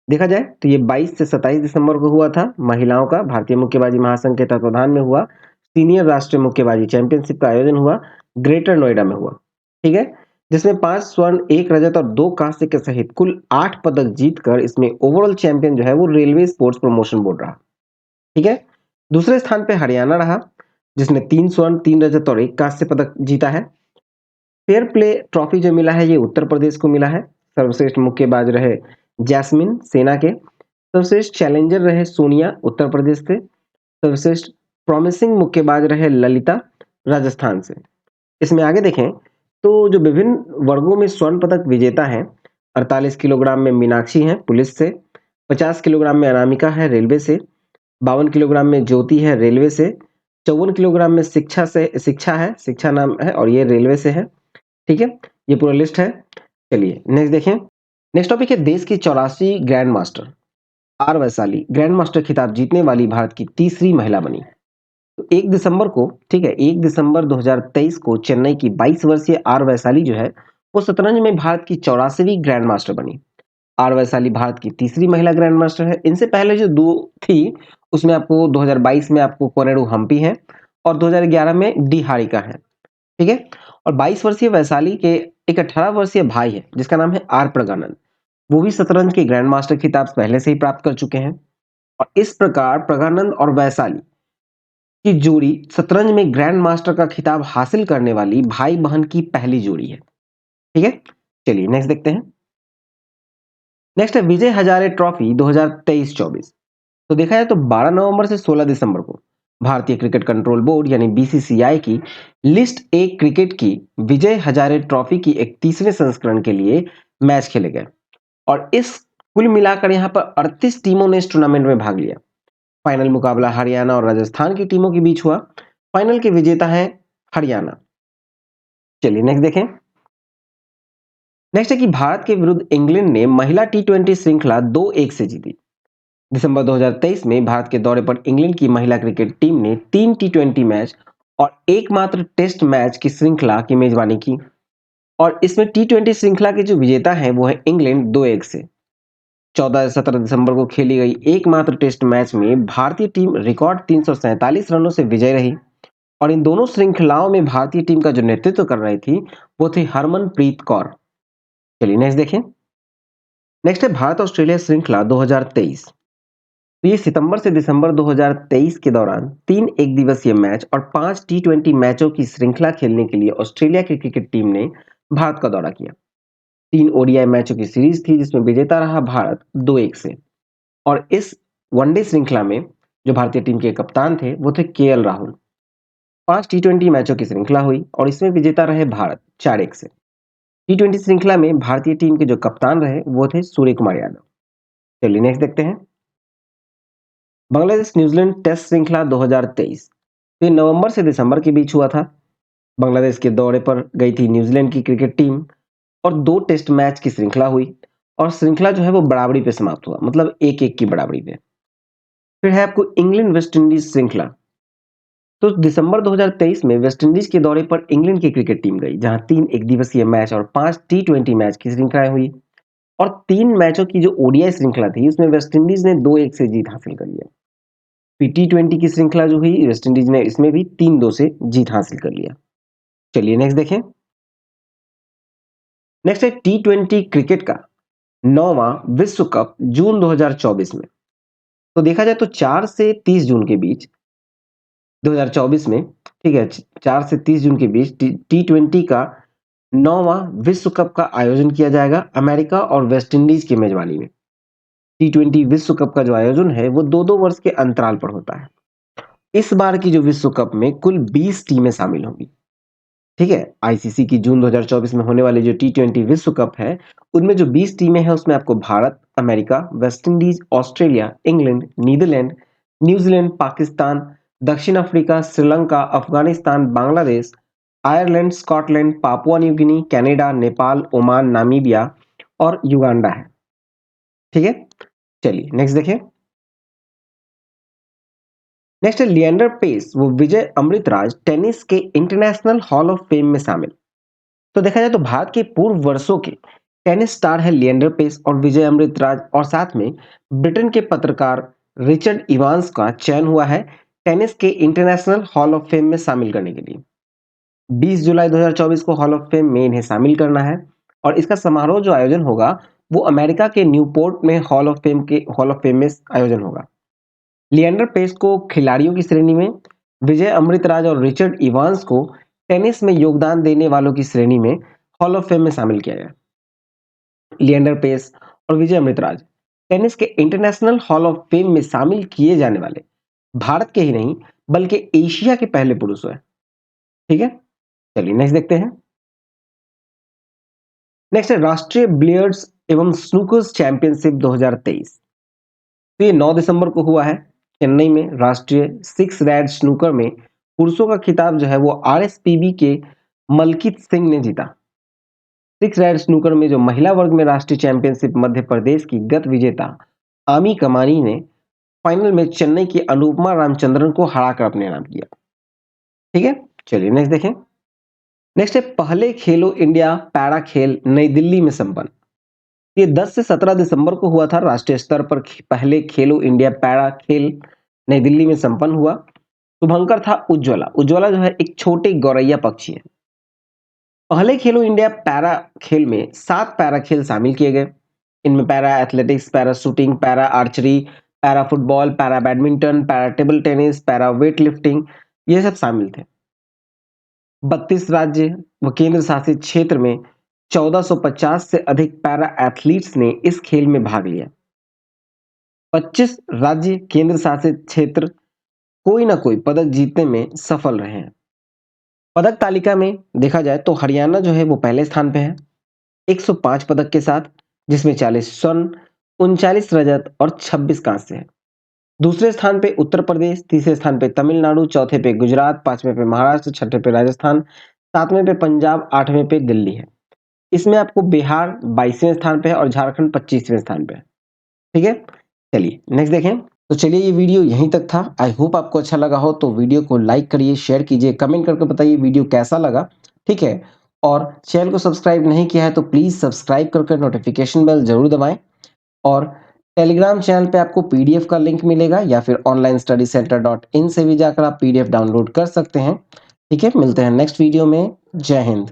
A: देखा जाए तो ये 22 से 27 दिसंबर को हुआ था। महिलाओं का भारतीय मुक्केबाजी महासंघ के तत्वाधान में हुआ सीनियर राष्ट्रीय मुक्केबाजी चैंपियनशिप का आयोजन हुआ ग्रेटर नोएडा में हुआ। ठीक है, जिसमें 5 स्वर्ण 1 रजत और 2 कांस्य के सहित कुल 8 पदक जीतकर इसमें ओवरऑल चैंपियन जो है वो रेलवे स्पोर्ट्स प्रमोशन बोर्ड रहा। ठीक है, दूसरे स्थान पे हरियाणा रहा, जिसने 3 स्वर्ण 3 रजत और 1 कांस्य पदक जीता है। फेयर प्ले ट्रॉफी जो मिला है ये उत्तर प्रदेश को मिला है। सर्वश्रेष्ठ मुक्केबाज रहे जैस्मिन सेना के। सर्वश्रेष्ठ चैलेंजर रहे सोनिया उत्तर प्रदेश से। सर्वश्रेष्ठ प्रॉमिसिंग मुक्केबाज रहे ललिता राजस्थान से। इसमें आगे देखें तो जो विभिन्न वर्गों में स्वर्ण पदक विजेता हैं, 48 किलोग्राम में मीनाक्षी हैं पुलिस से। 50 किलोग्राम में अनामिका है रेलवे से। 52 किलोग्राम में ज्योति है रेलवे से। 54 किलोग्राम में शिक्षा नाम है और ये रेलवे से है। ठीक है, ये पूरा लिस्ट है। चलिए नेक्स्ट देखें। नेक्स्ट टॉपिक है देश की 84 grand master R Vaishali grand master खिताब जीतने वाली भारत की तीसरी महिला बनी। तो 1 दिसंबर को, ठीक है, 1 दिसंबर 2023 को चेन्नई की 22 वर्षीय आर वैशाली जो है, वो शतरंज में भारत की 84वीं ग्रैंड मास्टर बनी। आर वैशाली भारत की तीसरी महिला ग्रैंड मास्टर है। इनसे पहले जो दो थी, उसमें आपको 2022 में आपको कोनेरू हम्पी है और 2011 में डी हारिका है। ठीक है। और 22 वर्षीय वैशाली के एक 18 वर्षीय भाई है जिसका नाम है आर प्रगानंद। वो भी शतरंज के ग्रैंड मास्टर खिताब पहले से ही प्राप्त कर चुके हैं। और इस प्रकार प्रगानंद और वैशाली की जोड़ी शतरंज में ग्रैंड मास्टर का खिताब हासिल करने वाली भाई बहन की पहली जोड़ी है। ठीक है। चलिए नेक्स्ट देखते हैं। नेक्स्ट है विजय हजारे ट्रॉफी 2023-24। तो देखा जाए तो 12 नवंबर से 16 दिसंबर को भारतीय क्रिकेट कंट्रोल बोर्ड यानी बीसीसीआई की लिस्ट ए क्रिकेट की विजय हजारे ट्रॉफी की 31वें संस्करण के लिए मैच खेले गए। और इस कुल मिलाकर यहाँ पर 38 टीमों ने इस टूर्नामेंट में भाग लिया। फाइनल मुकाबला हरियाणा और राजस्थान की टीमों के बीच हुआ। फाइनल के विजेता हैं हरियाणा। चलिए नेक्स्ट देखें। नेक्स्ट है कि भारत के विरुद्ध इंग्लैंड ने महिला टी20 श्रृंखला 2-1 से जीती। दिसंबर 2023 में भारत के दौरे पर इंग्लैंड की महिला क्रिकेट टीम ने 3 टी20 मैच और एकमात्र टेस्ट मैच की श्रृंखला की मेजबानी की। और इसमें टी20 श्रृंखला के जो विजेता हैं वो है इंग्लैंड 2-1 से। 14 से 17 दिसंबर को खेली गई एकमात्र टेस्ट मैच में भारतीय टीम रिकॉर्ड 347 रनों से विजय रही। और इन दोनों श्रृंखलाओं में भारतीय टीम का जो नेतृत्व कर रही थी वो थी हरमनप्रीत कौर। चलिए नेक्स्ट देखें। नेक्स्ट है भारत ऑस्ट्रेलिया श्रृंखला 2023। तो ये सितंबर से दिसंबर 2023 के दौरान 3 एक दिवसीय मैच और 5 टी20 मैचों की श्रृंखला खेलने के लिए ऑस्ट्रेलिया की क्रिकेट टीम ने भारत का दौरा किया। 3 ओडीआई मैचों की सीरीज थी जिसमें विजेता रहा भारत 2-1 से। और इस वनडे श्रृंखला में जो भारतीय टीम के कप्तान थे वो थे केएल राहुल। 5 टी20 मैचों की श्रृंखला हुई और इसमें विजेता रहे भारत 4-1 से। टी20 श्रृंखला में भारतीय टीम के जो कप्तान रहे वो थे सूर्य कुमार यादव। चलिए नेक्स्ट देखते हैं। बांग्लादेश न्यूजीलैंड टेस्ट श्रृंखला 2023। तो ये नवंबर से दिसंबर के बीच हुआ था। बांग्लादेश के दौरे पर गई थी न्यूजीलैंड की क्रिकेट टीम और 2 टेस्ट मैच की श्रृंखला हुई। और श्रृंखला जो है वो बराबरी पे समाप्त हुआ, मतलब 1-1 की बराबरी पे। फिर है आपको इंग्लैंड वेस्ट इंडीज श्रृंखला। तो दिसंबर 2023 में वेस्ट इंडीज के दौरे पर इंग्लैंड की क्रिकेट टीम गई जहां 3 एक दिवसीय मैच और 5 टी20 मैच की श्रृंखलाएं हुई। और 3 मैचों की जो ओडीआई श्रृंखला थी उसमें वेस्ट इंडीज ने 2-1 से जीत हासिल कर लिया। फिर टी20 की श्रृंखला जो हुई वेस्ट इंडीज ने इसमें भी 3-2 से जीत हासिल कर लिया। चलिए नेक्स्ट देखें। नेक्स्ट है टी20 क्रिकेट का 9वां विश्व कप जून 2024 में। तो देखा जाए तो 4 से 30 जून के बीच 2024 में, ठीक है, 4 से 30 जून के बीच टी20 का 9वां विश्व कप का आयोजन किया जाएगा अमेरिका और वेस्ट इंडीज की मेजबानी में। टी20 विश्व कप का जो आयोजन है वो 2-2 वर्ष के अंतराल पर होता है। इस बार की जो विश्व कप में कुल 20 टीमें शामिल होंगी। ठीक है। आईसीसी की जून 2024 में होने वाली जो टी20 विश्व कप है उनमें जो 20 टीमें हैं उसमें आपको Bharat, America, West Indies, Australia, England, Netherlands, New Zealand, Pakistan, दक्षिण Africa, Sri Lanka, Afghanistan, Bangladesh, Ireland, Scotland, Papua New Guinea, Canada, Nepal, Oman, Namibia और युगांडा है। ठीक है। चलिए नेक्स्ट देखें। नेक्स्ट है लिएंडर पेस वो विजय अमृतराज टेनिस के इंटरनेशनल हॉल ऑफ फेम में शामिल। तो देखा जाए तो भारत के पूर्व वर्षों के टेनिस स्टार है लिएंडर पेस और विजय अमृतराज और साथ में ब्रिटेन के पत्रकार रिचर्ड इवांस का चयन हुआ है टेनिस के इंटरनेशनल हॉल ऑफ फेम में शामिल करने के लिए। 20 जुलाई 2024 को हॉल ऑफ फेम में इन्हें शामिल करना है। और इसका समारोह जो आयोजन होगा वो अमेरिका के न्यूपोर्ट में हॉल ऑफ फेम में आयोजन होगा। लिएंडर पेस को खिलाड़ियों की श्रेणी में, विजय अमृतराज और रिचर्ड इवांस को टेनिस में योगदान देने वालों की श्रेणी में हॉल ऑफ फेम में शामिल किया गया। लिएंडर पेस और विजय अमृतराज टेनिस के इंटरनेशनल हॉल ऑफ फेम में शामिल किए जाने वाले भारत के ही नहीं बल्कि एशिया के पहले पुरुष हैं। ठीक है। चलिए नेक्स्ट देखते हैं। नेक्स्ट है राष्ट्रीय बिलियर्ड्स एवं स्नूकर्स चैंपियनशिप 2023। तो ये 9 दिसंबर को हुआ है चेन्नई में। राष्ट्रीय सिक्स रैड स्नूकर में पुरुषों का खिताब जो है वो आरएसपीबी के मलकित सिंह ने जीता। सिक्स रैड स्नूकर में जो महिला वर्ग में राष्ट्रीय चैंपियनशिप मध्य प्रदेश की गत विजेता आमी कमानी ने फाइनल में चेन्नई की अनुपमा रामचंद्रन को हराकर अपने नाम किया। ठीक है, चलिए नेक्स्ट देखें। नेक्स्ट है पहले खेलो इंडिया पैरा खेल नई दिल्ली में संपन्न। ये 10 से 17 दिसंबर को हुआ था। राष्ट्रीय स्तर पर पहले खेलो इंडिया पैरा खेल नई दिल्ली में संपन्न हुआ। शुभंकर था उज्ज्वला। उज्ज्वला जो है एक छोटे गौरैया पक्षी है। पहले खेलो इंडिया पैरा खेल में 7 पैरा खेल शामिल किए गए। इनमें para athletics, para shooting, para archery, para football, para badminton, para table tennis, para weight lifting, ये सब शामिल थे। 32 राज्य व केंद्र शासित क्षेत्र में 1450 से अधिक पैरा एथलीट्स ने इस खेल में भाग लिया। 25 राज्य केंद्र शासित क्षेत्र कोई ना कोई पदक जीतने में सफल रहे हैं। पदक तालिका में देखा जाए तो हरियाणा जो है वो पहले स्थान पे है 105 पदक के साथ, जिसमें 40 स्वर्ण, 39 रजत और 26 कांस्य है। दूसरे स्थान पे उत्तर प्रदेश, तीसरे स्थान पे तमिलनाडु, चौथे पे गुजरात, पांचवें पे महाराष्ट्र, छठे पे राजस्थान, सातवें पे पंजाब, आठवें पे दिल्ली है। इसमें आपको बिहार 22वें स्थान पे है और झारखंड 25वें स्थान पे है। ठीक है, चलिए नेक्स्ट देखें। तो चलिए ये वीडियो यहीं तक था। आई होप आपको अच्छा लगा हो, तो वीडियो को लाइक करिए, शेयर कीजिए, कमेंट करके बताइए वीडियो कैसा लगा। ठीक है, और चैनल को सब्सक्राइब नहीं किया है तो प्लीज सब्सक्राइब करके नोटिफिकेशन बेल जरूर दबाएं। और टेलीग्राम चैनल पे आपको पीडीएफ का लिंक मिलेगा या फिर onlinestudycenter.in से भी जाकर आप पीडीएफ डाउनलोड कर सकते हैं। ठीक है, मिलते हैं नेक्स्ट वीडियो में। जय हिंद।